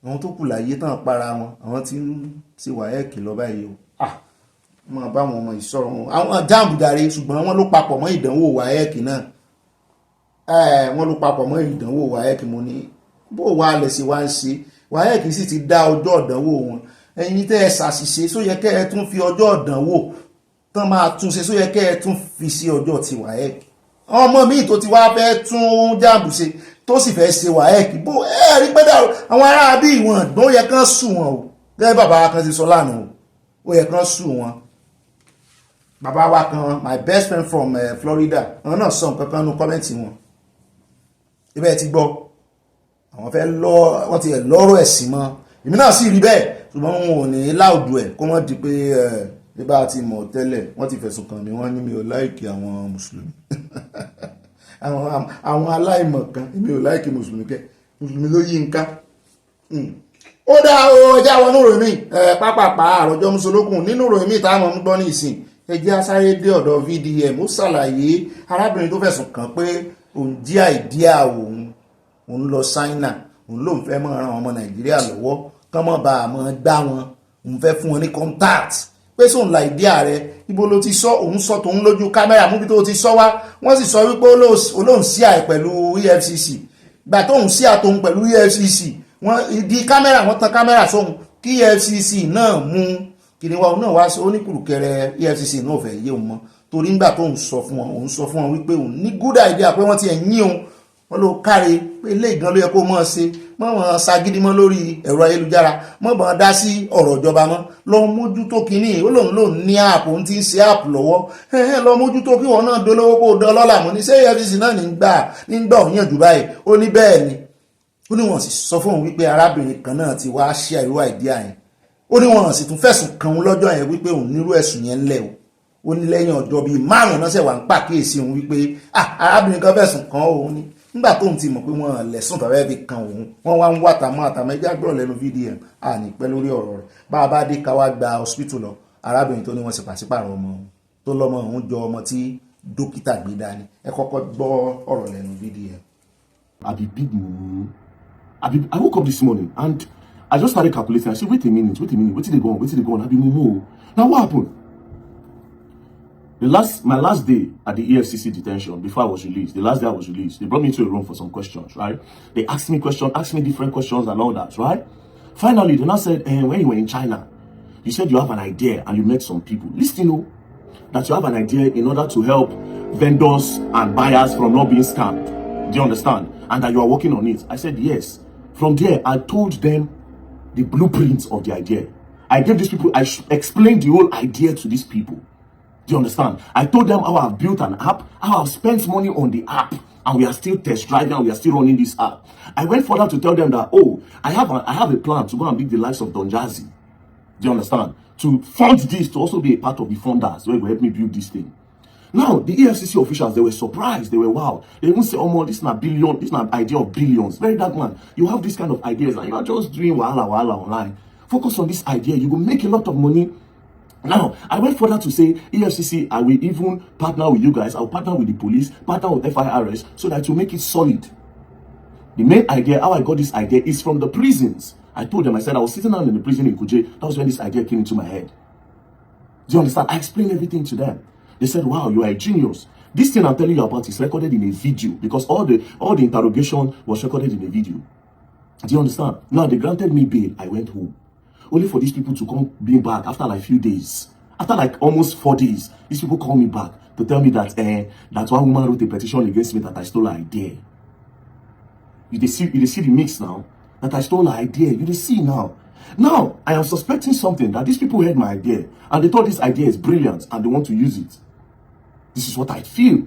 àwọn tó kù láyé tán para wọn, àwọn tí ń ṣe wàhẹ́ẹ̀kì lọ báyìí o. Máa bá wọn ọmọ ìṣòro wọn àwọn jáàmù jàre, ṣùgbọ́n wọ́n ló papọ̀ mọ́ ìdánwò wàhẹ́ẹ̀kì náà. Wọ́n ló papọ̀ mọ́ ìdánwò wàhẹ́ẹ̀kì. Mo ní bó wà lẹ̀ sí wá ń ṣe wàhẹ́ẹ̀kì sì ti dá ọjọ́ ìdánwò wọn. Ẹ̀yin tẹ́ ẹ ṣàṣìṣe só yẹ kẹ́ ẹ tún fi ọjọ́ ìdánwò tán máa tún ṣe só yẹ kẹ́ ẹ tún fi sí ọjọ́ ti wàhẹ́ẹ̀kì. Ọmọ míì tó ti wá fẹ́ tún jáàmù ṣe tó sì fẹ́ ṣe wàhẹ́ẹ̀kì bó rí pé dàrú àwọn ará bí ìwọ̀n ó yẹ kán sùn wọn o. Gẹ́gẹ́ bàbá wa kan ti sọ lánàá ó yẹ kán sùn wọn. Bàbá wa kan my best friend from Florida àwọn náà sọ nǹkan kan nínú kọ́mẹ́ǹtì wọn. Ibẹ̀ ti gbọ́ àwọn fẹ́ wọ́n ti lọ́rọ̀ ẹ̀sìn mọ́. Èmi náà sì rí bẹ́ẹ̀ ṣùgbọ́n wọn ò ní láùdù ẹ̀ kó wọ́n di pé nígbà tí mọ̀ tẹ́lẹ̀ wọ́n ti fẹ̀sùn kàn mí wọ́n ní mi ò láìkì àwọn mùsùlùmí. Àwọn aláìmọ̀ kan èmi ò láìkì mùsùlùmí kẹ́ mùsùlùmí ló yí nǹka. Ó dá o ẹjẹ́ àwọn oníròyìn mi pápápá àròjọ mùsùlùkùn nínú ìròyìn mi táwọn ń gbọ́ ní ìsìn ẹjẹ́ asáré dé ọ̀dọ̀ VDM ó ṣàlàyé arábìnrin tó fẹ̀sùn kàn pé òun jí àìdíà òun lọ Ṣáínà òun lòun fẹ́ mọ́ ran ọmọ Nàìjíríà lọ́wọ́ kán mọ́ bá àmọ́ gbá wọn òun fẹ́ fún wọn ní contact pé sóun la ìdí ààrẹ ibo ló ti sọ òun sọ tòun lójú kámẹ́rà mú bí tó ti sọ wá wọ́n sì sọ wípé olóhùn sí àì pẹ̀lú EFCC gbà tóhùn sí àtòun pẹ̀lú EFCC wọ́n di kámẹ́rà wọ́n tan kámẹ́rà sóhun kí EFCC náà mú kìnìwá òun náà wá sí oníkùrùkẹrẹ EFCC náà fẹ́ yé òun mọ́ torí ńgbà tóhùn sọ fún wọn òun sọ fún wọn wípé òun ní good idea pé wọ́n ti ẹ̀yìn òun wọ́n ló káre pé ilé ìgan ló yẹ kó mọ́ ṣe mọ́ wọn ṣagídí mọ́ lórí ẹ̀rọ ayélujára mọ́ bọ́n dá sí ọ̀rọ̀ ìjọba mọ́ lọ mójútó kínní ó lòun ní áàpù òun ti ń ṣe áàpù lọ́wọ́ lọ mójútó kí wọ́n náà dolówó kó dọ́lọ́là mọ́ ní ṣé EFCC náà nígbà òun yànjú báyìí ó ní bẹ́ẹ̀ ni ó ní wọ́n sì sọ fún òun wípé arábìnrin kan náà ti wá ṣe àìrú àìdíà yẹn ó ní wọ́n sì tún fẹ̀sùn kàn òun lọ́jọ́ yẹn wípé òun nírú ẹ̀sùn yẹn ńlẹ̀ ó ní lẹ́yìn ọjọ́ bíi 5 náà ṣẹ̀ wá ń pàkíyèsí òun wípé arábìnrin kan fẹ̀sùn kàn òun ní nígbà tó ń ti mọ̀ pé wọ́n lẹ̀sùn tàbí ẹbí kan òun wọ́n wá ń wá tàmọ́ ẹjẹ́ àgbọ̀rọ̀ lẹ́nu VDM àní pẹ́ lórí ọ̀rọ̀ rẹ̀ bá a bá dé ká wá gba hospital lọ arábìnrin tó ní wọ́n sì pàṣípààrọ̀ ọmọ òun tó lọ́mọ òun jọ ọmọ tí dókítà gbé dání ẹ kọ́kọ́ gbọ́ ọ̀rọ̀ lẹ́nu VDM. I woke up this morning and I just started calculating. I said, wait a minute, wetin dey go on? I be mumu. Now what happened? My last day at the EFCC detention before I was released, the last day I was released, they brought me to a room for some questions, right? They asked me different questions and all that, right? Finally, they now said, when you were in China, you said you have an idea and you met some people. Listen, that you have an idea in order to help vendors and buyers from not being scammed. Do you understand? And that you are working on it. I said, yes. From there, I told them the blueprints of the idea. I gave these people, I explained the whole idea to these people. Do you understand? I told them how I've built an app, how I've spent money on the app, and we are still test driving and we are still running this app. I went further to tell them that, I have a plan to go and beat the likes of Don Jazzy. Do you understand? To fund this, to also be a part of the funders where will help me build this thing. Now, the EFCC officials, they were surprised, they were wow. They even say, this is not billion, this is not idea of billions. Very dark man. You have this kind of ideas and you are just doing wahala online. Focus on this idea, you will make a lot of money. Now, I went further to say, EFCC, I will even partner with you guys. I will partner with the police, partner with FIRS, so that you make it solid. The main idea, how I got this idea, is from the prisons. I told them, I said, I was sitting down in the prison in Kuje. That was when this idea came into my head. Do you understand? I explained everything to them. They said, wow, you are a genius. This thing I'm telling you about is recorded in a video, because all the interrogation was recorded in a video. Do you understand? Now, they granted me bail. I went home. Only for these people to come being back after like a few days After like almost 4 days, these people call me back to tell me that that one woman wrote a petition against me that I stole her idea. You see the mix now? That I stole her idea. You see now. Now, I am suspecting something, that these people heard my idea and they thought this idea is brilliant and they want to use it. This is what I feel.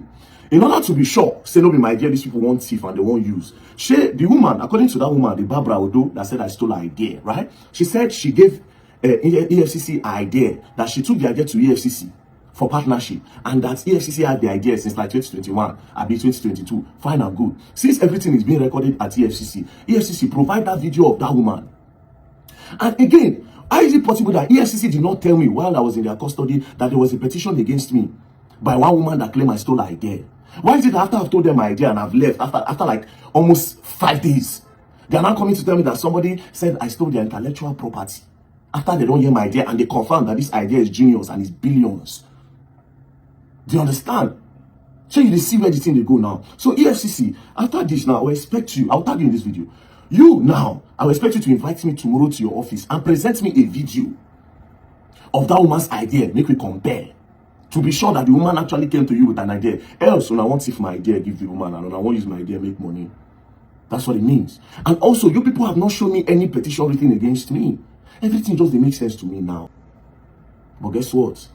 In order to be sure, say no be my idea, these people won't thief and they won't use. The woman, according to that woman, the Barbara Odo, that said I stole her idea, right? She said she gave EFCC her idea, that she took the idea to EFCC for partnership, and that EFCC had the idea since like 2021, abi 2022, fine and good. Since everything is being recorded at EFCC provide that video of that woman. And again, how is it possible that EFCC did not tell me while I was in their custody that there was a petition against me by one woman that claimed I stole her idea? Why is it that after I've told them my idea and I've left, after like almost 5 days, they are now coming to tell me that somebody said I stole their intellectual property after they don't hear my idea and they confirm that this idea is genius and is billions? Do you understand? So you see where the thing they go now. So EFCC, after this now, I will expect you, I'll tag you in this video. You now, I will expect you to invite me tomorrow to your office and present me a video of that woman's idea. Make we compare, to be sure that the woman actually came to you with an idea. Else, when I want to see my idea, give the woman, and when I want to use my idea, make money. That's what it means. And also, you people have not shown me any petition written against me. Everything just makes sense to me now. But guess what?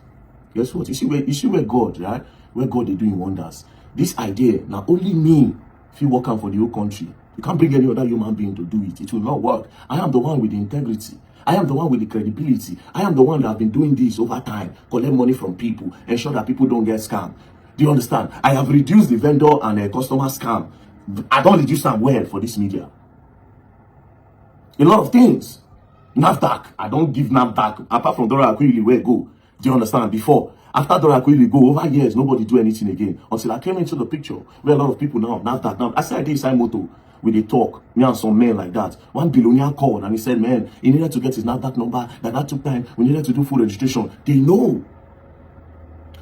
Guess what? You see where God, right? Where God is doing wonders. This idea, now only me, if you work out for the whole country. You can't bring any other human being to do it. It will not work. I am the one with the integrity. I am the one with the credibility. I am the one that have been doing this over time. Collect money from people. Ensure that people don't get scammed. Do you understand? I have reduced the vendor and customer scam. I don't reduce them well for this media. A lot of things. NAFDAC. I don't give NAFDAC. Apart from Dora Akuili, where go. Do you understand? Before. After Dora Akuili go, over years, nobody do anything again. Until I came into the picture. Where a lot of people now, NAFDAC. Now, I said I did sign moto. With a talk, me and some men like that. One billionaire called and he said, man, he needed to get his NAFDAC number. That took time. We needed to do full registration. They know.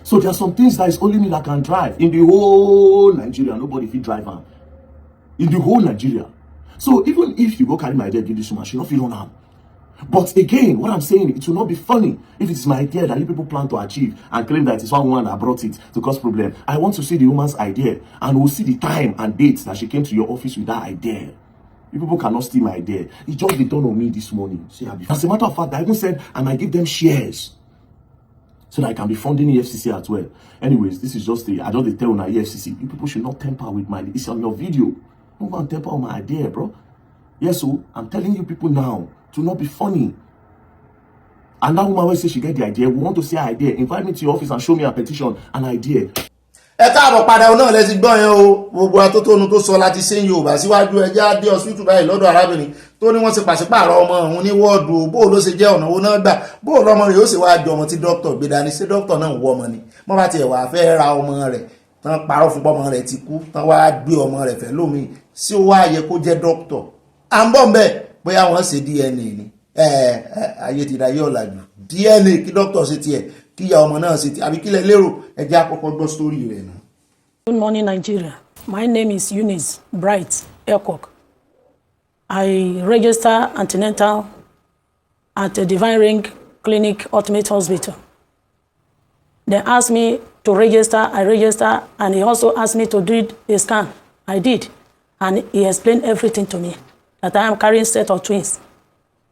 So there are some things that is only me that can drive. In the whole Nigeria, nobody can drive on. In the whole Nigeria. So even if you go carry my idea, give this woman, she not feel on her. But again, what I'm saying, it will not be funny if it's my idea that you people plan to achieve and claim that it's one woman that brought it to cause problem. I want to see the woman's idea and we'll see the time and dates that she came to your office with that idea. You people cannot steal my idea. It just be done on me this morning. As a matter of fact, I even said I might give them shares so that I can be funding EFCC as well. Anyways, this is just I just tell on EFCC. You people should not tamper with my. It's on your video. Don't go and tamper on my idea, bro. Yes, so I'm telling you people now. To not be funny. And that woman will say she get the idea. We want to see her idea. Invite me to your office and show me a petition, an idea. Ẹ káàbọ̀ padà náà lẹ́sìn gbọ́n yẹn o gbogbo atótónu tó sọ láti ṣe Yorùbá síwájú ẹjẹ́ dé hospital báyìí lọ́dọ̀ arábìnrin tó ní wọ́n ṣe pàṣípààrọ̀ ọmọ òun ní wọ́ọ̀dù bó ló ṣe jẹ́ ọ̀nà owó náà gbà bó lọ́mọ rẹ̀ ó sì wáá jọ ọmọ tí dókítà gbé dání ṣé dókítà náà ń wọ ọmọ ni wọ́n bá tiẹ̀ wá fẹ́ ra ọmọ rẹ̀ tán parọ́ fún ọmọ rẹ̀ ti kú tán wá gbé ọmọ rẹ̀ fẹ́ lómi sí ó wá yẹ kó jẹ́ dókítà à ń bọ̀ mbẹ́ bóyá wọ́n ṣe DNA ni ayé ti dayé ọ̀làjú DNA kí dókítà ṣe tiẹ̀ kí ìyá ọmọ náà ṣe tiẹ̀ àbí kílẹ̀ lérò ẹjẹ́ àkọ́kọ́ gbọ́ sítórì rẹ̀ nù. Good morning, Nigeria. My name is Eunice Bright Elcock. I register antenatal at the Divine Ring Clinic Ultimate Hospital. They asked me to register, I registered, and he also asked me to do a scan. I did, and he explained everything to me, that I am carrying a set of twins.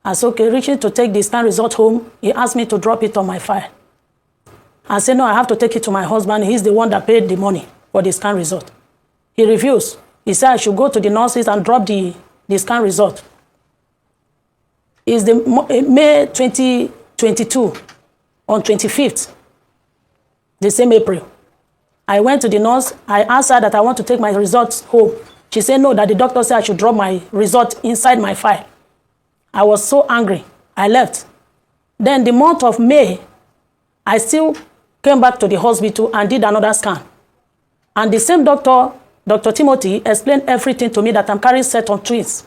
As okay, reaching to take the scan result home, he asked me to drop it on my file. I said, no, I have to take it to my husband. He's the one that paid the money for the scan result. He refused. He said I should go to the nurses and drop the scan result. It's the May 2022, on 25th, the same April. I went to the nurse. I asked her that I want to take my results home. She said no, that the doctor said I should drop my result inside my file. I was so angry. I left. Then the month of May, I still came back to the hospital and did another scan. And the same doctor, Dr. Timothy, explained everything to me that I'm carrying set on twins.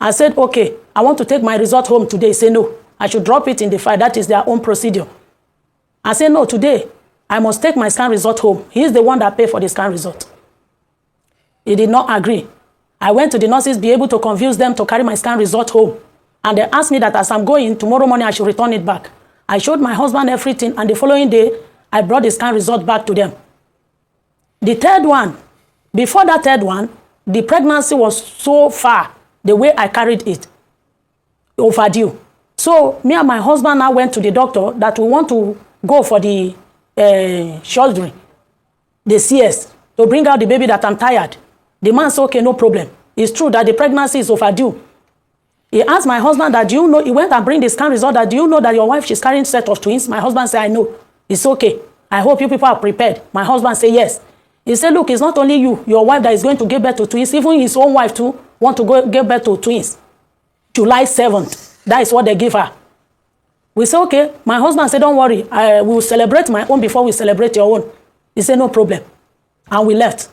I said, okay, I want to take my result home today. He said, no, I should drop it in the file. That is their own procedure. I said, no, today, I must take my scan result home. He is the one that paid for the scan result. He did not agree. I went to the nurses, be able to convince them to carry my scan result home. And they asked me that as I'm going, tomorrow morning, I should return it back. I showed my husband everything, and the following day, I brought the scan result back to them. The third one, before that third one, the pregnancy was so far, the way I carried it, overdue. So me and my husband now went to the doctor that we want to go for the shouldering, the CS, to bring out the baby that I'm tired. The man said, okay, no problem. It's true that the pregnancy is overdue. He asked my husband that, do you know, he went and bring the scan result that, do you know that your wife, she's carrying a set of twins? My husband said, I know. It's okay. I hope you people are prepared. My husband said, yes. He said, look, it's not only you, your wife that is going to give birth to twins, even his own wife too want to go give birth to twins. July 7th. That is what they give her. We said, okay. My husband said, don't worry. We will celebrate my own before we celebrate your own. He said, no problem. And we left.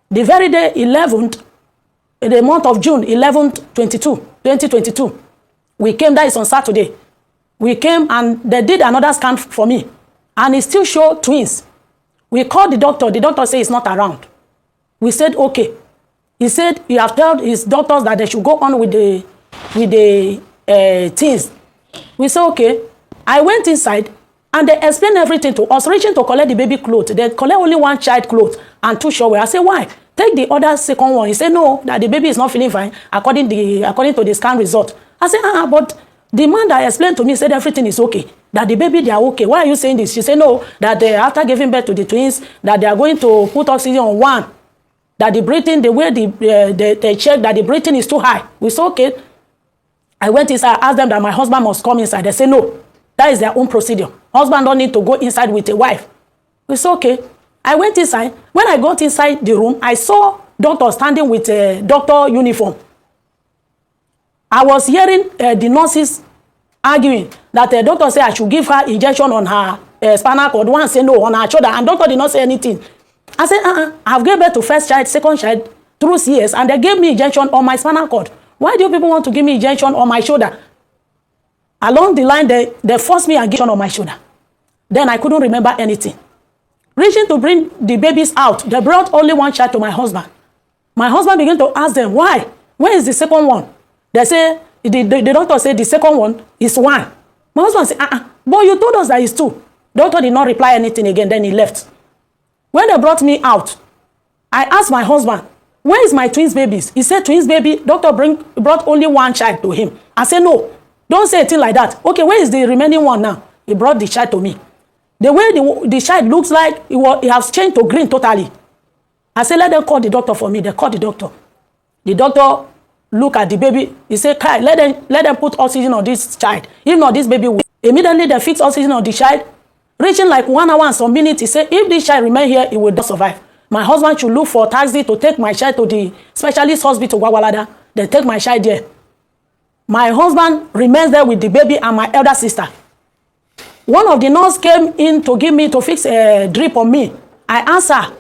The very day, 11th, in the month of June, 11th, 2022, we came, that is on Saturday. We came and they did another scan for me. And it still showed twins. We called the doctor. The doctor said he's not around. We said, okay. He said he has told his doctors that they should go on with the things. We said, okay. I went inside and they explained everything to us, reaching to collect the baby clothes. They collect only one child clothes and 2 showers. I said, why? Take the other second one. He said, no, that the baby is not feeling fine according to the scan result. I said, but the man that explained to me said everything is okay, that the baby, they are okay. Why are you saying this? She said, no, that after giving birth to the twins, that they are going to put oxygen on one, that the breathing, the way they check, that the breathing is too high. We said, okay. I went inside, asked them that my husband must come inside. They said, no, that is their own procedure. Husband don't need to go inside with a wife. We said, okay. I went inside. When I got inside the room, I saw doctor standing with a doctor uniform. I was hearing the nurses arguing that the doctor said I should give her injection on her spinal cord. One said no, on her shoulder, and doctor did not say anything. I said, I've given birth to first child, second child through CS, and they gave me injection on my spinal cord. Why do you people want to give me injection on my shoulder? Along the line, they forced me injection on my shoulder. Then I couldn't remember anything. Reaching to bring the babies out, they brought only one child to my husband. My husband began to ask them, why? Where is the second one? They say, the doctor said the second one is 1. My husband said, but you told us that it's 2. Doctor did not reply anything again, then he left. When they brought me out, I asked my husband, where is my twins babies? He said, twins baby, doctor brought only one child to him. I said, no, don't say a thing like that. Okay, where is the remaining one now? He brought the child to me. The way the child looks like, it has changed to green totally. I said, let them call the doctor for me. They called the doctor. The doctor looked at the baby. He said, Kai, let them put oxygen on this child. If not, this baby will. Immediately, they fixed oxygen on the child. Reaching like 1 hour and some minutes, he said, if this child remain here, it will not survive. My husband should look for a taxi to take my child to the specialist hospital, Gwagwalada. They take my child there. My husband remains there with the baby and my elder sister. One of the nurses came in to fix a drip on me. I answered.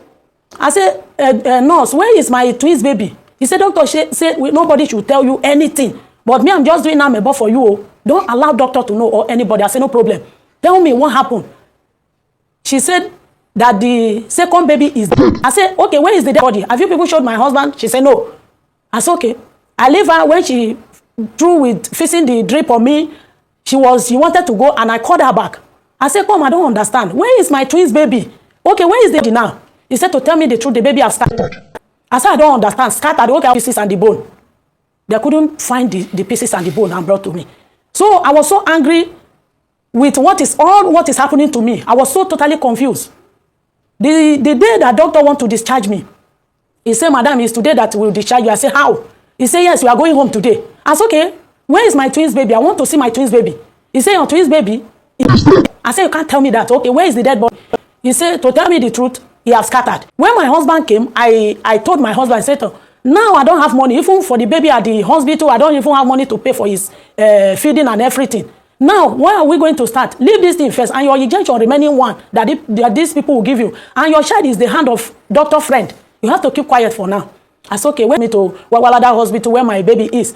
I said, nurse, where is my twins baby? He said, doctor said nobody should tell you anything. But me, I'm just doing amebo for you. Don't allow doctor to know or anybody. I said, no problem. Tell me what happened. She said that the second baby is dead. I said, okay, where is the dead body? Have you people showed my husband? She said, no. I said, okay. I leave her when she through with fixing the drip on me. She wanted to go and I called her back. I said, come, I don't understand. Where is my twins baby? Okay, where is the baby now? He said to tell me the truth, the baby have scattered. I said, I don't understand. Scattered, okay, pieces and the bone. They couldn't find the pieces and the bone and brought to me. So I was so angry with what is happening to me. I was so totally confused. The day that doctor want to discharge me, he said, madam, it's today that we will discharge you. I said, how? He said, yes, you are going home today. I said, okay, where is my twins baby? I want to see my twins baby. He said, your twins baby? I said, you can't tell me that. Okay, where is the dead body? He said, to tell me the truth, he has scattered. When my husband came, I told my husband, I said, now I don't have money. Even for the baby at the hospital, I don't even have money to pay for his feeding and everything. Now, where are we going to start? Leave this thing first, and your injection remaining one that these people will give you. And your child is the hand of doctor friend. You have to keep quiet for now. I said, okay, wait me to Wawalada hospital where my baby is.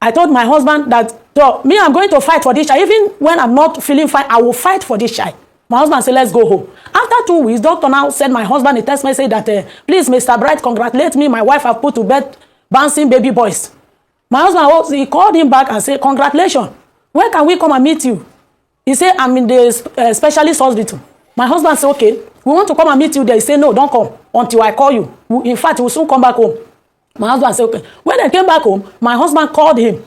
I told my husband that, so, me, I'm going to fight for this child. Even when I'm not feeling fine, I will fight for this child. My husband said, let's go home. After 2 weeks, doctor now sent my husband a text message that, please, Mr. Bright, congratulate me. My wife have put to bed bouncing baby boys. My husband, he called him back and said, congratulations. Where can we come and meet you? He said, I'm in the specialist hospital. My husband said, okay, we want to come and meet you there. He said, no, don't come until I call you. In fact, we'll soon come back home. My husband said, okay. When I came back home, my husband called him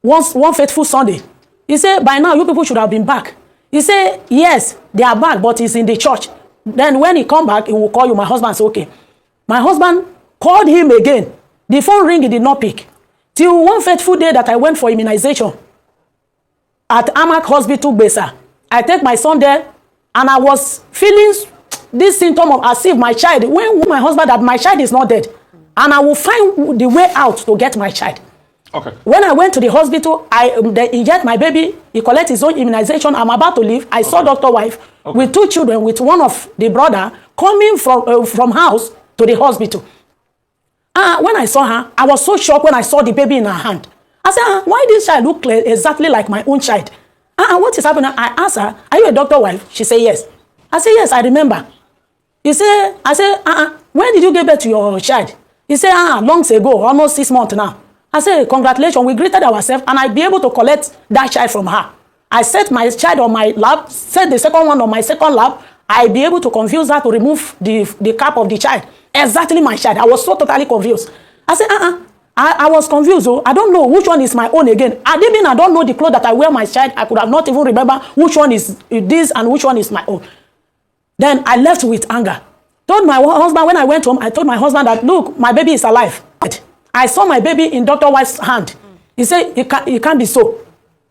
one fateful Sunday. He said, by now, you people should have been back. He said, yes, they are back, but he's in the church. Then when he come back, he will call you. My husband said, okay. My husband called him again. The phone ring, he did not pick. Till one fateful day that I went for immunization at Amak Hospital, Besa. I take my son there, and I was feeling this symptom of as if my child, when my husband that my child is not dead, and I will find the way out to get my child. Okay. When I went to the hospital, they inject my baby. He collect his own immunization. I'm about to leave. I saw Dr. Wife with 2 children, with one of the brother coming from house to the hospital. When I saw her, I was so shocked when I saw the baby in her hand. I said, why this child look exactly like my own child? What is happening? I asked her, are you a Dr. Wife? She said, yes. I said, yes, I remember. I said, when did you give birth to your child? He said, long ago, almost 6 months now. I said, congratulations, we greeted ourselves, and I'll be able to collect that child from her. I set my child on my lap, set the second one on my second lap. I'll be able to confuse her to remove the cap of the child. Exactly my child. I was so totally confused. I said, I was confused. Oh. I don't know which one is my own again. I don't know the clothes that I wear my child. I could have not even remember which one is this and which one is my own. Then I left with anger. Told my husband, when I went home, I told my husband that, look, my baby is alive. I saw my baby in Dr. White's hand. He said, it can't be so.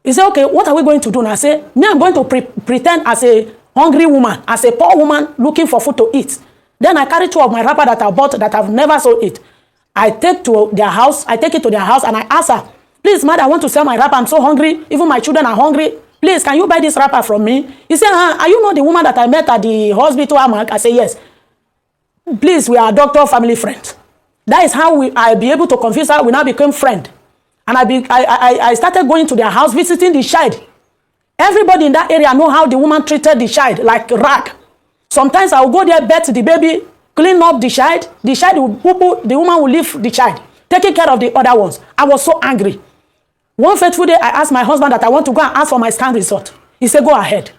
He said, okay, what are we going to do now? I said, me, I'm going to pretend as a hungry woman, as a poor woman looking for food to eat. Then I carry 2 of my wrapper that I bought that I've never sold it. I take it to their house, and I ask her, please, madam, I want to sell my wrapper. I'm so hungry. Even my children are hungry. Please, can you buy this wrapper from me? He said, are you not the woman that I met at the hospital? I said, yes. Please, we are doctor family friends. That is how I'll be able to confuse her. We now became friends. And I started going to their house, visiting the child. Everybody in that area know how the woman treated the child, like rag. Sometimes I will go there, bet the baby, clean up the child. The child will poo-poo, the woman will leave the child, taking care of the other ones. I was so angry. One fateful day, I asked my husband that I want to go and ask for my scan result. He said, go ahead.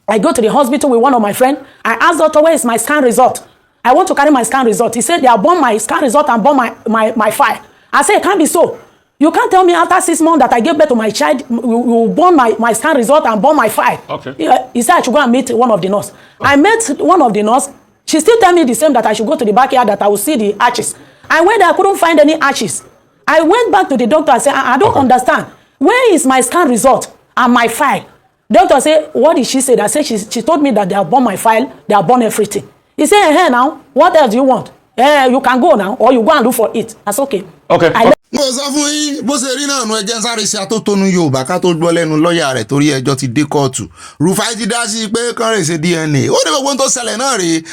I go to the hospital with one of my friends. I asked doctor, where is my scan result? I want to carry my scan result. He said, they have burned my scan result and burned my file. I said, it can't be so. You can't tell me after 6 months that I gave birth to my child, you burn my scan result and burn my file. Okay. He said I should go and meet one of the nurses. I met one of the nurses. She still tell me the same, that I should go to the backyard, that I will see the arches. I went there, I couldn't find any arches. I went back to the doctor and said, I don't understand. Where is my scan result and my file? Doctor said, what did she say? I said, she told me that they have burned my file, they have burned everything. He said, hey, now, what else do you want? You can go now, or you go and look for it. That's okay. Okay. mo sọ fún yín bó ṣe rí náà nu ẹjẹ sáré ṣe àtótónu Yorùbá ká tó gbọ́ lẹ́nu lọ́ọ̀yà rẹ̀ torí ẹjọ́ ti dé kóòtù Rufai ti dá sí pé kán rè ṣe DNA ó ní gbogbo tó ṣẹlẹ̀ náà rèé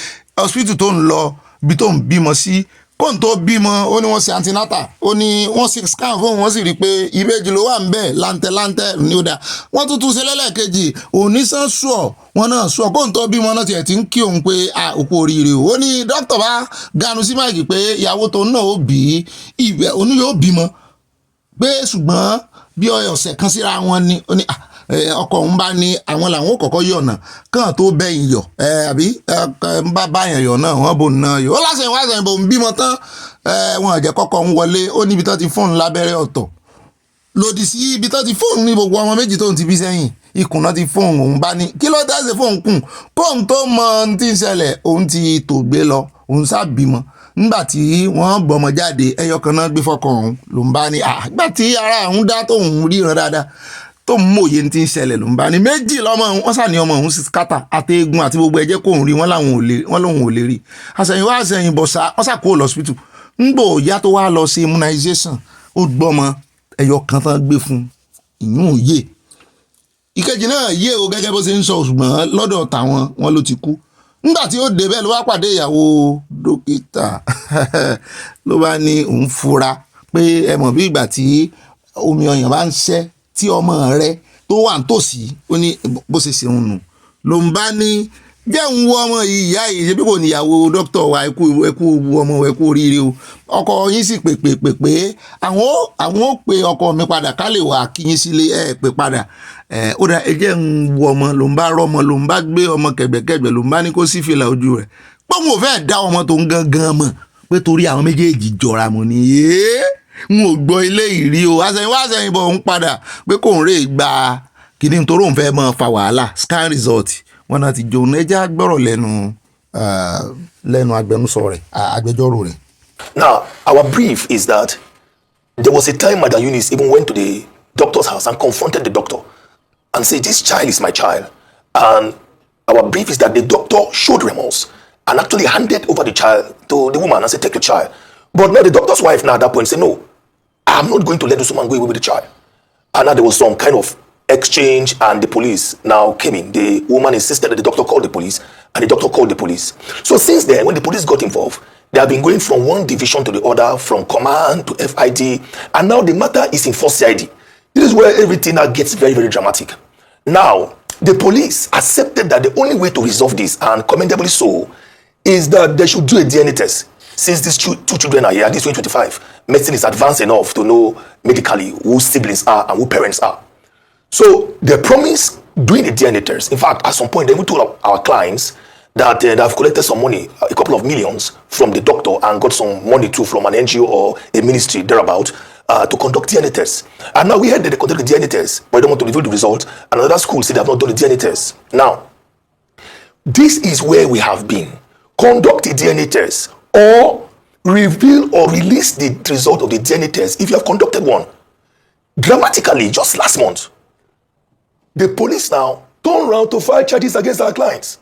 hospital tó ń lọ ibi tó ń bímọ sí kó n tó bímọ ó ní wọ́n ṣe antinata ó ní wọ́n ṣe scan fún wọ́n sì rí i pé ìbejì ló wà ń bẹ̀ láńtẹ́ ní ó dá wọ́n tún ṣe lẹ́lẹ́kejì oníṣàn sùọ̀ wọn náà sùọ̀ kó n tó bímọ náà tiẹ̀ ti ń kí òun pé òkú oríire ó ní dókítà bá ganu sí máìkì pé ìyàwó tó náà ó bí ìbẹ̀ òun yóò bímọ pé ṣùgbọ́n bí ọ̀sẹ̀ kan síra wọn ni ó ní ọkọ òun bá ní àwọn làwọn ò kọ́kọ́ yọ̀nà kàn tó bẹ́yìn yọ̀ àbí ń bá báyàn yọ̀ náà wọ́n bò ná yọ̀ ó lásìkò wá sẹ́yìn bò ń bímọ tán wọn àjẹ́ kọ́kọ́ ń wọlé ó níbi tó ti fóònù lábẹ́rẹ́ ọ̀tọ̀ lòdì sí ibi tó ti fóònù ní gbogbo ọmọ méjì tó ń ti bí sẹ́yìn ikùn náà ti fóònù òun bá ní kí ló dá sí fóònù kùn kóun tó mọ ohun tí ń ṣẹlẹ̀ òun ti tò gbé lọ òun sábìmọ nígbà tí wọ́n gbọ́mọ jáde ẹyọ kan náà gbé fọ́kàn òun ló ń bá ní àgbà tí ara òun dá tóun ríran dáadáa tó ń mòye tí ń ṣẹlẹ̀ ló ń bá ní méjì lọ́mọ wọn sà ní ọmọ òun skata àtẹ̀gùn àti gbogbo ẹ̀jẹ̀ kóun rí wọn lòun ò lè rí àṣẹyìnwá àṣẹyìnbọ̀ wọn sà kó lọ́sípítù ńgbò ìyá tó wá lọ sí immunization ó gbọ́mọ ẹyọ kan tán gbé fún ìyún yé ìkejì náà yé o gẹ́gẹ́ bó ṣe ń sọ ṣùgbọ́n lọ́dọ̀ tàwọn wọn ló ti kú nígbà tí ó débẹ̀ ló wá pàdé ìyàwó dókítà ló bá ní òun fura pé ẹ mọ̀ bí ìgbà tí omi ọyàn bá ń ṣẹ́ tí ọmọ rẹ tó wà nítòsí ó ní bó ṣe ṣe ń nù ló ń bá ní jẹ́ ń wo ọmọ ìyá yìí ṣe bí kò níyàwó dókítà wa ẹ kú ọmọ ẹ kú oríire o ọkọ yín sì pè àwọn ó pe ọkọ mi padà ká lè wà kí yín sílé ẹ pè padà ó dà ẹ jẹ́ ń wo ọmọ ló ń bá rọmọ ló ń bá gbé ọmọ kẹ̀gbẹ̀kẹ̀gbẹ̀ ló ń bá ní kó sí fìlà ojú rẹ̀ pé mo fẹ́ dá ọmọ tó ń gangan mọ̀ pé torí àwọn méjèèjì jọra mo ní n ò gbọ́ ilé ìrí o àsẹ̀yìnbọ̀ ń padà pé kò ń rè gba kìíní nítorí òun fẹ́ mọ́ fa wàhálà scan result wọn náà ti jòun ẹja gbọ́rọ̀ lẹ́nu agbẹnusọ rẹ̀ agbẹjọ́rò rẹ̀. Now, our brief is that there was a time Madam Eunice even went to the doctor's house and confronted the doctor and said, this child is my child. And our brief is that the doctor showed remorse and actually handed over the child to the woman and said, take your child. But now the doctor's wife now at that point said, no, I'm not going to let this woman go away with the child. And now there was some kind of exchange and the police now came in. The woman insisted that the doctor called the police and the doctor called the police. So since then, when the police got involved, they have been going from one division to the other, from command to FID, and now the matter is in 4 CID. This is where everything now gets very, very dramatic. Now, the police accepted that the only way to resolve this, and commendably so, is that they should do a DNA test. Since these two children are here, this 2025, medicine is advanced enough to know medically who siblings are and who parents are. So they promised doing the DNA test. In fact, at some point, they even told our clients that they have collected some money, a couple of millions from the doctor, and got some money too from an NGO or a ministry thereabout to conduct DNA tests. And now we heard that they conducted the DNA test, but they don't want to reveal the result. And another school said they have not done the DNA test. Now, this is where we have been. Conduct the DNA test or reveal or release the result of the DNA test if you have conducted one. Dramatically, just last month, the police now turned around to file charges against our clients.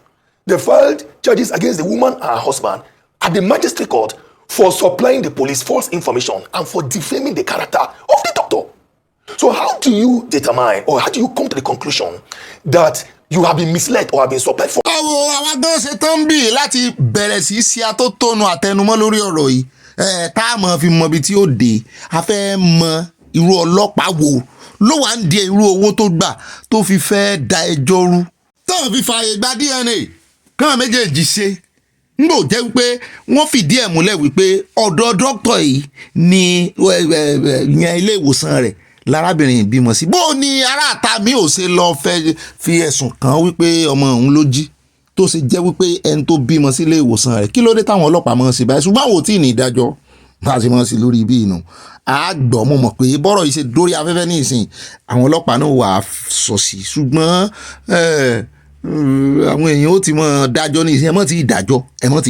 They filed charges against the woman and her husband at the magistrate court for supplying the police false information and for defaming the character of the doctor. So how do you determine or how do you come to the conclusion that you have been misled or have been supplied for? Àwọn agbọ́n ṣe tán bí láti bẹ̀rẹ̀ sí ṣe atótónu àtẹnumọ́ lórí ọ̀rọ̀ yìí tá a mọ̀ fi mọ ibi tí ó dé a fẹ́ mọ irú ọlọ́pàá wo ló wà ń di irú owó tó gbà tó fi fẹ́ da ẹjọ́ rú tó fi fààyè gba DNA kán méjèèjì ṣe ngbò jẹ́ wípé wọ́n fìdí ẹ̀ múlẹ̀ wípé ọ̀dọ̀ dókítà yìí ni ìyẹn ilé ìwòsàn rẹ̀ lárábìnrin bímọ sí bó ni aráàta mi ò ṣe lọ fẹ́ fi ẹ̀sùn kàn wípé ọmọ òun ló jí tó ṣe jẹ́ wípé ẹni tó bímọ sí ilé ìwòsàn rẹ̀ kí ló dé táwọn ọlọ́pàá mọ̀ sí báyìí ṣùgbọ́n àwọn ò tí ì ní ìdájọ́ bá a ṣe mọ̀ sí lórí ibi ìnù àgbọ̀ mo mọ̀ pé bọ́rọ̀ yìí ṣe dórí afẹ́fẹ́ ní ìsìn àwọn ọlọ́pàá náà wà á sọ sí ṣùgbọ́n àwọn èèyàn ó ti mọ̀ dájọ́ ní ìsìn ẹ mọ̀ ti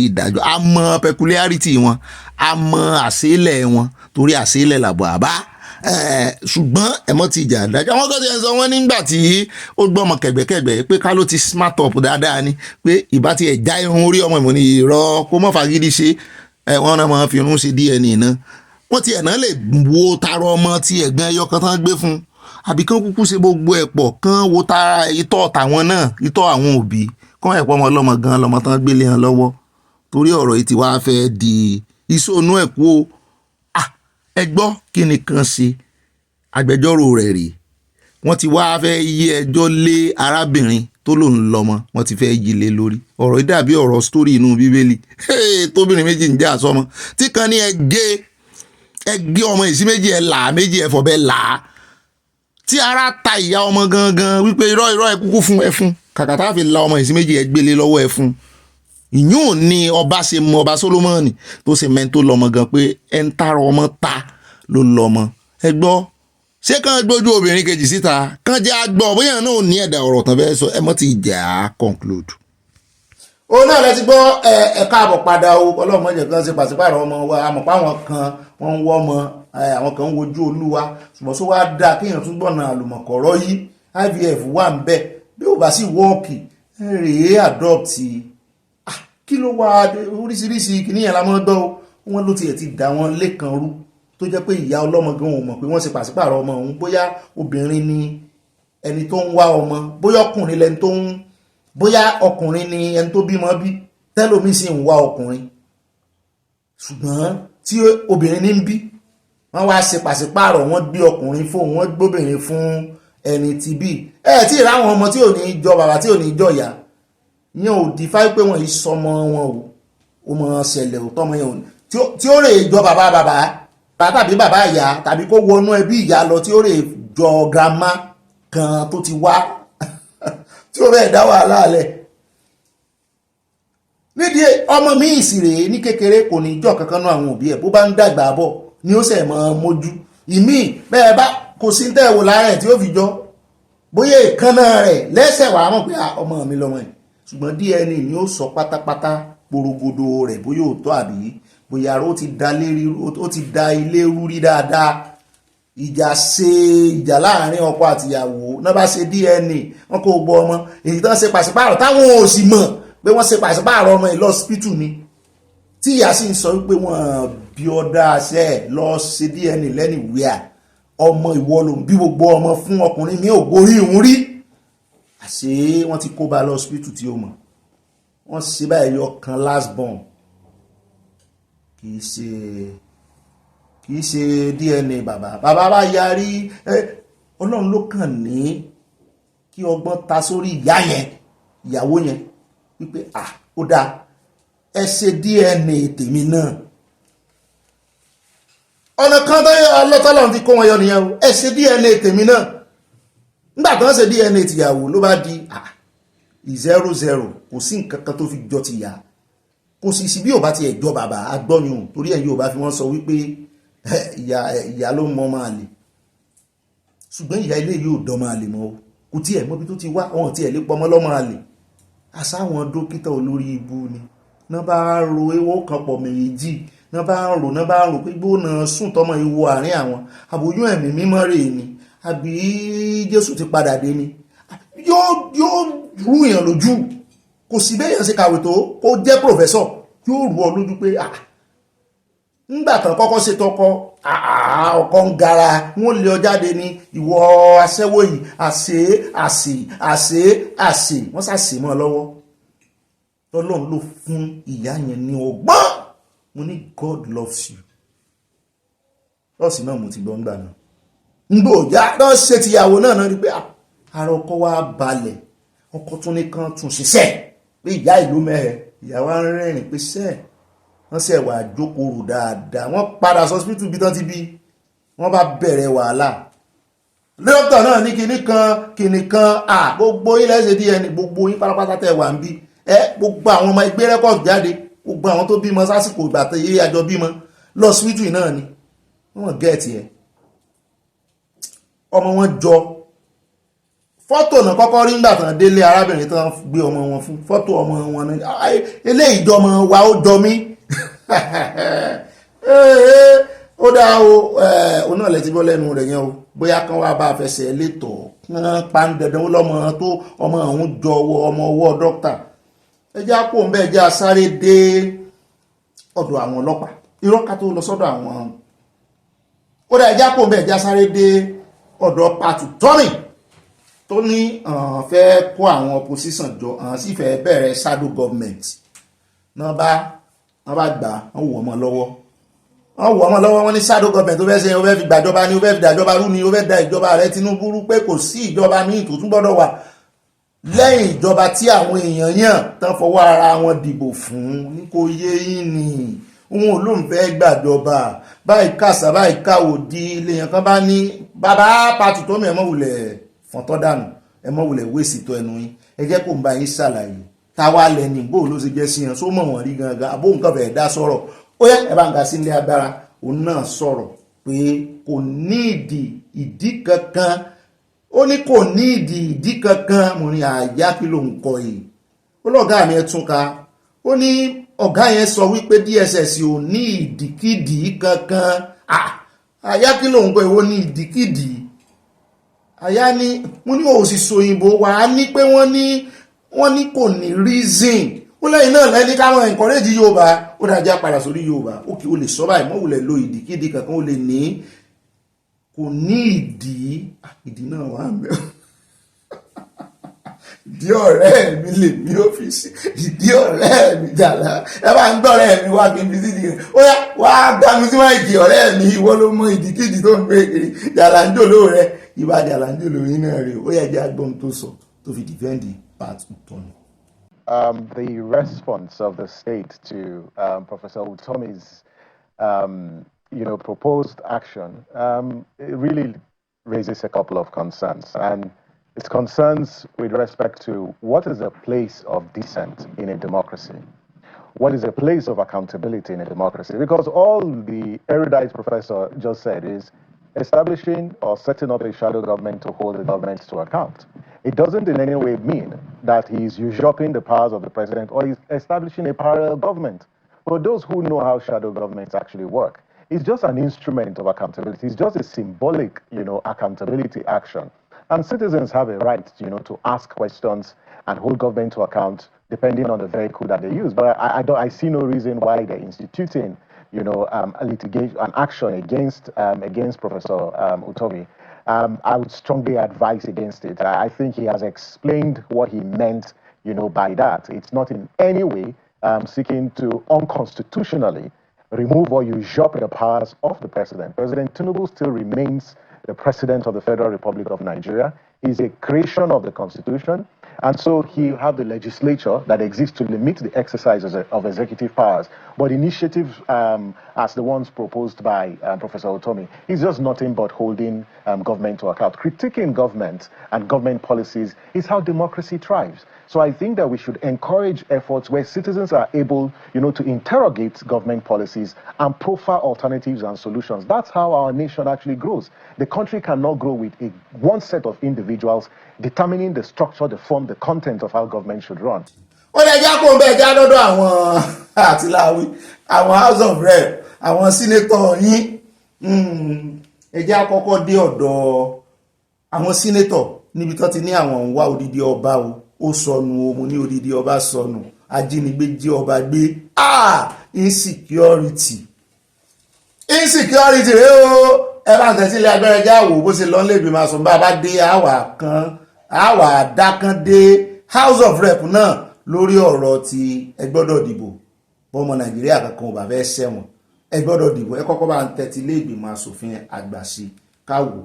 ìdájọ́ a mọ̀ peculiarity wọn a mọ̀ àṣélẹ̀ wọn torí àṣélẹ̀ làbọ̀ àbá ṣùgbọ́n ẹ̀mọ́ ti ìjà dájọ́ àwọn kan ti ẹ̀ sọ wọ́n nígbà tí ó gbọ́mọ kẹ̀gbẹ́kẹ̀gbẹ́ pé ká ló ti smart up dáadáa ni pé ìbá ti ẹ̀ já irun orí ọmọ ìmọ̀ ní irọ́ kó mọ́ fagídí ṣe wọ́n náà máa fi irun ṣe DNA náà wọ́n ti ẹ̀ náà lè wo tara ọmọ tí ẹ̀gbọ́n ẹyọ kan tán gbé fún àbí kán kúkú ṣe gbogbo ẹ̀ pọ̀ kán wo tara ìtọ́ tàwọn náà ìtọ́ àwọn òbí kán ẹ̀pọ̀ ọmọ ọlọ́mọ gan lọ́mọ tán gbélé hàn lọ́wọ́ torí ọ̀rọ̀ yìí ti wá fẹ́ di ìṣònú ẹ̀kú o ẹ gbọ́ kí ni kan ṣe agbẹjọ́rò rẹ̀ rèé wọ́n ti wá fẹ́ yí ẹjọ́ lé arábìnrin tó lòun lọ́mọ wọ́n ti fẹ́ yí lé lórí ọ̀rọ̀ yìí dàbí ọ̀rọ̀ sítórì inú bíbélì tóbìnrin méjì ń jà sọ́mọ tí kan ní ẹ gé ọmọ ìsí méjì ẹ là méjì ẹ fọ̀bẹ là á tí ara ta ìyá ọmọ gangan wípé irọ́ ẹ kúkú fún ẹ fún kàkà tá a fi la ọmọ ìsí méjì ẹ gbélé lọ́wọ́ ẹ fún ìyún ni ọba ṣe mọ ọba Solomoni tó ṣe mẹ́ńtó lọ́mọ gan pé ẹ ń tààrọ ọmọ ta ló lọ́mọ ẹ gbọ́ ṣé kàn gbójú obìnrin kejì síta kàn jẹ́ àgbọ̀ bóyá náà ní ẹ̀dà ọ̀rọ̀ tán fẹ́ sọ ẹ mọ́ ti jà á conclude. ó náà lẹ ti gbọ́ ẹ̀ka àbọ̀ padà o ọlọ́mọ jẹ̀ kan ṣe pàṣípààrọ̀ ọmọ wa àmọ́ pé àwọn kan wọ́n ń wọ́ ọmọ àwọn kan ń wojú olúwa ṣùgbọ́n sọ wá dáa kéèyàn tún gbọ́nà àlùmọ̀kọ́rọ́ yìí IVF wà ń bẹ̀ bí ò bá sì wọ́ọ̀kì rèé adopt kí ló wá oríṣiríṣi kìnìyàn la mọ́ gbọ́ wọn ló tiẹ̀ ti dà wọn lẹ́kan rú tó jẹ́ pé ìyá ọlọ́mọ gan ò mọ̀ pé wọ́n ṣe pàṣípààrọ̀ ọmọ òun bóyá obìnrin ni ẹni tó ń wá ọmọ bóyá ọkùnrin lẹni tó ń bóyá ọkùnrin ni ẹni tó bímọ bí tẹ́lómi sì ń wá ọkùnrin ṣùgbọ́n tí obìnrin ní ń bí wọ́n wá ṣe pàṣípààrọ̀ wọ́n gbé ọkùnrin fún wọ́n gbóbìnrin fún ẹni tí bí tí ìráwọn ọmọ tí ò ní jọ bàbá tí ò ní jọ ìyá ìyẹn ò defy pé wọ́n ìsọmọ wọn o mọ̀ ṣẹlẹ̀ ò tọ́mọ yẹn tí ó rè jọ bàbá tàbí bàbá ìyá tàbí kó wọnú ẹbí ìyá lọ tí ó rè jọ grandma kan tó ti wá tí ó bẹ́ẹ̀ dá wàhálà lẹ̀ nídìí ọmọ mi ìsìrè ní kékeré kò ní jọ kankan náà àwọn òbí ẹ̀ bó bá ń dàgbà bọ̀ ni ó sẹ̀ mọ́ mójú ìmí bẹ́ẹ̀ bá kò sí tẹ́wò lára ẹ̀ tí ó fi jọ bóyá ìkànnà rẹ̀ lẹ́sẹ̀ wàá mọ̀ pé ọmọ mi lọ́mọ ẹ̀ ṣùgbọ́n DNA ni ó sọ pátápátá porogodo rẹ̀ bóyá òótọ́ àbí bóyá ó ti da ilé rúrí dáadáa ìjà láàrin ọkọ àtìyàwó náà bá ṣe DNA wọn kò gbọ́ ọmọ èyí tán ṣe pàṣípààrọ̀ táwọn ò sì mọ̀ pé wọ́n ṣe pàṣípààrọ̀ ọmọ ìlọ́sípítù ni tí ìyá sì ń sọ wípé wọ́n bí ọdá àṣẹ lọ ṣe DNA lẹ́nìwíà ọmọ ìwọ ló ń bí gbogbo ọmọ fún ọkùnrin mi ò gorí ìhun rí àṣé wọ́n ti kó bá lọ́sípítù tí ó mọ̀ wọ́n ṣe báyìí ọkàn last born kìí ṣe DNA bàbá bá yarí ọlọ́run ló kàn ní kí ọgbọ́n ta sórí ìyá yẹn ìyàwó yẹn wípé ó dáa ẹ ṣe DNA tèmi náà ọ̀nà kan tó ọlọ́tọ́lọ́run ti kó wọn yọ nìyẹn ẹ ṣe DNA tèmi náà nígbà tó ń ṣe DNA tìyàwó ló bá di 0-0 kò sí nǹkan kan tó fi jọ ti yá kò sì sí bí ò bá ti ẹ̀jọ́ bàbá agbọ́yún torí ẹ̀yìn ò bá fi wọ́n sọ wípé ìyá ló mọ́ máa lè ṣùgbọ́n ìyá ilé yóò dán máa lè mọ́ kò tí ẹ̀ mọ́bí tó ti wá wọn tí ẹ̀ lè pọmọ́ lọ́mọ àlè àsáwọn dókítà olórí ibu ni náà bá ro ewó kan pọ̀ méjì náà bá rò pé gbóná sùn tọmọ ìwọ àárín àwọn àbóyún ẹ̀mí mímọ́ rè ni àbí Jésù ti padà dé ni yóò rú èèyàn lójú kò sí bẹ́ẹ̀ yẹn ṣe kàwé tó kó jẹ́ pòfẹ́sọ̀ yóò rú ọ lójú pé nígbà tán kọ́kọ́ ṣe tọkọ ọkọ ń gara wọ́n lé ọ jáde ní ìwọ aṣẹ́wó yìí àṣẹ wọ́n ṣàṣì mọ́ ọ lọ́wọ́ Ọlọ́run ló fún ìyá yẹn ní ọgbọ́n mo ní God loves you lọ́ọ̀sì náà mo ti gbọ́ ńgbà náà ngbò já lọ́ọ́ ṣe tìyàwó náà rí pé ara ọkọ wa balẹ̀ ọkọ tún ní kan tún ṣiṣẹ́ pé ìyá ìlú mẹ́rẹ̀ ìyàwó arìnrìn pé sẹ́ẹ̀ wọ́n sì wà jókòó dáadáa wọ́n padà sọ́sìpítù bí tán ti bí wọ́n bá bẹ̀rẹ̀ wàhálà dókítà náà ní kinní kan gbogbo ilẹ̀ ṣe DNA gbogbo yín pátápátá tẹ̀ wà ń bí gbogbo àwọn ọmọ ẹgbẹ́ rẹ́kọ̀dù jáde gbogbo àwọn tó bímọ sásìkò ìgbà tó yé àjọ bímọ lọ́sìpítù náà ni wọ́n gẹ̀ẹ́tì ẹ̀ ọmọ wọn jọ fọ́tò náà kọ́kọ́ rí ńgbà tán délé arábìnrin tán gbé ọmọ wọn fún fọ́tò ọmọ wọn náà eléyìí jọmọ wa ó jọ mí ó dá o náà lẹ́tí bọ́ lẹ́nu rẹ̀ yẹn o bóyá kan wá bá fẹsẹ̀ létọ̀ pan dandan ó lọ́mọ tó ọmọ ọ̀hún jọ ọmọ ọwọ́ dókítà ẹjẹ́ àpò ń bẹ́ ẹjẹ́ asáré dé ọ̀dọ̀ àwọn ọlọ́pàá irọ́ ká tó lọ sọ́dọ̀ àwọn ó dá ẹjẹ́ àpò ń bẹ́ ẹjẹ́ asáré dé ọ̀dọ̀ pàtó tọ́rìn tó ní fẹ́ kó àwọn opposition jọ sì fẹ́ bẹ̀rẹ̀ shadow government náà bá gbà wọ́n wọ̀ ọmọ lọ́wọ́ wọ́n ní shadow government tó fẹ́ ṣe ó fẹ́ fi gbàjọba ní ó fẹ́ fi dàjọba rú ni ó fẹ́ da ìjọba rẹ̀ Tinubu rú pé kò sí ìjọba míì tó tún gbọ́dọ̀ wà lẹ́yìn ìjọba tí àwọn èèyàn yàn tán fọwọ́ ara wọn dìbò fún ní kò yé yín ni òun ò lóun fẹ́ gbàjọba báyìí kàṣà báyìí káwòdì lèèyàn kan bá ní bàbá pàtó tó mi ẹ̀mọ́ wulẹ̀ fọ́ntọ́ dànù ẹ̀mọ́ wulẹ̀ wéṣì tó ẹnu yín ẹ jẹ́ kó ń bá yín ṣàlàyé táwa lẹ́ni bó ló ṣe jẹ́ sí yẹn só mọ̀ wọ́n rí gangan àbó nǹkan fẹ́ dá sọ̀rọ̀ ó yẹ ẹ bá ń ga sí ilé agbára òun náà sọ̀rọ̀ pé kò ní ìdí kankan ó ní kò ní ìdí kankan mo ní àyà kí ló ń kọ yìí ó lọ́gá mi ẹ tún ka ó ní ọ̀gá yẹn sọ wípé DSS ò ní ìdíkìdí kankan àyà kí ló ń kọ ìwọ ní ìdíkìdí àyà ni mo ní òsìsò òyìnbó wà á ní pé wọ́n ní kò ní reason ó lẹ́yìn náà lẹ́ni káwọn encourage Yorùbá ó dájá padà sórí Yorùbá ó kí o lè sọ báyìí mọ́ wùlẹ̀ lo ìdíkìdí kankan ó lè ní kò ní ìdí náà wà ń bẹ̀ ìdí ọ̀rẹ́ mi lè ní ọ́fíìsì ìdí ọ̀rẹ́ mi jàlá ẹ bá ń gbọ́rẹ́ mi wá kí n fi sídìí rẹ̀ ó yá wá gbánu sí máìkì ọ̀rẹ́ mi ìwọ ló mọ ìdíkìdí tó ń gbé kiri jàlá ń jòló rẹ ìbá jàlá ń jòló yín náà rè ó yẹ jẹ́ agbóhun tó sọ tó fi dìfẹ́ǹdì part 2. the response of the state to Professor Utomi's, proposed action, it really raises a couple of concerns. And it's concerns with respect to what is the place of dissent in a democracy? What is a place of accountability in a democracy? Because all the erudite professor just said is establishing or setting up a shadow government to hold the government to account. It doesn't in any way mean that he's usurping the powers of the president or he's establishing a parallel government. For those who know how shadow governments actually work, it's just an instrument of accountability. It's just a symbolic, accountability action. And citizens have a right, to ask questions and hold government to account depending on the vehicle that they use. But I see no reason why they're instituting, a litigation, an action against Professor Utomi. I would strongly advise against it. I think he has explained what he meant, by that. It's not in any way seeking to unconstitutionally remove or usurp the powers of the president. President Tinubu still remains the president of the Federal Republic of Nigeria. He's a creation of the Constitution. And so he have the legislature that exists to limit the exercise of executive powers. But initiatives as the ones proposed by Professor Utomi is just nothing but holding government to account. Critiquing government and government policies is how democracy thrives. So I think that we should encourage efforts where citizens are able, to interrogate government policies and profile alternatives and solutions. That's how our nation actually grows. The country cannot grow with one set of individuals determining the structure, the form, the content of how government should run. Ó lè já kó ń bẹ́ẹ̀ já lọ́dọ̀ àwọn àtìláwí, àwọn House of Rep, àwọn Senator yín. Ẹ jẹ́ àkọ́kọ́ dé ọ̀dọ̀ àwọn Senator níbi tó ti ní àwọn ń wá odidi ọba o. Ó sọnù o, mo ní odidi ọba sọnù. Ajinigbe jí ọba gbé. Insecurity rèé o. Ẹ bá ń tẹ̀sílẹ̀ abẹ́rẹ́ jáwò bó ṣe lọ́nlé ìbí máa sọ bá bá dé àwà dákàndé House of Rep náà lórí ọ̀rọ̀ tí ẹ gbọ́dọ̀ dìbò bọ́mọ Nàìjíríà kankan ò bá fẹ́ ṣẹ̀wọ̀n ẹ gbọ́dọ̀ dìbò ẹ kọ́kọ́ bá ń tẹ́tí lé ìgbìmọ̀ asòfin àgbà sí káwò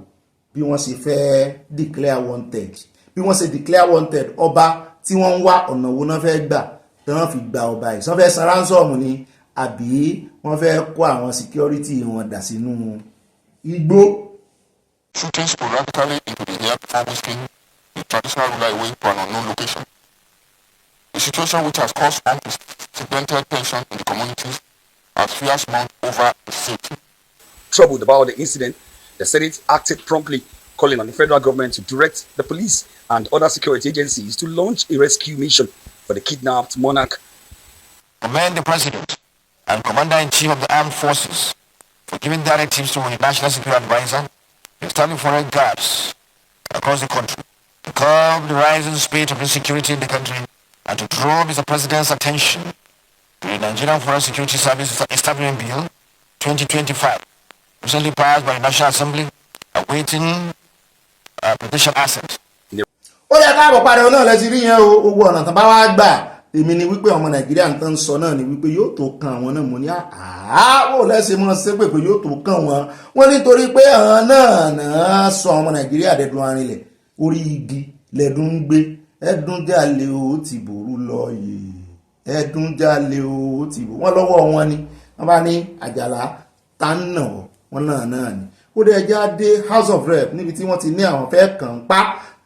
bí wọ́n ṣe fẹ́ declare wanted bí wọ́n ṣe declare wanted ọba tí wọ́n ń wá ọ̀nà wo náà fẹ́ gbà tí wọ́n fi gba ọba yìí sọ fẹ́ san ransom ni àbí wọ́n fẹ́ kó àwọn security wọn dà sínú Igbo. Shooting sporadically into the near farmers king, the traditional ruler away to an unknown location. A situation which has caused unprecedented tension in the communities as fears mount over the city. Troubled about the incident, the Senate acted promptly, calling on the federal government to direct the police and other security agencies to launch a rescue mission for the kidnapped monarch. Commend the President and Commander-in-Chief of the Armed Forces for giving directives to the National Security Advisor, establishing foreign guards across the country to curb the rising spate of insecurity in the country and to draw Mr. President's attention to the Nigerian Foreign Security Service Establishment Bill 2025, recently passed by the National Assembly, awaiting petition assent. Ó lè káàbọ̀ padà náà lẹ́sí rí yẹn owó ọ̀nà tán bá wá gbà èmi ni wípé ọmọ Nàìjíríà ń tán sọ náà ni wípé yóò tó kan àwọn náà mo ní ó lẹ́sẹ̀ mọ́ sí pé yóò tó kan wọ́n nítorí pé àwọn náà sọ ọmọ Nàìjíríà dẹ̀dùn arinlẹ̀ orí igi lẹ́dùn ń gbé ẹ̀dùn jalè ó ti bòrú lọ yìí ẹ̀dùn jalè ó ti bòrú wọ́n lọ́wọ́ wọn ni wọ́n bá ní àjàlá tá ń nà wọ́n náà ni ó dẹ̀ jáde House of Rep níbi tí wọ́n ti ní àwọn fẹ́ kàn pa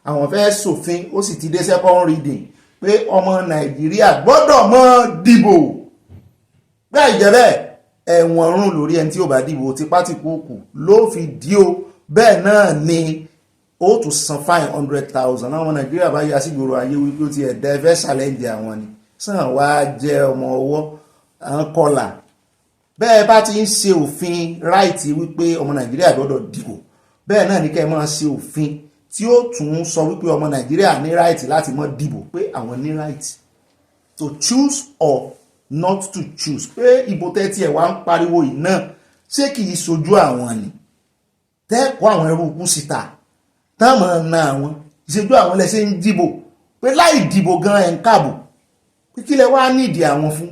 àwọn fẹ́ ṣòfin ó sì ti dé second reading pé ọmọ Nàìjíríà gbọ́dọ̀ mọ́ dìbò bẹ́ẹ̀ ìjẹ́bẹ́ ẹ̀wọ̀n rún lórí ẹni tí ó bá dìbò tipátìkúùkù ló fi dí o bẹ́ẹ̀ náà ni ó tún san fine 100,000 àwọn Nàìjíríà bá yá sí gbòòrò ayé wípé ó ti ẹ̀dá ẹ̀fẹ́ challenge àwọn ni sàn wá jẹ́ ọmọ ọwọ́ à ń kọlà bẹ́ẹ̀ bá ti ń ṣe òfin ráìtì wípé ọmọ Nàìjíríà gbọ́dọ̀ dìbò bẹ́ẹ̀ náà ní kẹ́ ẹ máa ṣe òfin tí ó tún sọ wípé ọmọ Nàìjíríà ní ráìtì láti má dìbò pé àwọn ní ráìtì to choose or not to choose pé ìbò tẹ́tí ẹ̀ wá ń pariwo yìí náà ṣé kì í sojú àwọn ni tẹ́ẹ̀kọ́ àwọn ẹrú kú síta táwọn na àwọn ìṣèjú àwọn lẹ́sẹ̀ ń dìbò pé láì dìbò gan ẹ̀ ń kàbò pé kí lẹ wá nídìí àwọn fún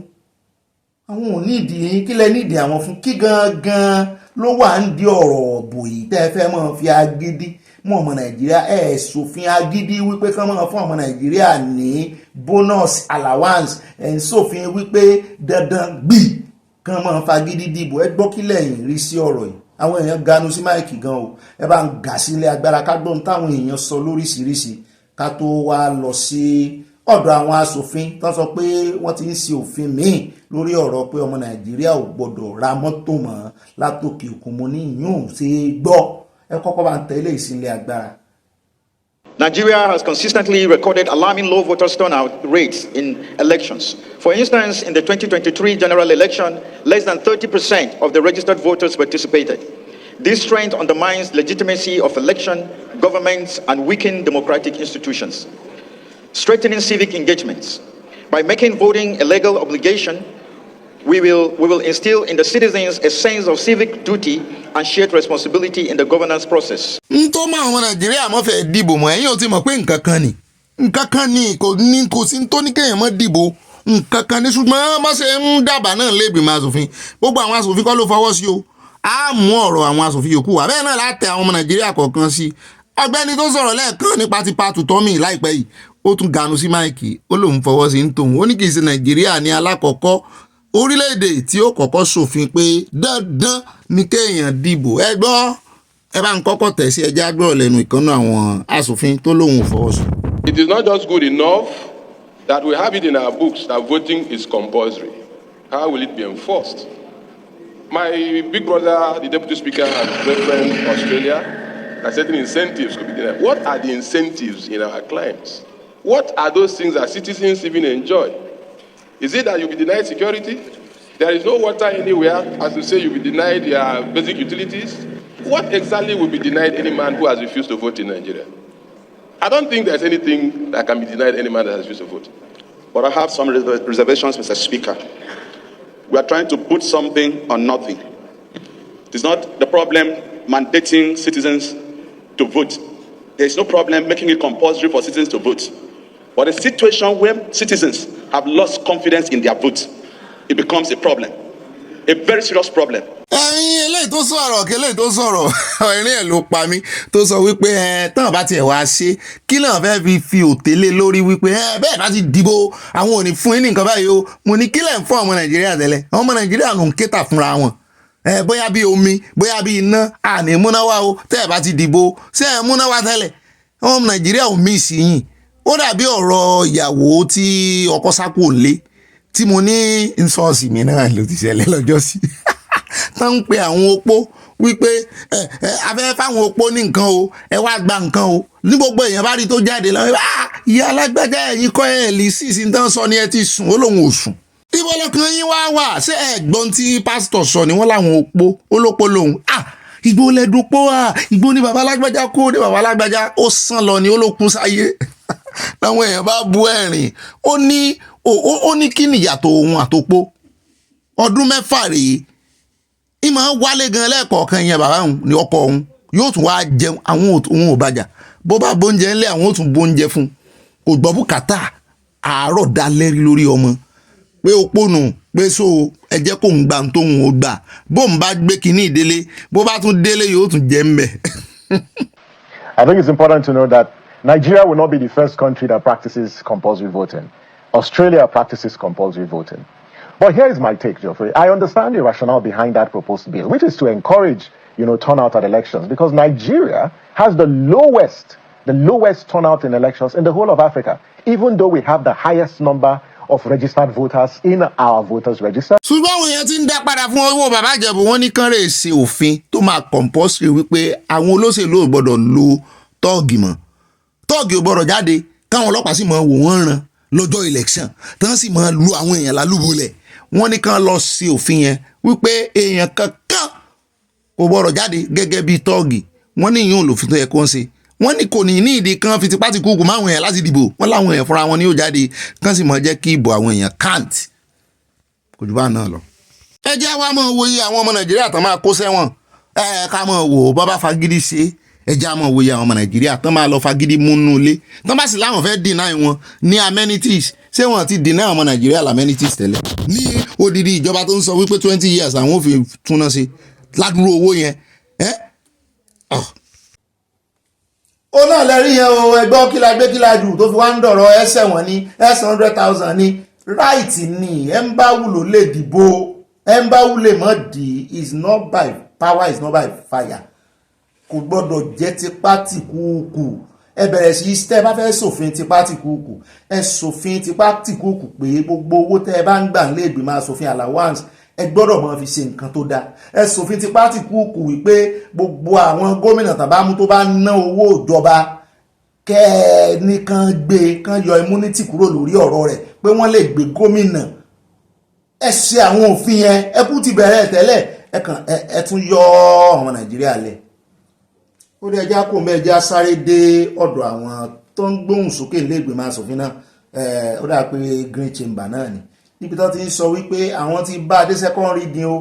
àwọn ò nídìí yín kí lẹ nídìí àwọn fún kí gangan ló wà ń di ọ̀rọ̀ ọ̀bò yìí tẹ́ ẹ fẹ́ mọ́ fi agídí mọ́ ọmọ Nàìjíríà ẹ̀ ṣòfin agídí wípé kán mọ́ fún ọmọ Nàìjíríà ní bonus allowance ẹ̀ ń ṣòfin wípé dandan gbì kan máa fagídí dìbò. Ẹ gbọ́ kí lẹ́yìn rí sí ọ̀rọ̀ yìí. Àwọn èèyàn ganu sí máìkì gan o. Ẹ bá ń gà sílé agbára ká gbọ́n táwọn èèyàn sọ lóríṣiríṣi ká tó wá lọ sí ọ̀dọ̀ àwọn aṣòfin tó sọ pé wọ́n ti ń ṣe òfin míì lórí ọ̀rọ̀ pé ọmọ Nàìjíríà ò gbọ́dọ̀ ra mọ́tò mọ́ látòkè òkun. Mo ní ìyún ṣe gbọ́. Ẹ kọ́kọ́ bá ń tẹ̀lé ìsílé agbára. Nigeria has consistently recorded alarming low voter turnout rates in elections. For instance, in the 2023 general election, less than 30% of the registered voters participated. This trend undermines legitimacy of election, governments, and weakened democratic institutions. Strengthening civic engagements. By making voting a legal obligation, we will instill in the citizens a sense of civic duty and shared responsibility in the governance process. Tó máa àwọn Nàìjíríà mọ́ fẹ́ dìbò mọ́ ẹ̀yin ò ti mọ̀ pé nǹkan kan ni kò sí tó ní kéèyàn mọ́ dìbò nǹkan kan ní ṣùgbọ́n bá ṣe ń dábàá náà lẹ́gbìmọ̀ aṣòfin gbogbo àwọn aṣòfin kọ́ ló fọwọ́ sí o á mú ọ̀rọ̀ àwọn aṣòfin yòókù wá bẹ́ẹ̀ náà láti àwọn ọmọ Nàìjíríà kọ̀ọ̀kan sí. Ọgbẹ́ni tó sọ̀rọ̀ lẹ́ẹ̀kan nípa ti patu tọ́mì láìpẹ́ yìí ó tún ganu sí máìkì ó lòun fọwọ́ sí ń tòun ó ní kì í ṣe Nàìjíríà ní alákọ̀ọ́kọ́ orílẹ̀-èdè tí ó kọ́kọ́ ṣòfin pé dandan ní kéèyàn dìbò. Ẹ gbọ́ ẹ bá ń kọ́kọ́ tẹ̀ sí ẹjẹ́ àgbọ̀ lẹ́nu ìkànnì àwọn aṣòfin tó lóun fọwọ́ sí. It is not just good enough that we have it in our books that voting is compulsory. How will it be enforced? My big brother, the Deputy Speaker, has referenced Australia, that certain incentives could be denied. What are the incentives in our clients? What are those things that citizens even enjoy? Is it that you'll be denied security? There is no water anywhere, as you say, you'll be denied your basic utilities. What exactly will be denied any man who has refused to vote in Nigeria? I don't think there's anything that can be denied any man that has refused to vote. But I have some reservations, Mr. Speaker. We are trying to put something on nothing. It is not the problem mandating citizens to vote. There is no problem making it compulsory for citizens to vote. But a situation where citizens have lost confidence in their vote, it becomes a problem, a very serious problem. Ẹ̀yin eléyìí tó sọ̀rọ̀ kí eléyìí tó sọ̀rọ̀ ẹ̀rín ẹ̀ ló pa mí tó sọ wípé tán bá tiẹ̀ wá ṣe kí náà fẹ́ fi òtélé lórí wípé bẹ́ẹ̀ bá ti dìbò àwọn ò ní fún yín ní nǹkan báyìí o. Mo ní kílẹ̀ ń fún ọmọ Nàìjíríà tẹ́lẹ̀ àwọn ọmọ Nàìjíríà ló ń kéta fúnra wọn. Bóyá bí omi bóyá bí iná àní múnáwá o tẹ́ ẹ̀ bá ti dìbò ṣé ẹ̀ múnáwá tẹ́lẹ̀ àwọn ọmọ Nàìjíríà ò mí sí yín. Ó dàbí ọ̀rọ̀ ìyàwó tí ọkọ sákò lé tí mo ní ìsọ̀ọ̀sì mi náà ló ti ṣẹlẹ̀ lọ́jọ́ sí. Tán ń pe àwọn opó wípé afẹ́ fáwọn opó ní nǹkan o ẹ wá gba nǹkan o ní gbogbo èèyàn bá rí tó jáde lọ ìyá alágbájá ẹ̀yìn kọ́ ẹ̀ lè sísìn tán sọ ni ẹ ti sùn ó lòun ò sùn. Ibo lọkàn yín wá ṣé ẹ̀gbọ́n tí pásítọ̀ sọ ni wọ́n láwọn opó olópo lòun ìgbó lẹ́dùpọ̀ ìgbó ní bàbá alágbájá kó ní bàbá alágbájá ó sàn lọ ni ó ló kú sáyé. Láwọn èèyàn bá bu ẹ̀rín ó ní kí nìyàtọ̀ òun àtòpó ọdún 6 rèé ìmọ̀ wálé gan lẹ́ẹ̀kọ̀ọ̀kan yẹn bàbá òun ní ọkọ òun yóò tún wá jẹun àwọn òun ò bàjá bó bá bóúnjẹ ńlẹ̀ àwọn ò tún bóúnjẹ fún kò gbọ́ bùkátà àárọ̀ dalẹ́rí lórí ọmọ pé ó pònù pé so ẹ jẹ́ kó ń gbà tóun ò gbà bó ń bá gbé kínní ìdélé bó bá tún délé yóò tún jẹ́ ń bẹ̀. I think it's important to know that Nigeria will not be the first country that practices compulsory voting. Australia practices compulsory voting. But here is my take, Geoffrey. I understand the rationale behind that proposed bill, which is to encourage, turnout at elections, because Nigeria has the lowest turnout in elections in the whole of Africa, even though we have the highest number of registered voters in our voters register. Ṣùgbọ́n àwọn èèyàn ti ń dá padà fún owó bàbá Ìjẹ̀bú wọn ní kán rè ṣe òfin tó máa compulsory wípé àwọn olóṣèlú ò gbọ́dọ̀ lo tọ́ọ̀gì mọ́. Tọ́ọ̀gì ò gbọ́dọ̀ jáde káwọn ọlọ́pàá sì máa wò wọ́n ràn lọ́jọ́ election tán sì máa lu àwọn èèyàn lálùbọ́lẹ̀. Wọ́n ní kán lọ sí òfin yẹn wípé èèyàn kankan kò gbọ́dọ̀ jáde gẹ́gẹ́ bí tọ́ọ̀gì. Wọ́n ní ìyún òlòfin tó yẹ kó ń ṣe. Wọ́n ní kò ní ìdí kan fi tipá ti kúkú máwọn èèyàn láti dìbò. Wọ́n láwọn èèyàn fúnra wọn ní yóò jáde kán sì máa jẹ́ kí ìbò àwọn èèyàn count. Kò jù bá náà lọ. Ẹ jẹ́ wá máa wo iye àwọn ọmọ Nàìjíríà tán máa kó sẹ́wọ̀n. Ká máa wò bá bá fagídí ṣe. Ẹ jẹ́ àmọ́ wo iye àwọn ọmọ Nàìjíríà tán máa lọ fagídí múnú ilé. Tán bá sì láwọn fẹ́ deny wọn ní amenities. Ṣé wọ́n ti deny ọmọ Nàìjíríà amenities tẹ́lẹ̀? Ní odidi ìjọba tó ń sọ wípé 20 years àwọn ò fi túná ṣe ládùúró owó yẹn. ó náà lẹ́rí yẹn o ẹgbẹ́ kílágbé tó fi wá ń dọ̀rọ̀ ẹsẹ̀ wọn ní ẹsẹ̀ 100,000 ní right ni ẹ̀ ń bá wúlò lè dìbò ẹ̀ ń bá wúlò mọ́ dì is not by power is not by fire kò gbọ́dọ̀ jẹ́ tipá tìkúùkù ẹ bẹ̀rẹ̀ sí tẹ́ bá fẹ́ ṣòfin tipá tìkúùkù ẹ ṣòfin tipá tìkúùkù pé gbogbo owó tẹ́ ẹ bá ń gbà nílé ìgbìmọ̀ aṣòfin allowance ẹ gbọ́dọ̀ máa fi ṣe nǹkan tó dáa ẹ ṣòfin tipá tìkúùkù wípé gbogbo àwọn gómìnà tàbámú tó bá ná owó ìjọba kẹ́ ẹ nìkan gbé kán yọ immunity kúrò lórí ọ̀rọ̀ rẹ̀ pé wọ́n lè gbé gómìnà ẹ ṣe àwọn òfin yẹn ẹ kú ti bẹ̀rẹ̀ tẹ́lẹ̀ ẹ tún yọ ọmọ Nàìjíríà lẹ̀ ó dé ẹjá kó mẹ́ẹ̀já sáré dé ọ̀dọ̀ àwọn tó ń gbóhùn sókè lẹ́gbẹ̀mọ́ aṣòfin náà ó dà pé green chamber náà ni níbi tó ti ń sọ wípé àwọn ti bá adé second reading o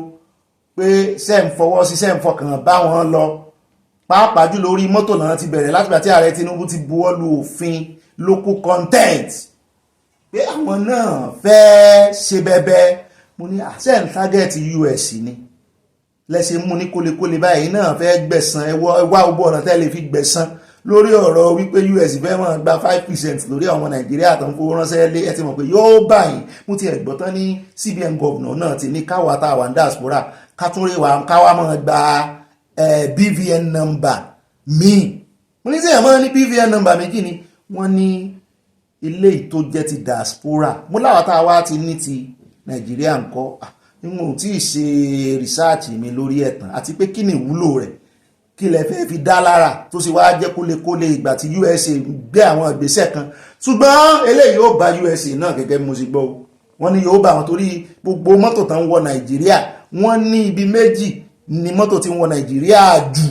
pé ṣe ń fọwọ́ sí ṣe ń fọkàn bá wọn lọ pàápàá jù lórí mọ́tò náà ti bẹ̀rẹ̀ látìgbà tí ààrẹ Tinubu ti buwọ́lu òfin local content pé àwọn náà fẹ́ ṣe bẹ́bẹ́ mo ní àṣẹ ń target US ni lẹ́sẹ̀ mú ní kólekóle báyìí náà fẹ́ gbẹ̀san ẹwà ọgbọ́ ọ̀nà tẹ́lẹ̀ fi gbẹ̀san lórí ọ̀rọ̀ wípé US fẹ́ máa gba 5% lórí àwọn Nàìjíríà tó ń fowó ránṣẹ́ lé ẹ ti mọ̀ pé yóò báyìí mú ti ẹ̀gbọ́n tán ní CBN governor náà ti ní káwa tá a wà ní diaspora kátúnrẹ́ wa káwa máa gba BVN number míì mo ní sẹ́yìn máa ní BVN number méjì ni wọ́n ní ilé tó jẹ́ ti diaspora mo láwa tá a wá ti ní ti Nàìjíríà ńkọ́ mo tí ì ṣe rìsáàtì mi lórí ẹ̀tàn àti pé kí ni ìwúlò rẹ̀ kí lẹ fẹ́ fi dá lára tó sì wá jẹ́ kólekóle ìgbà tí USA gbé àwọn ìgbésẹ̀ kan ṣùgbọ́n eléyìí yóò bá USA náà gẹ́gẹ́ bí mo sì gbọ́ wọ́n ní yóò bá wọn torí gbogbo mọ́tò tán ń wọ Nàìjíríà wọ́n ní ibi méjì ni mọ́tò tí ń wọ Nàìjíríà jù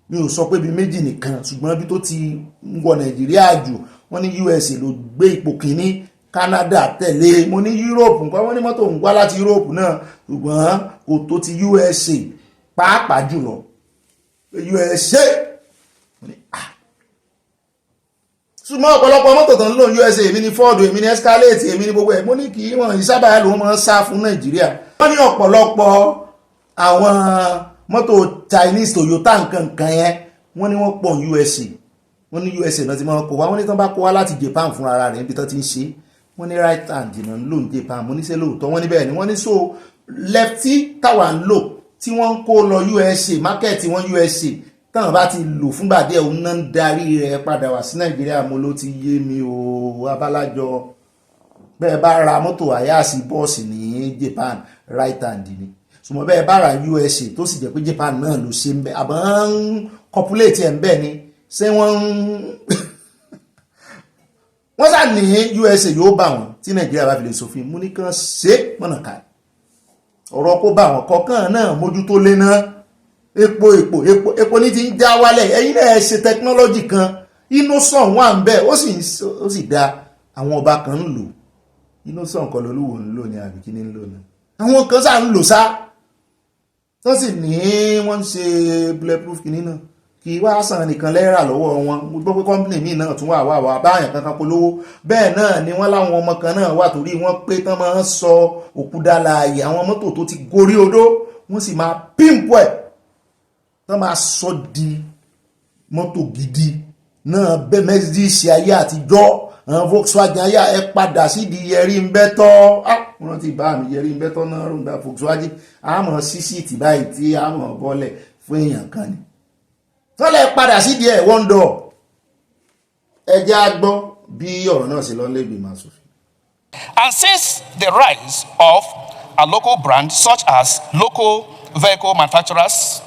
mi ò sọ pé ibi méjì nìkan ṣùgbọ́n ibi tó ti ń wọ Nàìjíríà jù wọ́n ní USA ló gbé ipò kìíní Canada tẹ̀lé mo ní Europe nǹkan wọ́n ní mọ́tò ń wá láti Europe náà ṣùgbọ́n kò tó ti USA pàápàá jùlọ USA ṣùgbọ́n ọ̀pọ̀lọpọ̀ mọ́tò tó ń lò USA èmi ní Ford èmi ní Escalade èmi ní gbogbo ẹ̀ mo ní kí wọ́n ìsábà ló máa ń sá fún Nàìjíríà wọ́n ní ọ̀pọ̀lọpọ̀ àwọn mọ́tò Chinese Toyota nǹkan yẹn wọ́n ní wọ́n pọ̀ USA wọ́n ní USA náà ti máa kó wá wọ́n ní tán bá kó wá láti Japan fúnra ara rẹ̀ níbi tán ti ń ṣe wọ́n ní right hand náà ń lò ní Japan mo ní ṣe lóòótọ́ wọ́n ní bẹ́ẹ̀ ni wọ́n ní so lefty táwa ń lò tí wọ́n ń kó lọ USA market wọn USA táwọn bá ti lò fúngbà díẹ̀ òun náà ń darí rẹ̀ padà wá sí Nàìjíríà mo ló ti yé mi o abálájọ bẹ́ẹ̀ bá ra mọ́tò àyàsí bọ́ọ̀sì ní Japan right hand ni ṣùgbọ́n bẹ́ẹ̀ bá ra USA tó sì jẹ́ pé Japan náà ló ṣe ń bẹ́ àbọ̀ ń copulate ẹ̀ ń bẹ́ ni ṣé wọ́n sá ní USA yóò bá wọn tí Nàìjíríà bá fi lè ṣòfin mú ní kan ṣe mọ̀nà ká ọ̀rọ̀ kó bá wọn kọ̀ọ̀kan náà mójútó lé náà epo ní ti ń já wálẹ̀ ẹ̀yin náà ṣe tẹkinọ́lọ́jì kan Innocent wà ń bẹ̀ ó sì dá àwọn ọba kan ń lò Innocent kan lolúwo ń lò ní àbíkí ní ń lò náà àwọn kan sá ń lò sá tó sì ní wọ́n ń ṣe bulletproof kìíní náà kì í wá sàn nìkan lẹ́rà lọ́wọ́ wọn mo gbọ́ pé kọ́mpìnì míì náà tún wà báyàn kankan polówó bẹ́ẹ̀ náà ni wọ́n láwọn ọmọ kan náà wà torí wọ́n pé tán máa ń sọ òkú dáláàyè àwọn mọ́tò tó ti gorí odó wọ́n sì máa pímpù ẹ̀ tán máa sọ di mọ́tò gidi náà bẹ́ẹ̀ Mercedes ayé àtijọ́ àwọn Volkswagen ayé ẹ padà sí di yẹrí ń bẹ́tọ́ wọ́n ti bá mi yẹrí ń bẹ́tọ́ náà rògbà Volkswagen àmọ́ sísìtì báyìí tí àmọ́ bọ́lẹ̀ fún èèyàn kan ni tọ́lẹ̀ padà sí díẹ̀ wọ́n dọ̀ ẹjẹ́ agbọ́ bí ọ̀rọ̀ náà ṣe lọ lẹ́gbẹ̀ẹ́ máa sọ̀fin. And since the rise of a local brand such as local vehicle manufacturers,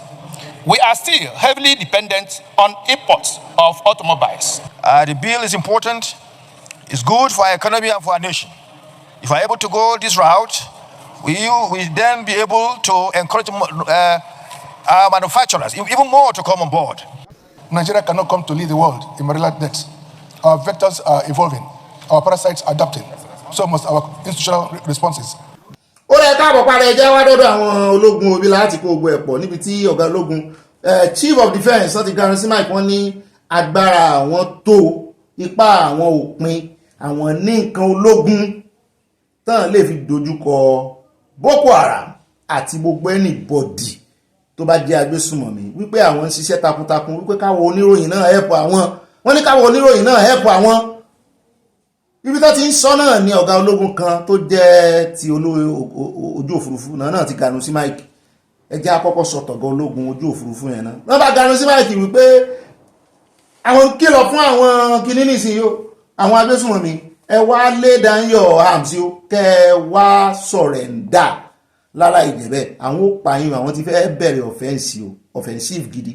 we are still heavily dependent on imports of automobiles. The bill is important, it's good for our economy and for our nation. If we're able to go this route, we then be able to encourage our manufacturers, even more, to come on board. Nigeria cannot come to lead the world in marine debt. Our vectors are evolving, our parasites are adapting. So must our institutional responses. Ó rẹ̀ káàbọ̀ padà ẹjẹ́ wá dọ́dọ̀ àwọn ológun òbí láti kó gbogbo ẹ̀pọ̀ níbi tí ọ̀gá ológun Chief of Defence wọ́n ti garan sí Mike wọ́n ní agbára àwọn tó ipá àwọn òpin àwọn ní nǹkan ológun tán lè fi dojúkọ Boko Haram àti gbogbo anybody tó bá jẹ́ agbésùmọ̀mí wípé àwọn ń ṣiṣẹ́ takuntakun wípé káwọn oníròyìn náà help àwọn wọ́n ní káwọn oníròyìn náà help àwọn ibi tó ti ń sọ náà ni ọ̀gá ológun kan tó jẹ́ ti ojú òfurufú náà ti ganu sí máìkì ẹ jẹ́ àkọ́kọ́ sọ tọ̀gá ológun ojú òfurufú yẹn náà wọ́n bá ganu sí máìkì wípé àwọn ń kìlọ̀ fún àwọn kinní nísìnyí o àwọn agbésùmọ̀mí ẹ wá lay down your arms o kẹ́ ẹ wá sọ̀rẹ̀ǹdà lára ìjẹ̀bẹ̀ àwọn ó pààyàn àwọn ti fẹ́ bẹ̀rẹ̀ offensive gidi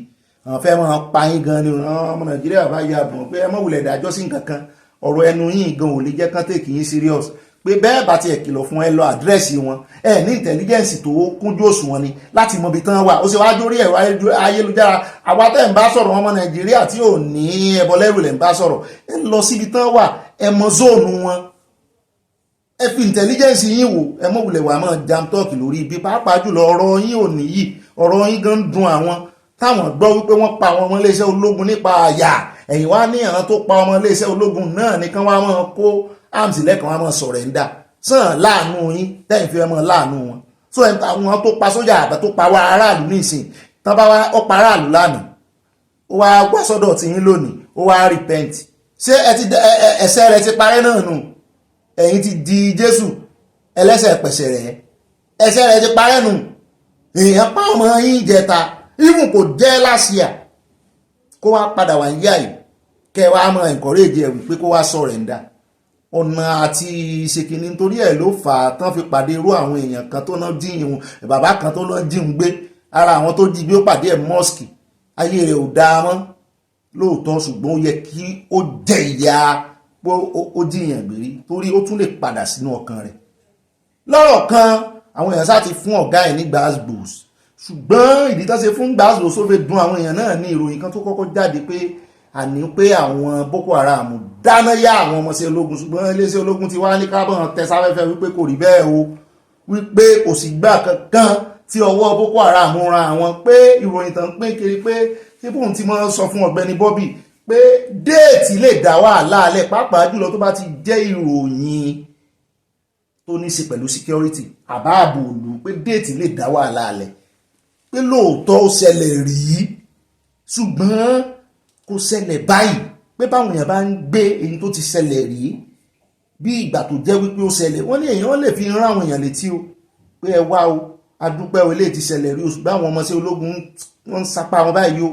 àwọn fẹ́ máa pààyàn gan ni ọmọ Nàìjíríà bá yà bọ̀ pé ẹ má wulẹ̀ dájọ́ sí nǹkan kan ọ̀rọ̀ ẹnu yín gan ò lè jẹ́ kán tèkì yín serious pé bẹ́ẹ̀ bá tiẹ̀ kìlọ̀ fún ẹ lọ àdírẹ́sì wọn ẹ ní intelligence tó kúnjú òṣùwọ̀n ni láti mọ ibi tán wà ó sì wá dórí ẹ̀rọ ayélujára àwa tẹ́ ń bá sọ̀rọ̀ ọmọ Nàìjíríà tí ò ní ẹbọ lẹ́rù lẹ́ ń bá sọ̀rọ̀ ẹ lọ síbi tán wà ẹ mọ zóònù wọn ẹ fi intelligence yín wò ẹ mọ̀ wulẹ̀ wà máa jam talk lórí ibi pàápàá jùlọ ọ̀rọ̀ yín ò níyì ọ̀rọ̀ yín gan dùn àwọn táwọn gbọ́ wípé wọ́n pa àwọn ọmọ iléeṣẹ́ ológun nípa àyà ẹ̀yìn wá ní àwọn tó pa ọmọ iléeṣẹ́ ológun náà nìkan wá máa kó arms lẹ́kàn wá máa sọ̀rẹ́ńdà sàn láàánú yín tẹ́yìn fi máa láàánú wọn so àwọn tó pa sójà àbá tó pa wá aráàlú nísìn tán bá wá ó pa aráàlú lánàá ó wá wá sọ́dọ̀ tí yín lónìí ó wá repent ṣé ẹ̀ṣẹ̀ rẹ̀ ti parẹ́ náà nù ẹ̀yin ti di Jésù ẹlẹ́ṣẹ̀ pẹ̀ṣẹ̀ rẹ̀ ẹ̀ṣẹ̀ rẹ̀ ti parẹ́ nù èèyàn pa ọmọ yín jẹta even kò jẹ́ láṣìá kó wá padà wá ń yá yìí kẹ́ wá mọ encourage ẹ̀ wípé kó wá surrender ọ̀nà àti ìṣèkìní nítorí ẹ̀ ló fà á tán fi pàdé irú àwọn èèyàn kan tó náà jíyìn bàbá kan tó náà jíun gbé ara àwọn tó jí gbé ó pàdé ẹ̀ mosque ayé rẹ̀ ò dáa mọ́ lóòótọ́ ṣùgbọ́n ó yẹ kí ó jẹ ìyà pé ó jíyàn gbérí torí ó tún lè padà sínú ọkàn rẹ̀ lọ́rọ̀ kan àwọn èèyàn sá ti fún ọ̀gá ẹ̀ ní gbàgbós ṣùgbọ́n ìdí tó ṣe fún gbàgbós ó fẹ́ dùn àwọn èèyàn náà ní ìròyìn kan tó kọ́kọ́ jáde pé àní pé àwọn Boko Haram dáná yá àwọn ọmọọṣẹ́ ológun ṣùgbọ́n iléeṣẹ́ ológun ti wá ní kábọ̀n tẹsáfẹ́fẹ́ wípé kò rí bẹ́ẹ̀ o wípé kò sí gbà kankan tí ọwọ́ Boko Haram ran àwọn pé ìròyìn tán pín kiri pé síbùn tí wọ́n sọ fún Ọ̀gbẹ́ni Bobby pé déètì lè dá wàhálà alẹ́ pàápàá jùlọ tó bá ti jẹ́ ìròyìn tó ní ṣe pẹ̀lú security àbáàbò òlù pé déètì lè dá wàhálà alẹ́ pé lóòótọ́ ó ṣẹlẹ̀ rí ṣùgbọ́n kò ṣẹlẹ̀ báyìí pé báwọn èèyàn bá ń gbé èyí tó ti ṣẹlẹ̀ rí bí ìgbà tó jẹ́ wípé ó ṣẹlẹ̀ wọ́n ní èèyàn lè fi rán àwọn èèyàn létí o pé ẹ wá o adúpẹ́ o eléyìí ti ṣẹlẹ̀ rí o ṣùgbọ́n àwọn ọmọọṣẹ́ ológun wọ́n ń sapá wọn báyìí o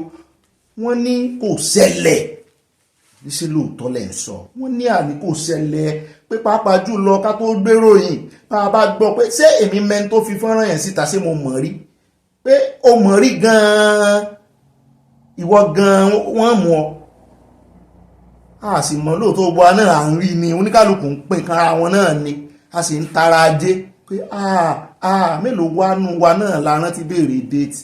wọ́n ní kò ṣẹlẹ̀ níṣẹ́ lóòótọ́ lẹ̀ ń sọ wọ́n ní àní kò ṣẹlẹ̀ pé pàápàá jùlọ ká tó gbéròyìn bá a bá gbọ́ pé ṣé èmi mẹ́ni tó fi fọ́nrán yẹn síta ṣé mo mọ̀ rí pé o mọ̀ rí gan-an ìwọ gan-an wọ́n mú ọ a sì mọ̀ lóòótọ́ gbọ́ náà à ń rí ni oníkálukú ń pín kan ara wọn náà ni a sì ń tara ajé pé mélòó wá nù wa náà la rántí béèrè déètì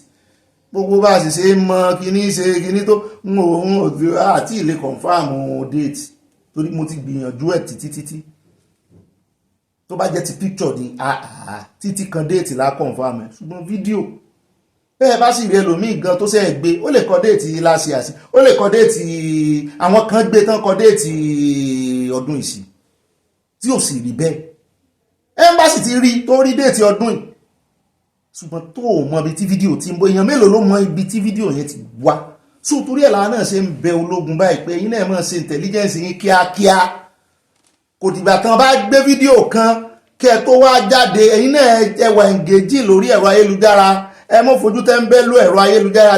gbogbo bá a sì ṣe mọ kíní tó àti ilé kọ̀ǹfàmù déètì torí mo ti gbìyànjú ẹ̀ títí tó bá jẹ́ ti picture ni títí kan déètì la kọ̀ǹfàmù ẹ̀ ṣùgbọ́n fídíò bẹ́ẹ̀ bá sì rí ẹlòmíì gan tó sẹ́ gbé ó lè kọ déètì láṣìásí ó lè kọ déètì àwọn kan gbé tán kọ déètì ọdún ìsìn tí ò sì rí bẹ́ẹ̀ ẹ́mbásì ti rí tó rí déètì ọdún yìí ṣùgbọ́n tó mọ ibi tí fídíò ti ń bọ̀ èèyàn mélòó ló mọ ibi tí fídíò yẹn ti wá sùn torí ẹ̀ làwọn náà ṣe ń bẹ ológun báyìí pé yín náà mọ̀ ṣe intelligence yín kíákíá kò dìgbà kan bá gbé fídíò kan kẹ́ ẹ tó wá jáde ẹ̀yin náà ẹ wà engage lórí ẹ̀rọ ayélujára ẹ mọ́ fojú tẹ́ńbẹ́lú ẹ̀rọ ayélujára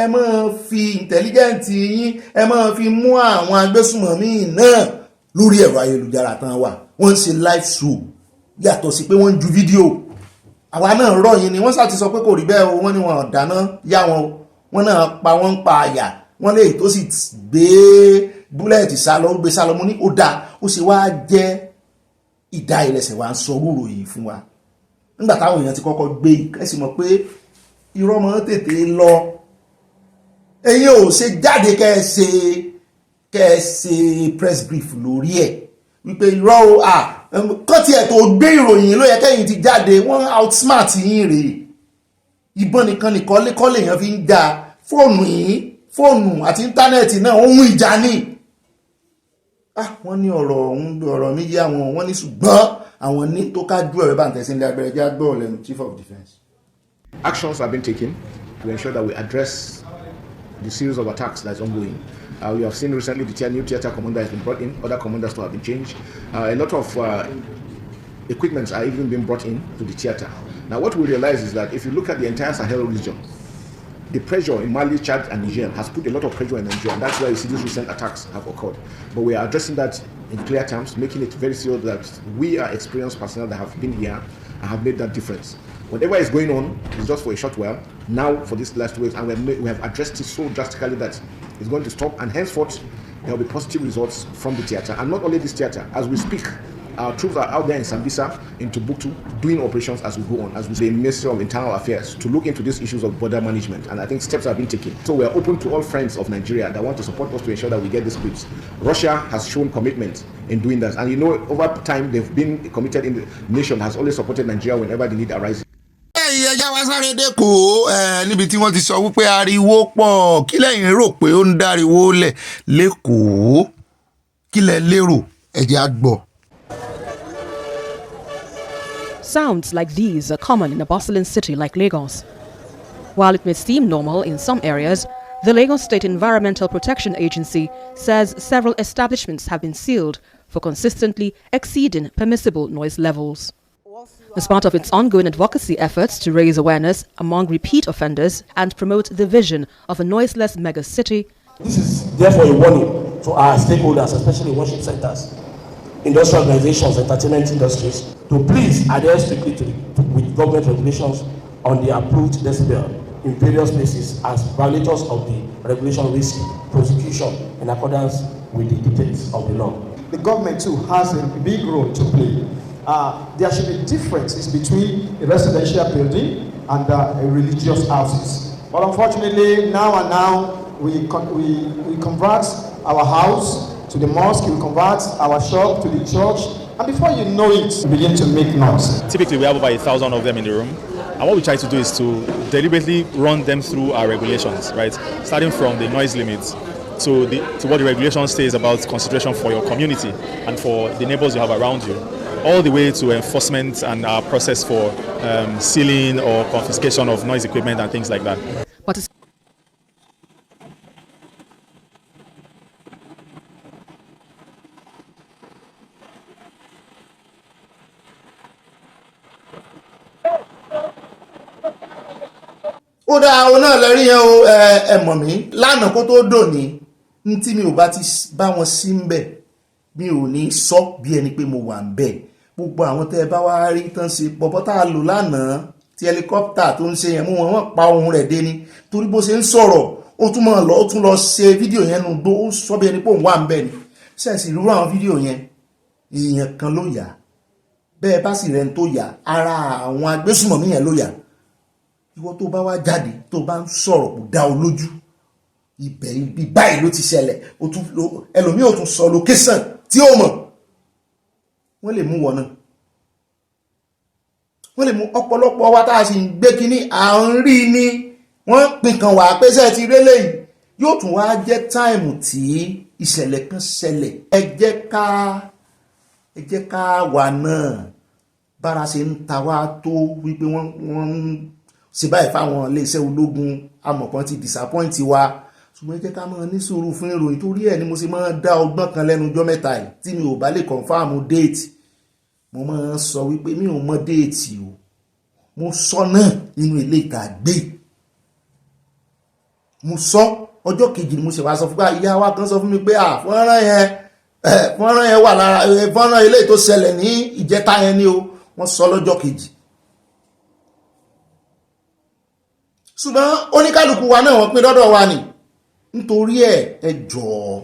ẹ mọ́ fi intelligence yín ẹ mọ́ fi mú àwọn agbésùmọ̀mí náà lórí ẹ̀rọ ayélujára tán wà wọ́n ń ṣe live show yàtọ̀ sí pé wọ́n ń ju fídíò àwa náà rọ̀ yín ni wọ́n sá ti sọ pé kò rí bẹ́ẹ̀ o wọ́n ní wọn dáná yá wọn o wọ́n náà pa wọ́n ń pa àyà wọ́n lè tó sì gbé búlẹ̀tì sálọ gbé sálọ mú ní ó dáa ó sì wá jẹ́ ìdá ìrẹsẹ̀ wa ń sọ rúrò yìí fún wa nígbà táwọn èèyàn ti kọ́kọ́ gbé ìkẹ́sì mọ̀ pé irọ́ mọ́ tètè lọ ẹ̀yin ò ṣe jáde kẹ́ẹ̀ṣe press brief lórí ẹ̀ wípé irọ́ o kọ́ tí ẹ̀ tó gbé ìròyìn ló yẹ kẹ́yìn ti jáde wọ́n outsmart yín rèé ìbọn nìkan kọ́lé èèyàn fi ń jà fóònù àti íńtánẹ́ẹ̀tì náà ohun ìjà ní wọ́n ní ọ̀rọ̀ mi yé àwọn wọ́n ní ṣùgbọ́n àwọn ní tó kájú ẹ̀rọ bá ń tẹ̀sí ilé agbẹ̀rẹ̀ jẹ́ agbọ́ lẹ́nu Chief of Defence. Actions have been taken to ensure that we address the series of attacks that's ongoing. We have seen recently the new theater commander has been brought in, other commanders to have been changed. A lot of equipments are even being brought in to the theater. Now what we realize is that if you look at the entire Sahel region, the pressure in Mali, Chad, and Niger has put a lot of pressure on Nigeria, and that's why you see these recent attacks have occurred. But we are addressing that in clear terms, making it very clear that we are experienced personnel that have been here and have made that difference. Whatever is going on is just for a short while. Now, for this last week, and we have addressed it so drastically that it's going to stop, and henceforth, there will be positive results from the theater. And not only this theater, as we speak, our troops are out there in Sambisa, in Timbuktu, doing operations as we go on, as we say, Ministry of Internal Affairs, to look into these issues of border management. And I think steps have been taken. So we are open to all friends of Nigeria that want to support us to ensure that we get this peace. Russia has shown commitment in doing that. And you know, over time, they've been committed in the nation, has always supported Nigeria whenever the need arises. ẹ̀yà wá sáré dẹ́kọ̀ọ́ níbi tí wọ́n ti sọ wípé ariwo pọ̀ kí lẹ́yìn rò pé ó ń dáriwo lẹ̀ lẹ́kọ̀ọ́ kí lẹ lérò ẹ̀jẹ̀ á gbọ́. Sounds like these are common in a bustling city like Lagos. While it may seem normal in some areas, the Lagos State Environmental Protection Agency says several establishments have been sealed for consistently exceeding permissible noise levels. As part of its ongoing advocacy efforts to raise awareness among repeat offenders and promote the vision of a noiseless mega city, this is therefore a warning to our stakeholders, especially worship centers, industrial organizations, entertainment industries, to please adhere strictly with government regulations on the approved decibel in various places, as violators of the regulation risk prosecution in accordance with the dictates of the law. The government too has a big role to play. There should be differences between a residential building and a religious houses. But unfortunately, now we convert our house to the mosque, we convert our shop to the church, and before you know it, we begin to make noise. Typically, we have over 1,000 of them in the room, and what we try to do is to deliberately run them through our regulations, right? Starting from the noise limits to what the regulation says about consideration for your community and for the neighbors you have around you, all the way to enforcement and our process for sealing or confiscation of noise equipment and things like that. But it's ó dáa òun náà lẹ́rí yẹn o ẹ mọ̀ mí lánàá kó tó dòní ní tí mi ò bá ti bá wọn sí ń bẹ̀ mi ò ní sọ bí ẹni pé mo wà ń bẹ̀ gbogbo àwọn tẹ́ ẹ bá wá rí tán ṣe pọ̀pọ̀ tá a lò lánàá tí helicopter tó ń ṣe yẹn mú wọn pa ohun rẹ̀ dé ni torí bó ṣe ń sọ̀rọ̀ ó tún lọ ṣe fídíò yẹn nù dó ó sọ bí ẹni pé òun wà ń bẹ̀ ni ṣẹ́ẹ̀sì irú àwọn fídíò yẹn èèyàn kan ló yà bẹ́ẹ̀ bá sì rẹ̀ ń tó yà ara àwọn agbésùmọ̀mí yẹn ló yà ìwọ tó bá wá jáde tó bá ń sọ̀rọ̀ kò dá o lójú ibẹ̀ ibi báyìí ló ti ṣẹlẹ̀ ẹlòmíì ò tún sọ location tí ó mọ̀ wọ́n lè mú wọn náà wọ́n lè mú ọ̀pọ̀lọpọ̀ wa tá a sì ń gbé kínní à ń rí ni wọ́n pin kan wà pé ṣe ti rélé yìí yóò tún wá jẹ́ táìmù tí ìṣẹ̀lẹ̀ kan ṣẹlẹ̀ ẹ jẹ́ ká wà náà bára ṣe ń ta wá tó wípé wọ́n ń ṣe báyìí fáwọn iléeṣẹ́ ológun amọ̀pọ̀n ti disappoint wa ṣùgbọ́n ẹ jẹ́ ká máa ní sùúrù fún ìròyìn torí ẹ̀ ni mo ṣe máa dá ọgbọ́n kan lẹ́nu ọjọ́ mẹ́ta yìí tí mi ò bá lè confirm déètì mo máa sọ wípé mi ò mọ déètì o mo sọ náà nínú ilé ìtàgbé mo sọ ọjọ́ kejì ni mo ṣe wá sọ fún ìyá wa kan sọ fún mi pé fọ́nrán yẹn wà lára fọ́nrán ilé tó ṣẹlẹ̀ ní ìjẹta yẹn ni o wọ́n sọ lọ́jọ́ kejì ṣùgbọ́n oníkálukú wa náà wọ́n pín lọ́dọ̀ wa ni nítorí ẹ jọ̀ọ́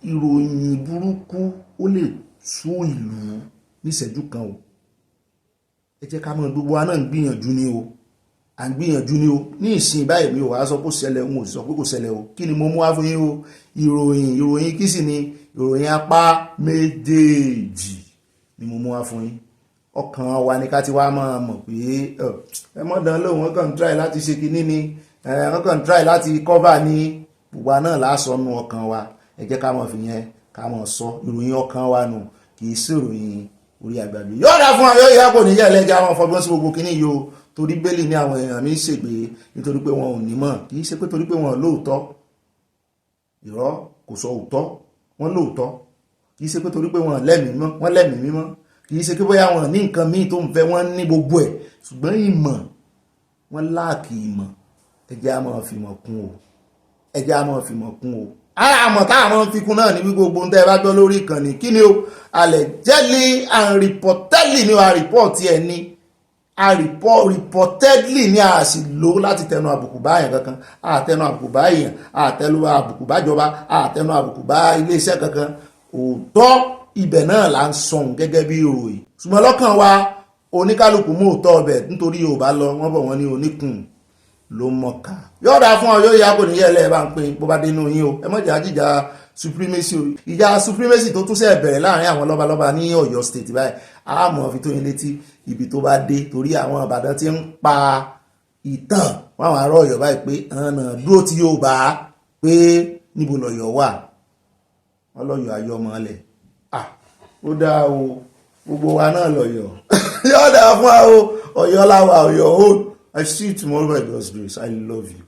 ìròyìn burúkú ó lè tú ìlú níṣẹ́jú kan o ẹ jẹ́ ká mọ̀ gbogbo wa náà ń gbìyànjú ni o à ń gbìyànjú ni o ní ìsìn báyìí mi ò wá sọ pé kò ṣẹlẹ̀ òun ò sọ pé kò ṣẹlẹ̀ o kí ni mo mú wá fún yín o ìròyìn kí sì ni ìròyìn apá méjèèjì ni mo mú wá fún yín ọkàn wa ní ká ti wá máa mọ̀ pé ẹ mọ́dán lóhùn wọ́n kàn ń try láti ṣe kinní ni wọ́n kàn ń try láti cover ní gbogbo náà lásọnù ọkàn wa ẹ jẹ́ ká mọ̀ fi yẹn ká mọ̀ sọ ìròyìn ọkàn wa nù kì í sí ìròyìn orí àgbàgbé yóò dá fún àwọn yóò kò ní yẹ ẹlẹ́jà àwọn fọgbọ́n sí gbogbo kìíní yìí o torí bẹ́ẹ̀lì ní àwọn èèyàn mi ń ṣègbè nítorí pé wọn ò ní mọ̀ kì í ṣe pé torí pé wọn lóòótọ́ irọ́ kò sọ òótọ́ wọn lóòótọ́ kì í ṣe pé torí pé wọn lẹ́mìí mímọ́ kì í ṣe pé bóyá wọn ní nǹkan míì tó ń fẹ́ wọn ní gbogbo ẹ̀ ṣùgbọ́n ìmọ̀ wọn láàkì ìmọ̀ ẹjẹ́ á máa fìmọ̀ kún o ara àmọ̀ táwọn fi kún náà ní wí gbogbo ń tẹ́ bá gbọ́ lórí ìkànnì kí ni o allegedly and reportedly ni a report ẹ̀ ní reportedly ni a sì lò láti tẹnu àbùkù bá èèyàn kankan àtẹnu àbùkù bá èèyàn àtẹnu àbùkù bá ìjọba àtẹnu àbùkù bá iléeṣẹ́ kankan òótọ́ ibẹ̀ náà là ń sọ̀n gẹ́gẹ́ bí ìròyìn ṣùgbọ́n lọ́kàn wa oníkálukú mú òótọ́ ọbẹ̀ nítorí Yorùbá lọ wọ́n bọ̀ wọ́n ní oníkùn ló mọ̀ká yóò dáa fún ọ yóò yá kò ní yẹlẹ ẹ bá ń pín bó bá dénú yín o ẹ mọ̀jà jíjà supremacy o ìjà supremacy tó tún ṣe bẹ̀rẹ̀ láàrin àwọn lọ́balọ́ba ní Ọ̀yọ́ state báyìí àmọ́ fi tó yín létí ibi tó bá dé torí àwọn Ìbàdàn ti ń pa ìtàn wọn àwọn ará Ọ̀yọ́ báyìí pé ọ̀nà dúró tí yóò bá pé níbo lọ́yọ̀ wà wọ́n lọ́yọ̀ ayọ́mọ́lẹ̀ ó dáa o gbogbo wa náà lọ́yọ̀ yóò dáa fún wa o Ọ̀yọ́ láwa Ọ̀yọ́ hold. I see you tomorrow by God's grace. I love you.